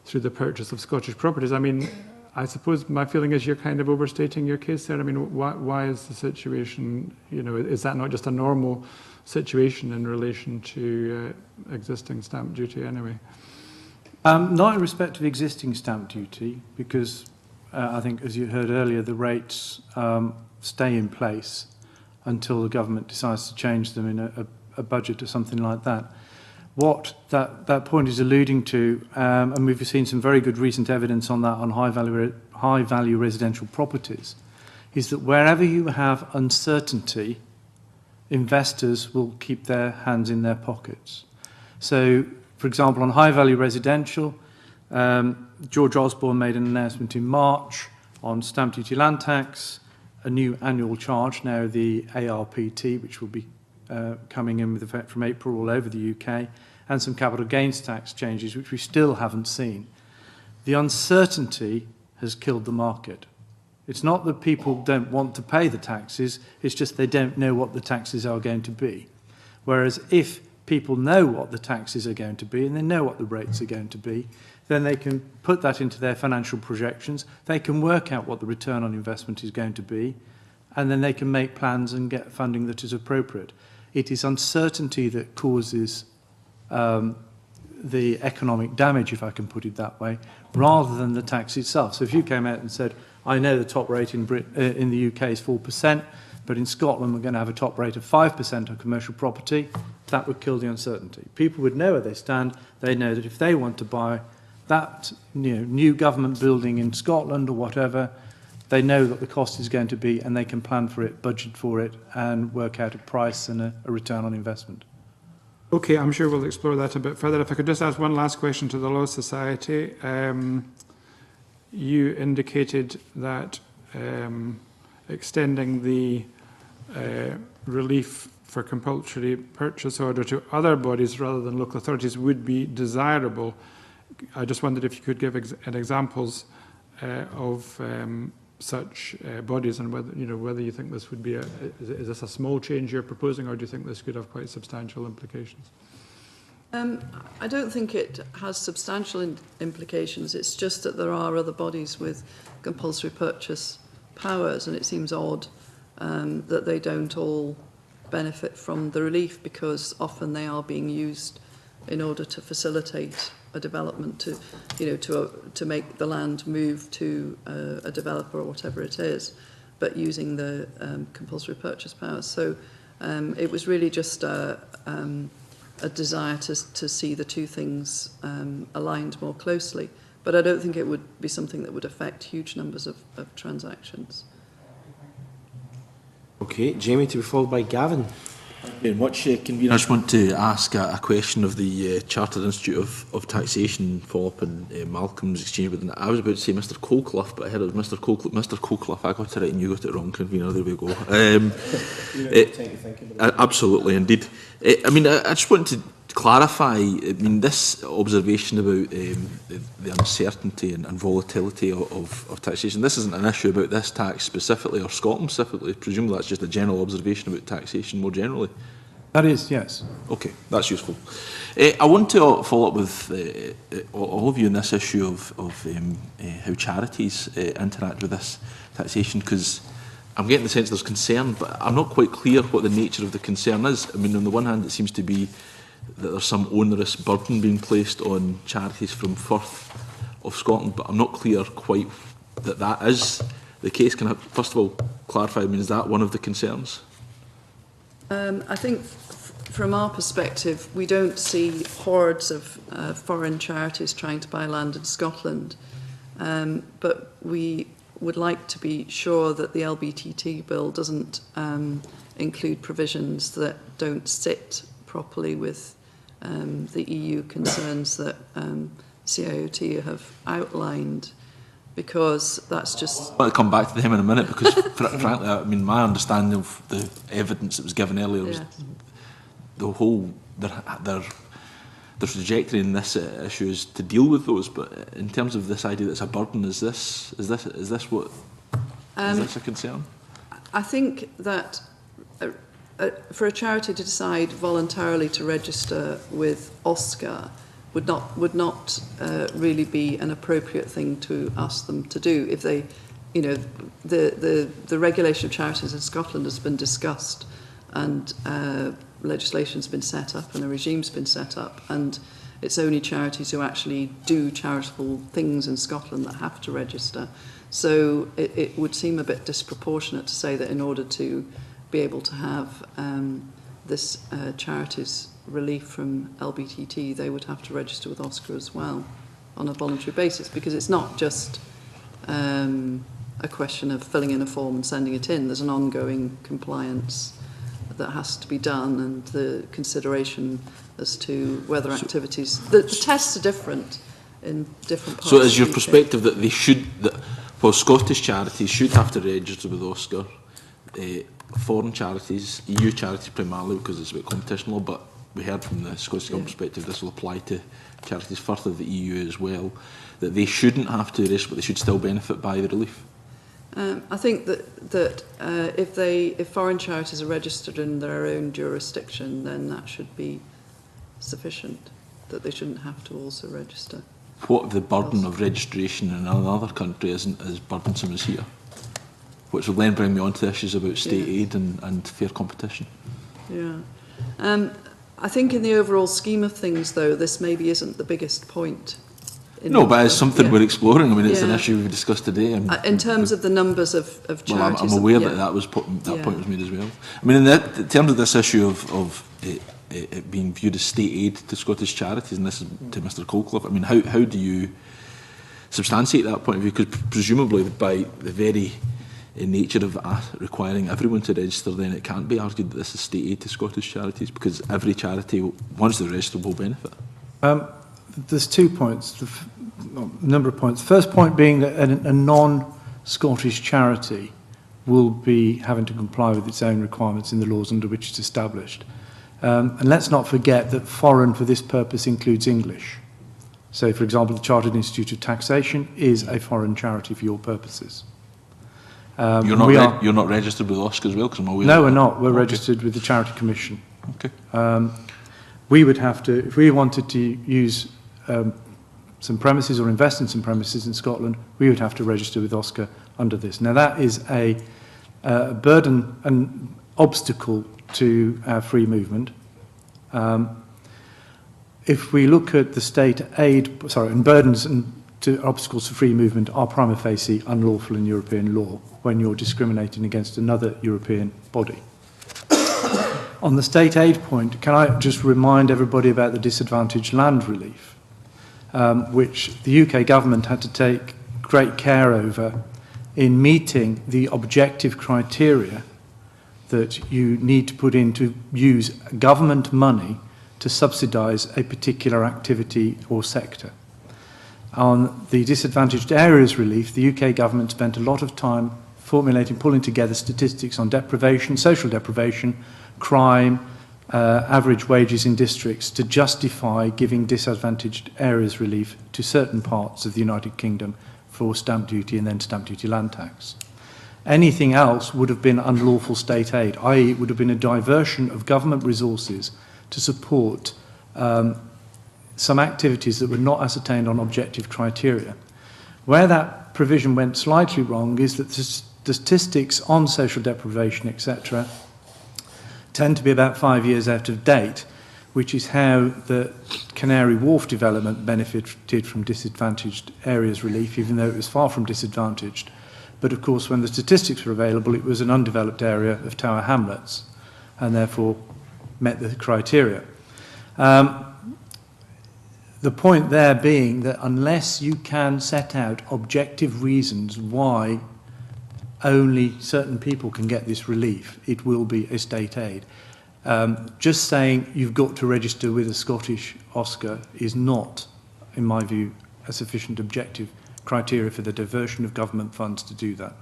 through the purchase of Scottish properties. I mean, I suppose my feeling is you're kind of overstating your case there. I mean, why is the situation, you know, is that not just a normal situation in relation to existing stamp duty anyway? Not in respect of existing stamp duty, because I think, as you heard earlier, the rates stay in place until the government decides to change them in a budget or something like that. What that point is alluding to, and we've seen some very good recent evidence on that on high value residential properties, is that wherever you have uncertainty, investors will keep their hands in their pockets. So, for example, on high value residential, George Osborne made an announcement in March on stamp duty land tax, a new annual charge, now the ARPT, which will be coming in with effect from April all over the UK, and some capital gains tax changes, which we still haven't seen. The uncertainty has killed the market. It's not that people don't want to pay the taxes, it's just they don't know what the taxes are going to be. Whereas if people know what the taxes are going to be and they know what the rates are going to be, then they can put that into their financial projections, they can work out what the return on investment is going to be, and then they can make plans and get funding that is appropriate. It is uncertainty that causes the economic damage, if I can put it that way, rather than the tax itself. So if you came out and said, I know the top rate in the UK is 4%, but in Scotland we're going to have a top rate of 5% on commercial property, that would kill the uncertainty. People would know where they stand. They know that if they want to buy that new government building in Scotland or whatever, they know what the cost is going to be and they can plan for it, budget for it, and work out a price and a return on investment. Okay, I'm sure we'll explore that a bit further. If I could just ask one last question to the Law Society. You indicated that extending the relief for compulsory purchase order to other bodies rather than local authorities would be desirable. I just wondered if you could give examples of such bodies, and whether you think this would be is this a small change you're proposing, or do you think this could have quite substantial implications? I don't think it has substantial implications. It's just that there are other bodies with compulsory purchase powers, and it seems odd that they don't all benefit from the relief, because often they are being used in order to facilitate a development, to make the land move to a developer or whatever it is, but using the compulsory purchase powers. So it was really just a desire to see the two things aligned more closely. But I don't think it would be something that would affect huge numbers of transactions. Okay, Jamie, to be followed by Gavin. Thank you very much, Convener. I just want to ask a question of the Chartered Institute of Taxation, follow-up on Malcolm's exchange with them. I was about to say Mr Colclough, but I heard it was Mr Colclough. I got it right and you got it wrong, Convener. There we go. Absolutely, indeed. I mean, I just want to clarify, I mean, this observation about the uncertainty and volatility of taxation, this isn't an issue about this tax specifically or Scotland specifically. Presumably that's just a general observation about taxation more generally. That is, yes. Okay, that's useful. I want to follow up with all of you on this issue of how charities interact with this taxation, because I'm getting the sense there's concern, but I'm not quite clear what the nature of the concern is. I mean, on the one hand, it seems to be that there's some onerous burden being placed on charities from Firth of Scotland, but I'm not clear quite that that is the case. Can I first of all clarify, I mean, is that one of the concerns? I think from our perspective, we don't see hordes of foreign charities trying to buy land in Scotland, but we would like to be sure that the LBTT bill doesn't include provisions that don't sit properly with the EU concerns that CIOT have outlined, because that's just... I'll come back to them in a minute, because frankly, I mean, my understanding of the evidence that was given earlier was the whole their trajectory in this issue is to deal with those. But in terms of this idea that it's a burden, is this what is this a concern? I think that for a charity to decide voluntarily to register with OSCA would not really be an appropriate thing to ask them to do. If they, you know, the regulation of charities in Scotland has been discussed, and legislation's been set up and a regime's been set up, and it's only charities who actually do charitable things in Scotland that have to register. So it would seem a bit disproportionate to say that in order to be able to have this charities relief from LBTT, they would have to register with OSCA as well on a voluntary basis, because it's not just a question of filling in a form and sending it in. There's an ongoing compliance that has to be done, and the consideration as to whether activities... The tests are different in different parts. So is your of the UK. perspective that they should, well, Scottish charities should have to register with OSCA, foreign charities, EU charities primarily, because it's about competition law, but we heard from the Scottish Government perspective this will apply to charities further the EU as well, that they shouldn't have to register, but they should still benefit by the relief? I think that if foreign charities are registered in their own jurisdiction, then that should be sufficient, that they shouldn't have to also register. What if the burden of registration in another country isn't as burdensome as here? Which will then bring me on to issues about state aid and fair competition. Yeah. I think in the overall scheme of things, though, this maybe isn't the biggest point. No, but it's something we're exploring. I mean, it's an issue we've discussed today. In terms of the numbers of charities... Well, I'm aware that point was made as well. I mean, in terms of this issue of it being viewed as state aid to Scottish charities, and this is to Mr Colcliffe, I mean, how do you substantiate that point of view? Because presumably by the very nature of requiring everyone to register, then it can't be argued that this is state aid to Scottish charities, because every charity, once they're registered, will benefit. There's 2 points, a number of points. First point being that a non-Scottish charity will be having to comply with its own requirements in the laws under which it's established. And let's not forget that foreign for this purpose includes English. So, for example, the Chartered Institute of Taxation is a foreign charity for your purposes. You're not registered with OSCA as well? Cause I'm aware no, we're not. We're registered with the Charity Commission. Okay. We would have to, if we wanted to use some premises or invest in some premises in Scotland, we would have to register with OSCA under this. Now, that is a burden and obstacle to our free movement. If we look at the state aid, and burdens and to obstacles to free movement are prima facie unlawful in European law when you're discriminating against another European body. On the state aid point, can I just remind everybody about the disadvantaged land relief, which the UK government had to take great care over in meeting the objective criteria that you need to put in to use government money to subsidise a particular activity or sector. On the disadvantaged areas relief, the UK government spent a lot of time pulling together statistics on deprivation, social deprivation, crime, average wages in districts to justify giving disadvantaged areas relief to certain parts of the United Kingdom for stamp duty and then stamp duty land tax. Anything else would have been unlawful state aid, i.e. it would have been a diversion of government resources to support some activities that were not ascertained on objective criteria. Where that provision went slightly wrong is that the statistics on social deprivation, etc., tend to be about 5 years out of date, which is how the Canary Wharf development benefited from disadvantaged areas relief, even though it was far from disadvantaged. But of course, when the statistics were available, it was an undeveloped area of Tower Hamlets, and therefore met the criteria. The point there being that unless you can set out objective reasons why only certain people can get this relief, it will be a state aid. Just saying you've got to register with a Scottish OSCA is not, in my view, a sufficient objective criteria for the diversion of government funds to do that.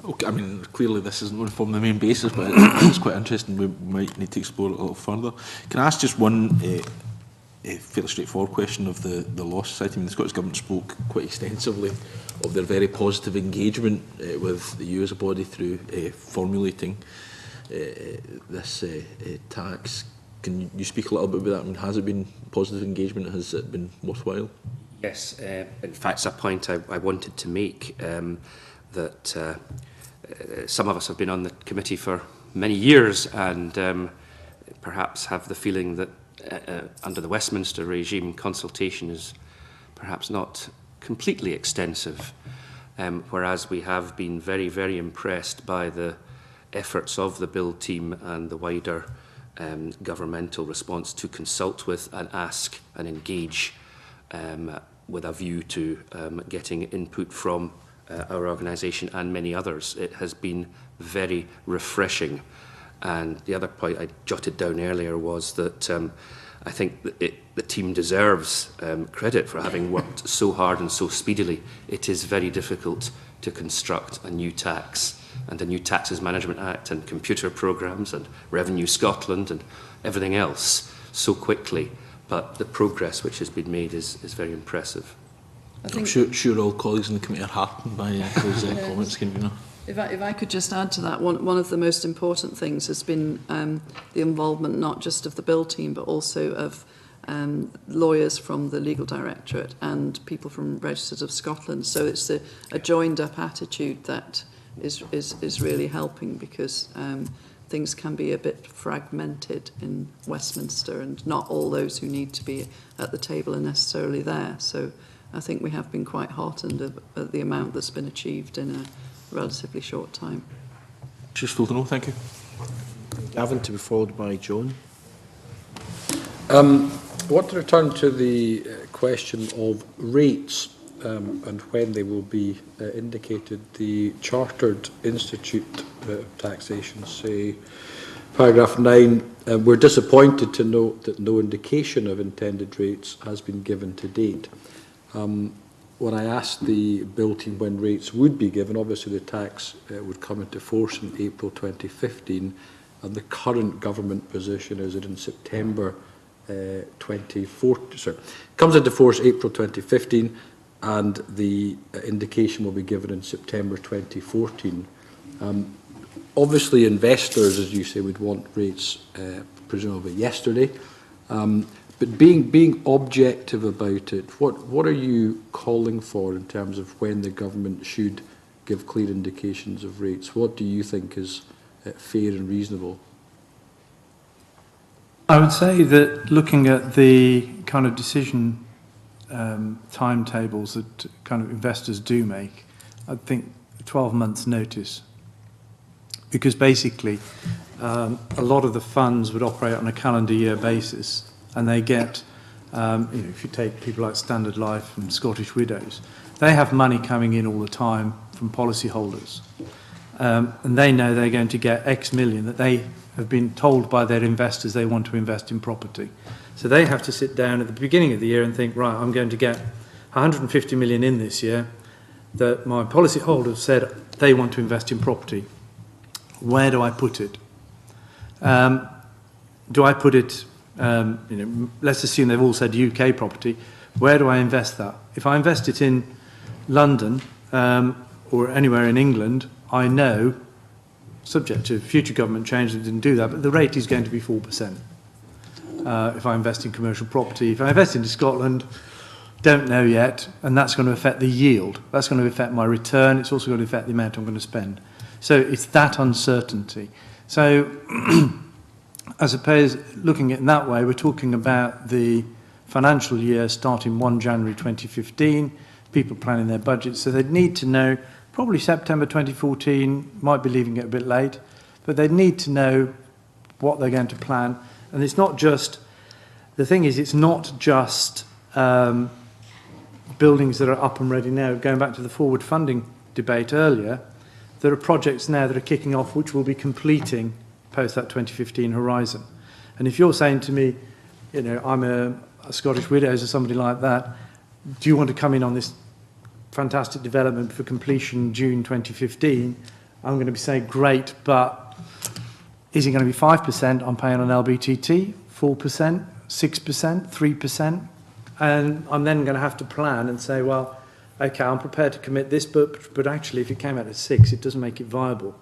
Okay, I mean, clearly this isn't going to form the main basis, but it's quite interesting. We might need to explore it a little further. Can I ask just one fairly straightforward question of the Law Society? I mean, the Scottish Government spoke quite extensively of their very positive engagement with you as a body through formulating this tax. Can you speak a little bit about that? I mean, has it been positive engagement? Has it been worthwhile? Yes, in fact, it's a point I wanted to make, that some of us have been on the committee for many years and perhaps have the feeling that under the Westminster regime, consultation is perhaps not completely extensive, whereas we have been very, very impressed by the efforts of the Bill team and the wider governmental response to consult with and ask and engage with a view to getting input from our organisation and many others. It has been very refreshing. And the other point I jotted down earlier was that I think that the team deserves credit for having worked so hard and so speedily. It is very difficult to construct a new tax and a new Taxes Management Act and computer programmes and Revenue Scotland and everything else so quickly. But the progress which has been made is very impressive. I'm sure all colleagues in the committee are heartened by those comments, Convener. If I could just add to that, one of the most important things has been the involvement not just of the Bill team, but also of lawyers from the Legal Directorate and people from Registers of Scotland. So it's a joined-up attitude that is really helping, because things can be a bit fragmented in Westminster and not all those who need to be at the table are necessarily there. So I think we have been quite heartened at the amount that's been achieved in a relatively short time. Just full to know, thank you. Gavin, to be followed by Joan. I want to return to the question of rates and when they will be indicated. The Chartered Institute of Taxation say, paragraph 9, we're disappointed to note that no indication of intended rates has been given to date. When I asked the Bill team when rates would be given, obviously the tax would come into force in April 2015, and the current government position is that in September 2014, sorry, comes into force April 2015, and the indication will be given in September 2014. Obviously, investors, as you say, would want rates presumably yesterday. But being objective about it, what are you calling for in terms of when the government should give clear indications of rates? What do you think is fair and reasonable? I would say that looking at the kind of decision timetables that kind of investors do make, I think 12 months notice. Because basically, a lot of the funds would operate on a calendar year basis, and they get, if you take people like Standard Life and Scottish Widows, they have money coming in all the time from policyholders. And they know they're going to get X million that they have been told by their investors they want to invest in property. So they have to sit down at the beginning of the year and think, right, I'm going to get 150 million in this year that my policyholders said they want to invest in property. Where do I put it? Do I put it, let's assume they've all said UK property. Where do I invest that? If I invest it in London or anywhere in England, I know, subject to future government change, that didn't do that, but the rate is going to be 4%. If I invest in commercial property, if I invest into Scotland, don't know yet, and that's going to affect the yield. That's going to affect my return. It's also going to affect the amount I'm going to spend. So it's that uncertainty. So I suppose looking at it in that way, we're talking about the financial year starting 1 January 2015, people planning their budgets. So they'd need to know, probably September 2014, might be leaving it a bit late, but they'd need to know what they're going to plan. And it's not just, the thing is, it's not just buildings that are up and ready now. Going back to the forward funding debate earlier, there are projects now that are kicking off which will be completing post that 2015 horizon. And if you're saying to me, I'm a Scottish Widows or somebody like that, do you want to come in on this fantastic development for completion June 2015? I'm going to be saying, great, but is it going to be 5% I'm paying on LBTT, 4%, 6%, 3%? And I'm then going to have to plan and say, well, okay, I'm prepared to commit this, but actually if it came out at 6, it doesn't make it viable.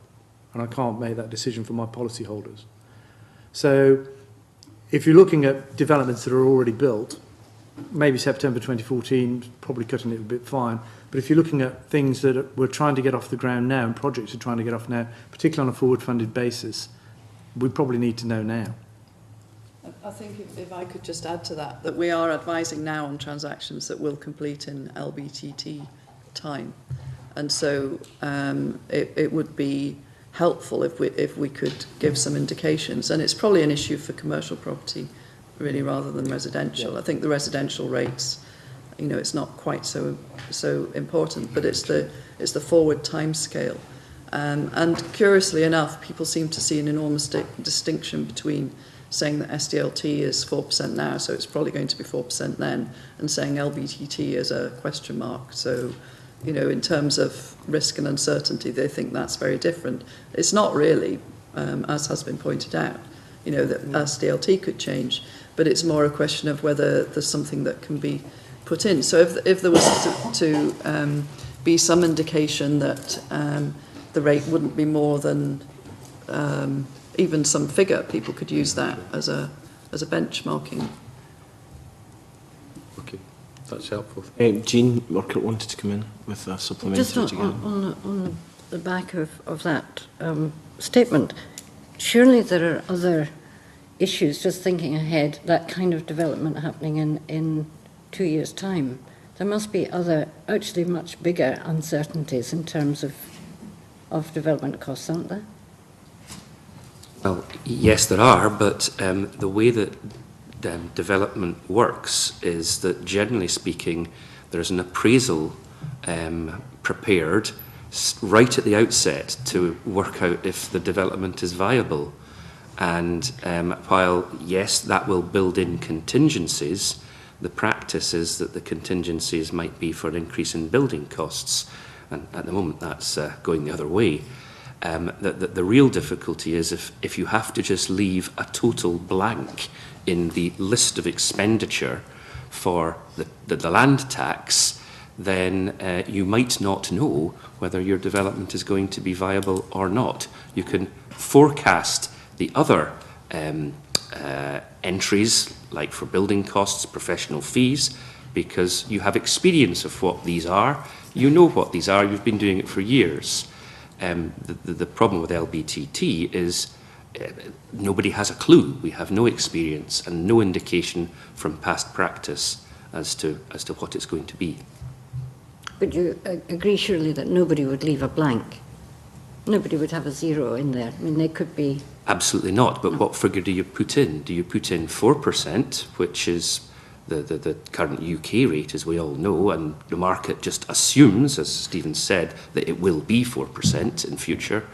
And I can't make that decision for my policyholders. So if you're looking at developments that are already built, maybe September 2014, probably cutting it a bit fine. But if you're looking at things that we're trying to get off the ground now and projects are trying to get off now, particularly on a forward-funded basis, we probably need to know now. I think if I could just add to that, that we are advising now on transactions that will complete in LBTT time. And so it would be helpful if we could give some indications. And it's probably an issue for commercial property, really, rather than residential. I think the residential rates, you know, it's not quite so important, but it's the forward time scale. And curiously enough, people seem to see an enormous distinction between saying that SDLT is 4% now, so it's probably going to be 4% then, and saying LBTT is a question mark. So, you know, in terms of risk and uncertainty, they think that's very different. It's not really, as has been pointed out, you know, that SDLT could change, but it's more a question of whether there's something that can be put in. So if there was to be some indication that the rate wouldn't be more than even some figure, people could use that as a benchmarking. Okay, that's helpful. Jean Urquhart wanted to come in with a supplementary. Just on the back of that statement, surely there are other issues, just thinking ahead, that kind of development happening in 2 years' time. There must be other, actually much bigger uncertainties in terms of development costs, aren't there? Well, yes, there are, but the way that development works is that, generally speaking, there's an appraisal prepared right at the outset to work out if the development is viable. And while, yes, that will build in contingencies, the practice is that the contingencies might be for an increase in building costs. And at the moment, that's going the other way. The real difficulty is if you have to just leave a total blank in the list of expenditure for the land tax, then you might not know whether your development is going to be viable or not. You can forecast the other entries, like for building costs, professional fees, because you have experience of what these are. You know what these are, you've been doing it for years. The problem with LBTT is nobody has a clue. We have no experience and no indication from past practice as to what it's going to be. But you agree surely that nobody would leave a blank? Nobody would have a zero in there. I mean, they could be... Absolutely not, but what figure do you put in? Do you put in 4%, which is the current UK rate, as we all know, and the market just assumes, as Stephen said, that it will be 4% in future,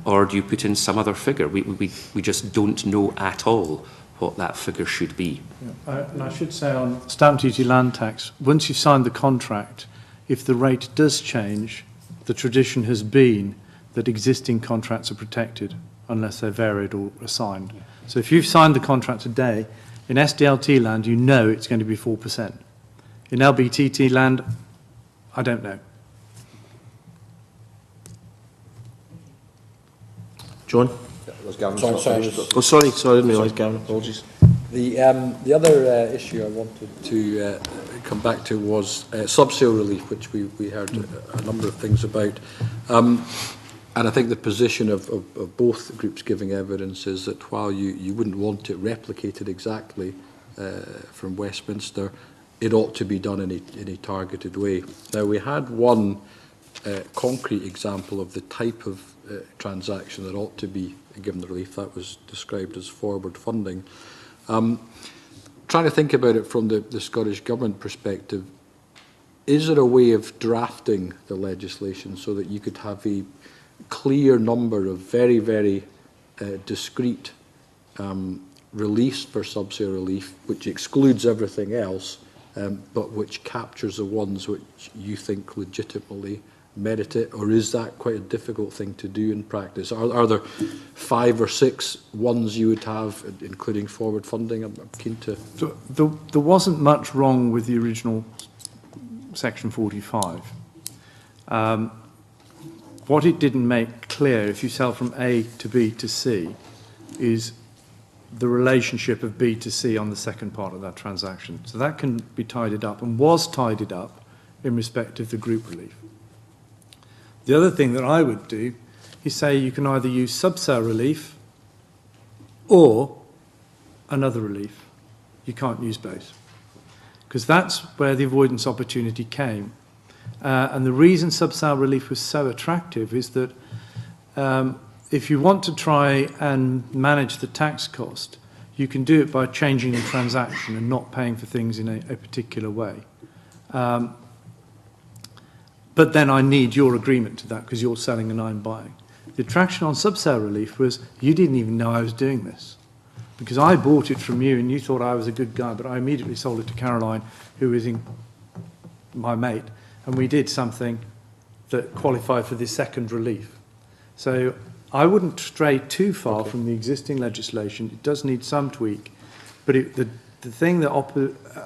or do you put in some other figure? We just don't know at all what that figure should be. Yeah. And I should say on stamp duty land tax, once you've signed the contract, if the rate does change, the tradition has been that existing contracts are protected unless they're varied or assigned. So if you've signed the contract today, in SDLT land, you know it's going to be 4%. In LBTT land, I don't know. John? Sorry, I didn't realise Gavin, apologies. The other issue I wanted to come back to was subsale relief, which we heard a number of things about. And I think the position of both groups giving evidence is that while you wouldn't want it replicated exactly from Westminster, it ought to be done in a targeted way. Now, we had one concrete example of the type of transaction that ought to be given the relief. That was described as forward funding. Trying to think about it from the Scottish Government perspective, is there a way of drafting the legislation so that you could have a clear number of very, very discrete reliefs for subsale relief, which excludes everything else, but which captures the ones which you think legitimately merit it, or is that quite a difficult thing to do in practice? Are there 5 or 6 ones you would have, including forward funding? I'm keen to... So there wasn't much wrong with the original Section 45. What it didn't make clear, if you sell from A to B to C, is the relationship of B to C on the second part of that transaction. So that can be tidied up, and was tidied up in respect of the group relief. The other thing that I would do is say you can either use subsale relief or another relief. You can't use both, because that's where the avoidance opportunity came. And the reason subsale relief was so attractive is that if you want to try and manage the tax cost, you can do it by changing the transaction and not paying for things in a particular way. But then I need your agreement to that because you're selling and I'm buying. The attraction on subsale relief was you didn't even know I was doing this, because I bought it from you and you thought I was a good guy, but I immediately sold it to Caroline, who was my mate, and we did something that qualified for this second relief. So I wouldn't stray too far from the existing legislation. It does need some tweak, but the thing that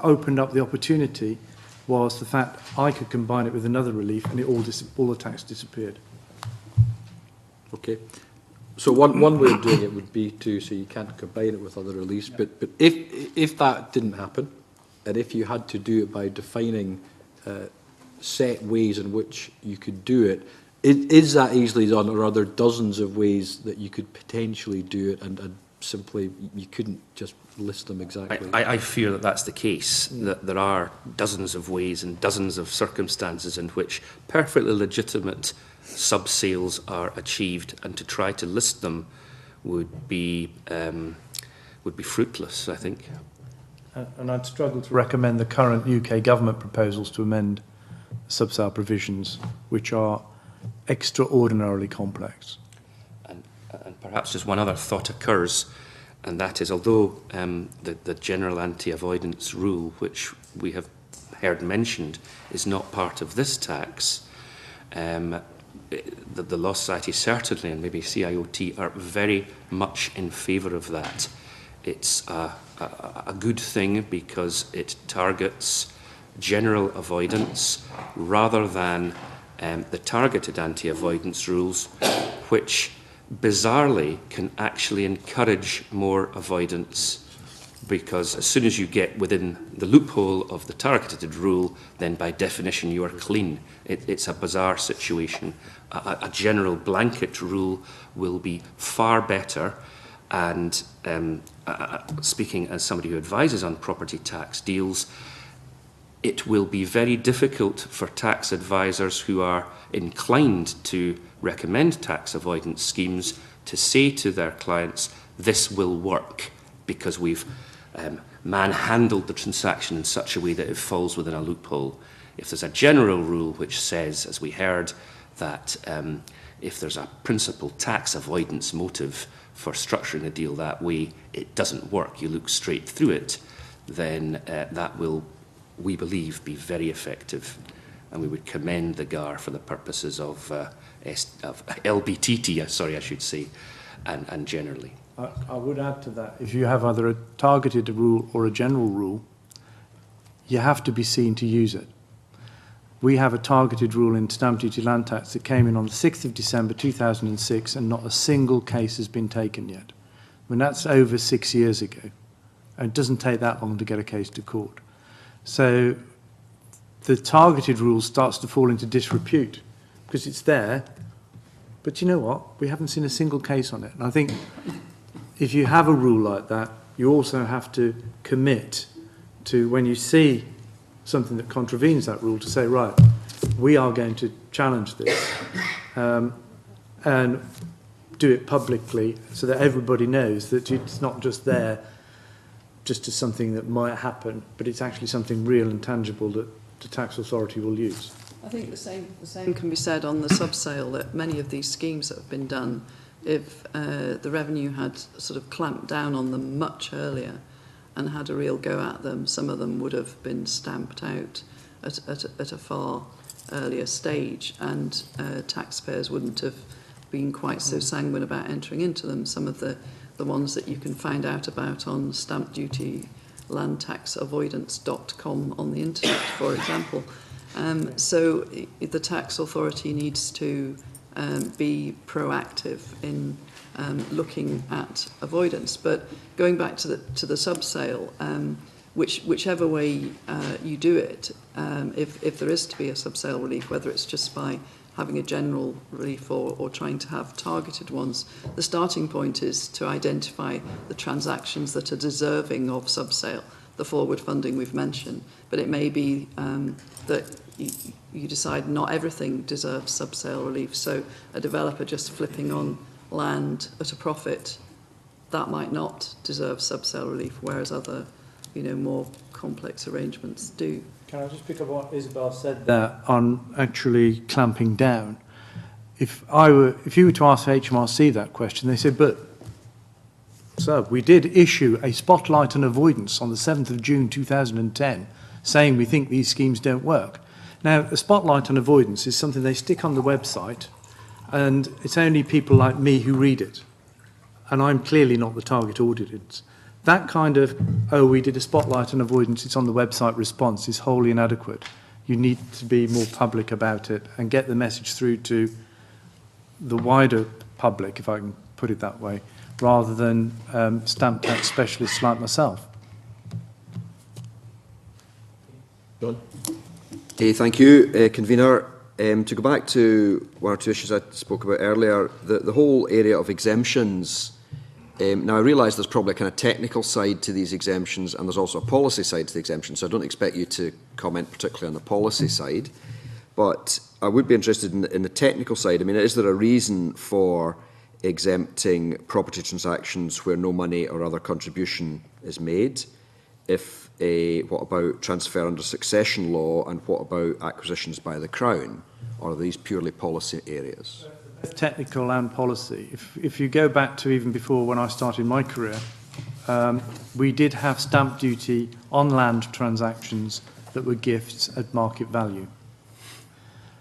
opened up the opportunity was the fact I could combine it with another relief and all the tax disappeared. Okay. So one way of doing it would be to, so you can't combine it with other reliefs, but if that didn't happen, and if you had to do it by defining set ways in which you could do it, is that easily done, or are there dozens of ways that you could potentially do it and simply you couldn't just list them exactly? I fear that that's the case, that there are dozens of ways and dozens of circumstances in which perfectly legitimate sub-sales are achieved, and to try to list them would be fruitless, I think. And I'd struggle to recommend the current UK government proposals to amend subsale provisions, which are extraordinarily complex. And perhaps just one other thought occurs, and that is, although the general anti-avoidance rule, which we have heard mentioned, is not part of this tax, the Law Society certainly, and maybe CIOT, are very much in favour of that. It's a good thing because it targets general avoidance rather than the targeted anti-avoidance rules, which bizarrely can actually encourage more avoidance, because as soon as you get within the loophole of the targeted rule, then by definition you are clean. It's a bizarre situation. A general blanket rule will be far better, and speaking as somebody who advises on property tax deals, it will be very difficult for tax advisors who are inclined to recommend tax avoidance schemes to say to their clients, this will work because we've manhandled the transaction in such a way that it falls within a loophole. If there's a general rule which says, as we heard, that if there's a principal tax avoidance motive for structuring a deal that way, it doesn't work, you look straight through it, then that will, we believe, be very effective, and we would commend the GAR for the purposes of LBTT, sorry, I should say, and generally. I would add to that, if you have either a targeted rule or a general rule, you have to be seen to use it. We have a targeted rule in stamp duty land tax that came in on the 6th of December 2006, and not a single case has been taken yet. I mean, that's over 6 years ago, and it doesn't take that long to get a case to court. So the targeted rule starts to fall into disrepute because it's there, but you know what? We haven't seen a single case on it. And I think if you have a rule like that, you also have to commit to, when you see something that contravenes that rule, to say, right, we are going to challenge this and do it publicly so that everybody knows that it's not just there just as something that might happen, but it's actually something real and tangible that the tax authority will use. I think the same can be said on the subsale, that many of these schemes that have been done, if the revenue had sort of clamped down on them much earlier and had a real go at them, some of them would have been stamped out at a far earlier stage, and taxpayers wouldn't have been quite so sanguine about entering into them. Some of the ones that you can find out about on stamp duty landtaxavoidance.com on the internet, for example. So the tax authority needs to be proactive in looking at avoidance. But going back to the subsale, whichever way you do it, if there is to be a subsale relief, whether it's just by having a general relief or trying to have targeted ones, the starting point is to identify the transactions that are deserving of subsale, the forward funding we've mentioned. But it may be that you decide not everything deserves subsale relief. So a developer just flipping on land at a profit, that might not deserve subsale relief, whereas other, more complex arrangements do. Can I just pick up what Isabel said there on actually clamping down? If you were to ask HMRC that question, they said, but sir, we did issue a spotlight on avoidance on the 7th of June 2010, saying we think these schemes don't work. Now, a spotlight on avoidance is something they stick on the website, and it's only people like me who read it. And I'm clearly not the target audience. That kind of, we did a spotlight on avoidance, it's on the website response, is wholly inadequate. You need to be more public about it and get the message through to the wider public, if I can put it that way, rather than stamp tax specialists like myself. John? Thank you, Convener. To go back to one or two issues I spoke about earlier, the whole area of exemptions. Now, I realise there's probably a kind of technical side to these exemptions, and there's also a policy side to the exemptions, so I don't expect you to comment particularly on the policy side. But I would be interested in the technical side. I mean, is there a reason for exempting property transactions where no money or other contribution is made? What about transfer under succession law, and what about acquisitions by the Crown? Or are these purely policy areas? Technical and policy. If you go back to even before when I started my career, we did have stamp duty on land transactions that were gifts at market value.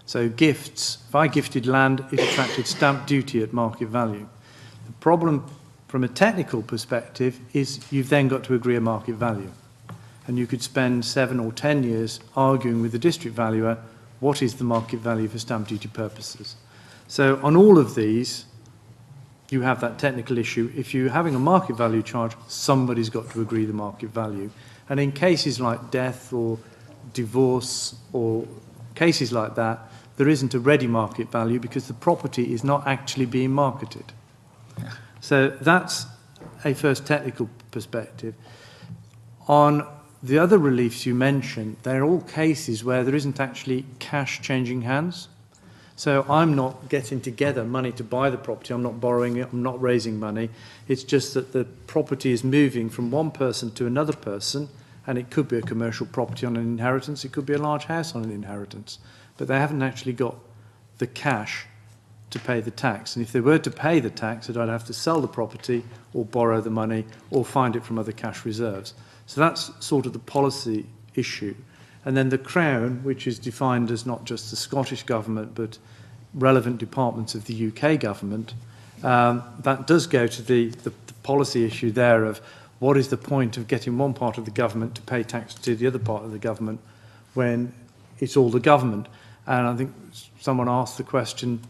So gifts, if I gifted land, it attracted stamp duty at market value. The problem from a technical perspective is you've then got to agree a market value. And you could spend 7 or 10 years arguing with the district valuer, what is the market value for stamp duty purposes? So on all of these, you have that technical issue. If you're having a market value charge, somebody's got to agree the market value. And in cases like death or divorce or cases like that, there isn't a ready market value because the property is not actually being marketed. So that's a first technical perspective. On the other reliefs you mentioned, they're all cases where there isn't actually cash changing hands. So I'm not getting together money to buy the property, I'm not borrowing it, I'm not raising money. It's just that the property is moving from one person to another person, and it could be a commercial property on an inheritance, it could be a large house on an inheritance. But they haven't actually got the cash to pay the tax. And if they were to pay the tax, they'd either have to sell the property or borrow the money or find it from other cash reserves. So that's sort of the policy issue. And then the Crown, which is defined as not just the Scottish Government, but relevant departments of the UK Government, that does go to the policy issue there of what is the point of getting one part of the government to pay tax to the other part of the government when it's all the government. And I think someone asked the question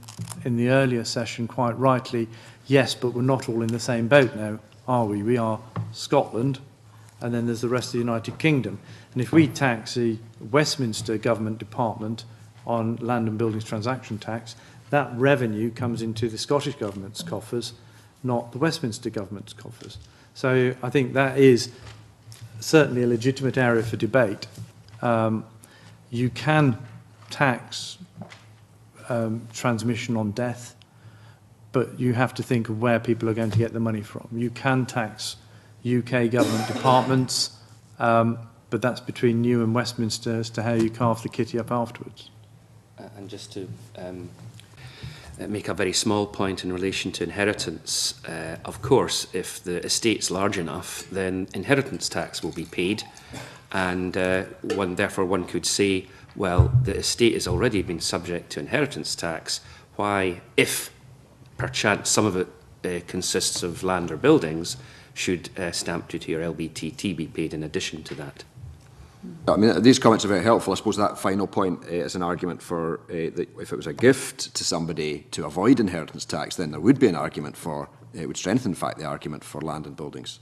in the earlier session quite rightly, yes, but we're not all in the same boat now, are we? We are Scotland, and then there's the rest of the United Kingdom. And if we tax the Westminster Government Department on land and buildings transaction tax, that revenue comes into the Scottish Government's coffers, not the Westminster Government's coffers. So I think that is certainly a legitimate area for debate. You can tax transmission on death, but you have to think of where people are going to get the money from. You can tax UK government departments, but that's between you and Westminster as to how you carve the kitty up afterwards. And just to make a very small point in relation to inheritance, of course, if the estate's large enough, then inheritance tax will be paid, And therefore one could say, well, the estate has already been subject to inheritance tax. Why, if perchance some of it consists of land or buildings, should stamp duty or LBTT be paid in addition to that? I mean, these comments are very helpful. I suppose that final point is an argument for that if it was a gift to somebody to avoid inheritance tax, then there would be an argument for, it would strengthen, in fact, the argument for land and buildings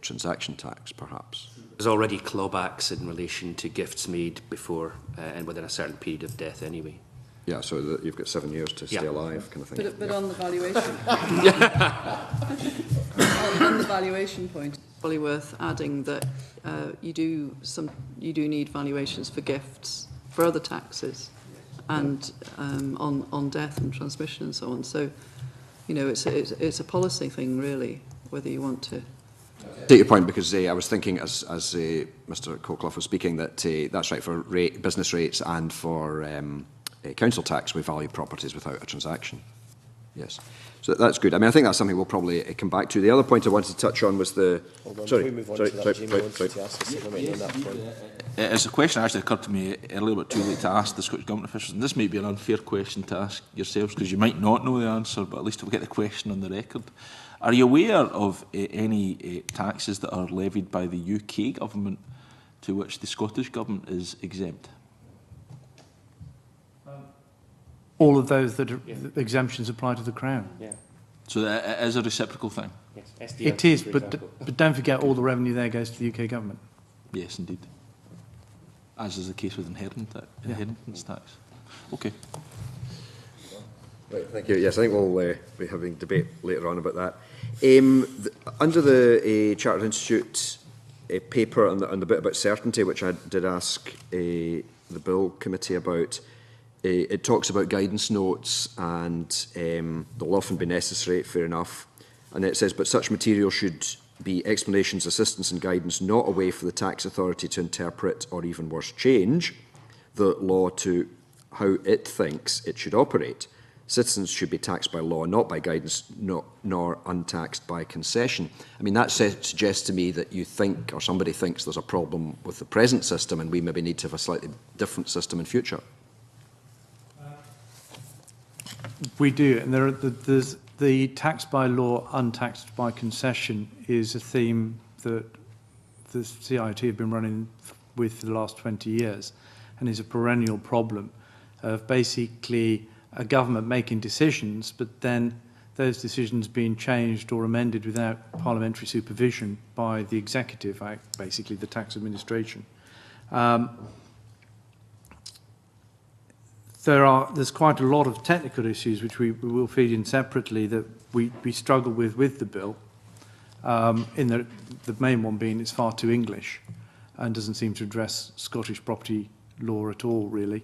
transaction tax, perhaps. There's already clawbacks in relation to gifts made before and within a certain period of death anyway. Yeah, so that you've got 7 years to stay alive, kind of thing. But on the valuation, on the valuation point, it's probably worth adding that you do need valuations for gifts, for other taxes, and on death and transmission and so on. So, you know, it's a policy thing really, whether you want to. Take your point, because I was thinking, as Mr. Colclough was speaking, that that's right for business rates and for council tax. We value properties without a transaction. Yes, so that's good. I mean, I think that's something we'll probably come back to. The other point I wanted to touch on was the. It's a question actually occurred to me earlier, but too late to ask the Scottish Government officials. And this may be an unfair question to ask yourselves, because you might not know the answer, but at least we'll get the question on the record. Are you aware of any taxes that are levied by the UK government to which the Scottish Government is exempt? All of those that are, exemptions apply to the Crown. Yeah. So it is a reciprocal thing? Yes. It is, but don't forget all the revenue there goes to the UK government. Yes, indeed. As is the case with inheritance tax. Okay. Right, thank you. Yes, I think we'll be having debate later on about that. Under the Chartered Institute paper and the bit about certainty, which I did ask the Bill Committee about, it talks about guidance notes, and they'll often be necessary, fair enough. And it says, but such material should be explanations, assistance and guidance, not a way for the tax authority to interpret or even worse change the law to how it thinks it should operate. Citizens should be taxed by law, not by guidance, nor untaxed by concession. I mean, that suggests to me that you think, or somebody thinks, there's a problem with the present system and we maybe need to have a slightly different system in future. We do, and there's the tax by law, untaxed by concession is a theme that the CIT have been running with for the last 20 years, and is a perennial problem of basically a government making decisions, but then those decisions being changed or amended without parliamentary supervision by the executive, basically the tax administration. There's quite a lot of technical issues which we will feed in separately that we struggle with the bill. In the main one being it's far too English and doesn't seem to address Scottish property law at all, really.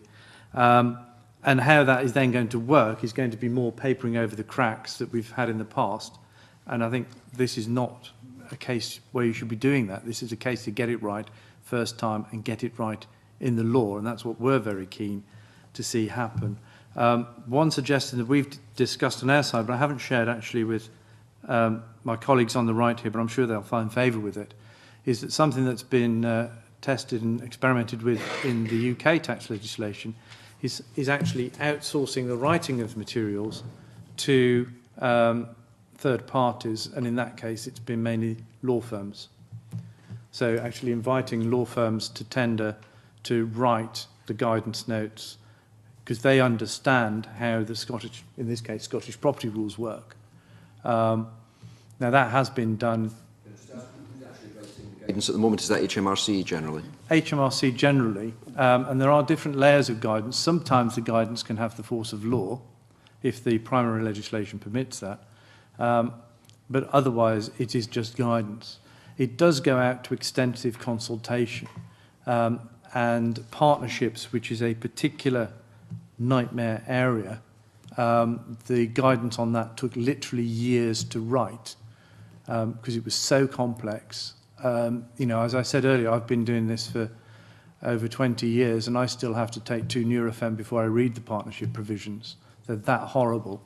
And how that is then going to work is going to be more papering over the cracks that we've had in the past. And I think this is not a case where you should be doing that. This is a case to get it right first time and get it right in the law. And that's what we're very keen to see happen. One suggestion that we've discussed on our side, but I haven't shared actually with my colleagues on the right here, but I'm sure they'll find favour with it, is that something that's been tested and experimented with in the UK tax legislation is actually outsourcing the writing of materials to third parties, and in that case it's been mainly law firms. So actually inviting law firms to tender to write the guidance notes, because they understand how the Scottish, in this case, Scottish property rules work. Now that has been done. Guidance at the moment, is that HMRC generally? HMRC generally, and there are different layers of guidance. Sometimes the guidance can have the force of law, if the primary legislation permits that, but otherwise it is just guidance. It does go out to extensive consultation and partnerships, which is a particular nightmare area. The guidance on that took literally years to write because it was so complex. You know, as I said earlier, I've been doing this for over 20 years and I still have to take 2 Nurofen before I read the partnership provisions. They're that horrible.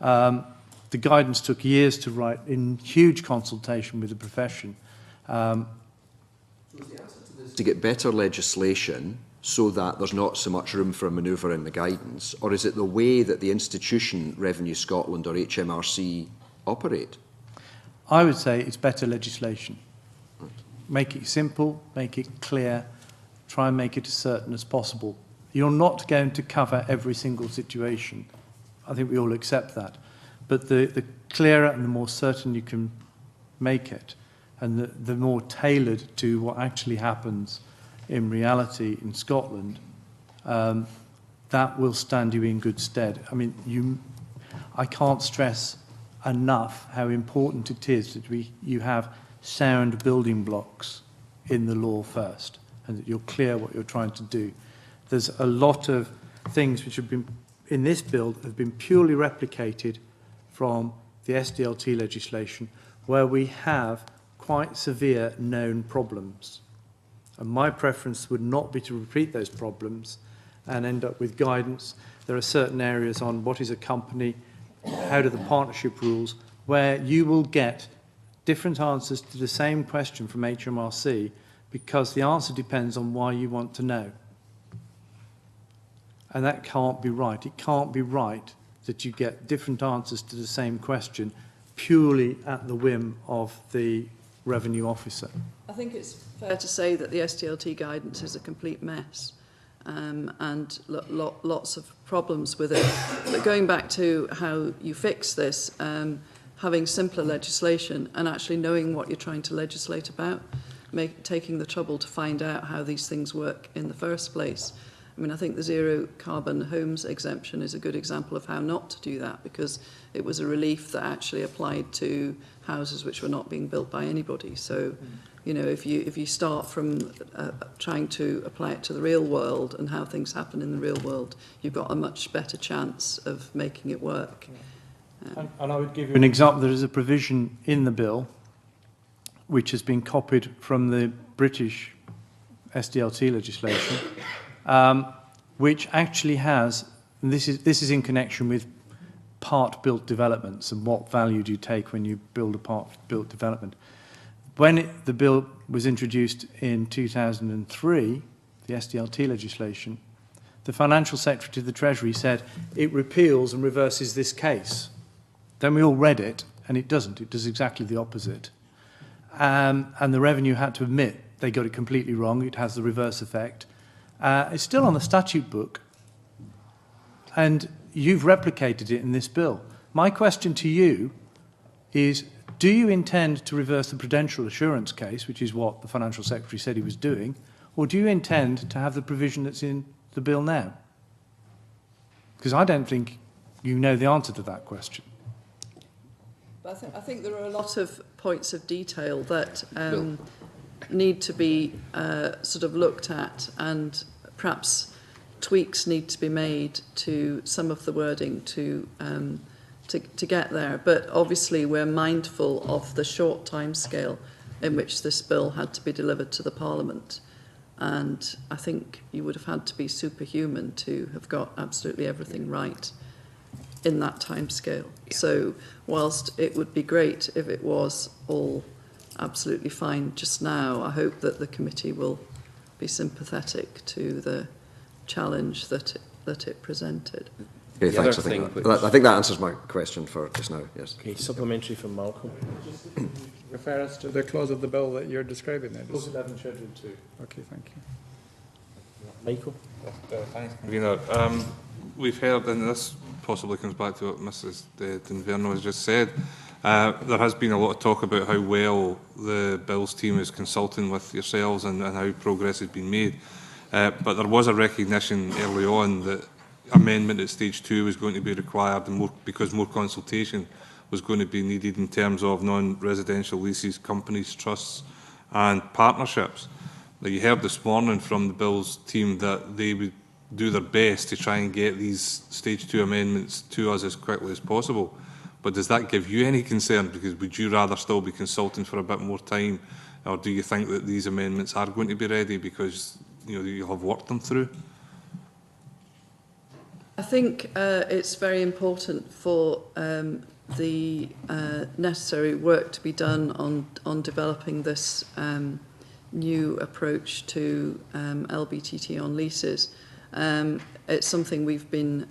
The guidance took years to write in huge consultation with the profession. to get better legislation so that there's not so much room for manoeuvre in the guidance, or is it the way that the institution Revenue Scotland or HMRC operate? I would say it's better legislation. Make it simple, make it clear, try and make it as certain as possible. You're not going to cover every single situation. I think we all accept that. But the clearer and the more certain you can make it, and the more tailored to what actually happens in reality in Scotland, that will stand you in good stead. I mean, I can't stress enough how important it is that you have sound building blocks in the law first, and that you're clear what you're trying to do. There's a lot of things which have been, in this bill, have been purely replicated from the SDLT legislation, where we have quite severe known problems. And my preference would not be to repeat those problems and end up with guidance. There are certain areas on what is a company, how do the partnership rules, where you will get different answers to the same question from HMRC because the answer depends on why you want to know. And that can't be right. It can't be right that you get different answers to the same question purely at the whim of the revenue officer. I think it's fair to say that the SDLT guidance is a complete mess and lots of problems with it. But going back to how you fix this, having simpler legislation and actually knowing what you're trying to legislate about, taking the trouble to find out how these things work in the first place. I mean, I think the zero carbon homes exemption is a good example of how not to do that, because it was a relief that actually applied to houses which were not being built by anybody. So, you know, if you start from trying to apply it to the real world and how things happen in the real world, you've got a much better chance of making it work. And I would give you an example. There is a provision in the bill which has been copied from the British SDLT legislation, which actually has, and this is in connection with part-built developments and what value do you take when you build a part-built development. When the bill was introduced in 2003, the SDLT legislation, the Financial Secretary to the Treasury said it repeals and reverses this case. Then we all read it, and it doesn't. It does exactly the opposite. And the Revenue had to admit they got it completely wrong. It has the reverse effect. It's still on the statute book, and you've replicated it in this bill. My question to you is, do you intend to reverse the prudential assurance case, which is what the Financial Secretary said he was doing, or do you intend to have the provision that's in the bill now? Because I don't think you know the answer to that question. I think there are a lot of points of detail that need to be sort of looked at, and perhaps tweaks need to be made to some of the wording to get there. But obviously we're mindful of the short time scale in which this bill had to be delivered to the Parliament. And I think you would have had to be superhuman to have got absolutely everything right in that time scale. Yeah. So whilst it would be great if it was all absolutely fine just now, I hope that the committee will be sympathetic to the challenge that it presented. Okay, thanks. I think that answers my question for just now, yes. Okay, supplementary from Malcolm. Refer us to the clause of the bill that you're describing there. Clause 11, Schedule 2. Okay, thank you. Michael? Thanks, Convener. We've heard, and this possibly comes back to what Mrs Dinverno has just said, there has been a lot of talk about how well the Bills team is consulting with yourselves and how progress has been made. But there was a recognition early on that amendment at stage 2 was going to be required, and because more consultation was going to be needed in terms of non-residential leases, companies, trusts and partnerships. Now, you heard this morning from the Bills team that they would do their best to try and get these stage 2 amendments to us as quickly as possible. But does that give you any concern? Because would you rather still be consulting for a bit more time, or do you think that these amendments are going to be ready because you'll have worked them through? I think it's very important for the necessary work to be done on developing this new approach to LBTT on leases. It's something we've been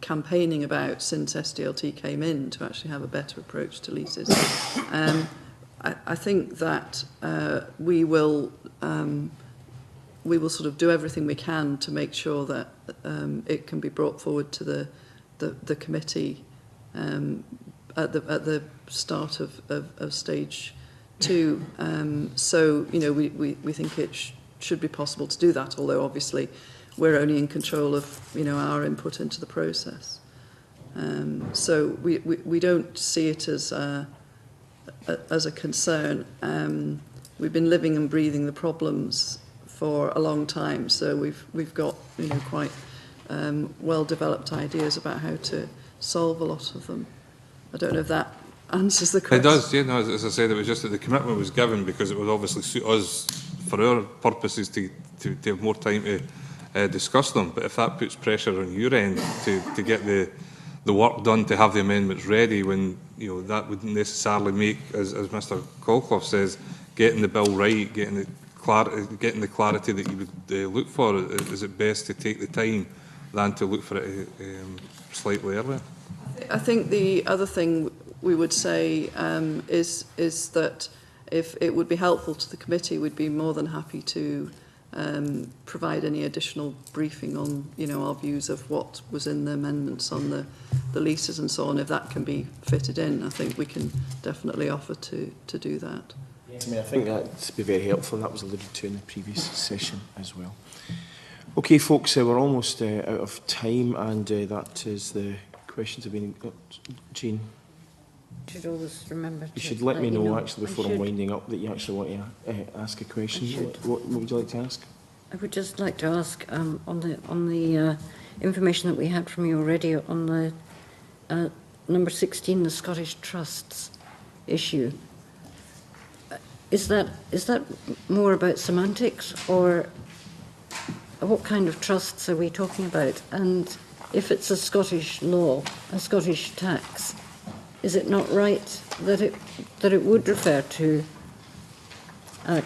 campaigning about since SDLT came in, to actually have a better approach to leases. I think that we will sort of do everything we can to make sure that it can be brought forward to the committee at the start of stage 2. So, you know, we think it should be possible to do that, although obviously we're only in control of, you know, our input into the process. So we don't see it as a concern. We've been living and breathing the problems for a long time, so we've got, you know, quite well-developed ideas about how to solve a lot of them. I don't know if that answers the question. It does, yeah. No, as I said, it was just that the commitment was given because it would obviously suit us for our purposes to have more time to discuss them. But if that puts pressure on your end to get the work done, to have the amendments ready, when, you know, that wouldn't necessarily make, as Mr. Colclough says, getting the bill right, getting the clarity that you would look for, is it best to take the time than to look for it slightly earlier? I think the other thing we would say is that if it would be helpful to the committee, we'd be more than happy to provide any additional briefing on, you know, our views of what was in the amendments on the leases and so on. If that can be fitted in, I think we can definitely offer to do that. I mean, I think that'd be very helpful, and that was alluded to in the previous session as well. Okay, folks, we're almost out of time, and that is the questions have been... Jean? You should always remember to You should let me know, actually, before I'm should. winding up, that you actually want to ask a question. What would you like to ask? I would just like to ask on the information that we had from you already on the number 16, the Scottish Trusts issue. Is that more about semantics, or what kind of trusts are we talking about? And if it's a Scottish law, a Scottish tax, is it not right that it would refer to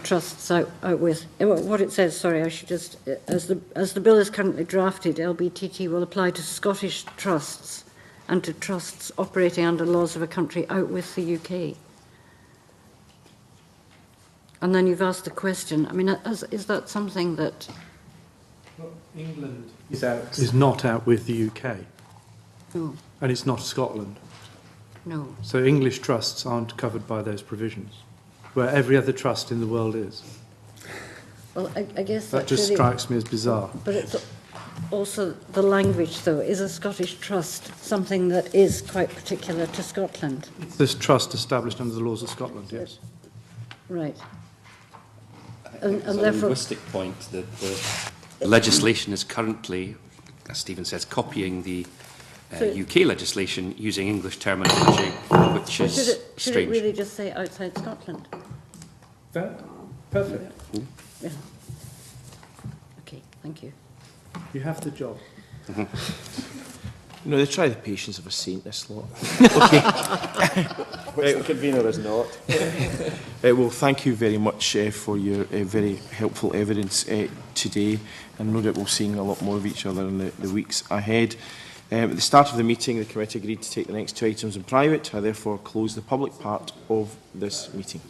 trusts out with what it says? Sorry, I should just as the bill is currently drafted, LBTT will apply to Scottish trusts and to trusts operating under laws of a country out with the UK. And then you've asked the question. I mean, is that something that England is not out with the UK? No. And it's not Scotland. No. So English trusts aren't covered by those provisions, where every other trust in the world is. Well, I guess that just really strikes me as bizarre. But it's also the language, though. Is a Scottish trust something that is quite particular to Scotland? This trust established under the laws of Scotland, yes. Right. And it's a linguistic point that the legislation is currently, as Stephen says, copying the UK legislation using English terminology, which is strange. Should it really just say outside Scotland? Perfect. Yeah. Okay, thank you. You have the job. You know, they try the patience of a saint, this lot. Okay. Which the convener is not. Well, thank you very much for your very helpful evidence today, and no doubt we'll see a lot more of each other in the weeks ahead. At the start of the meeting, the committee agreed to take the next 2 items in private. I therefore close the public part of this meeting.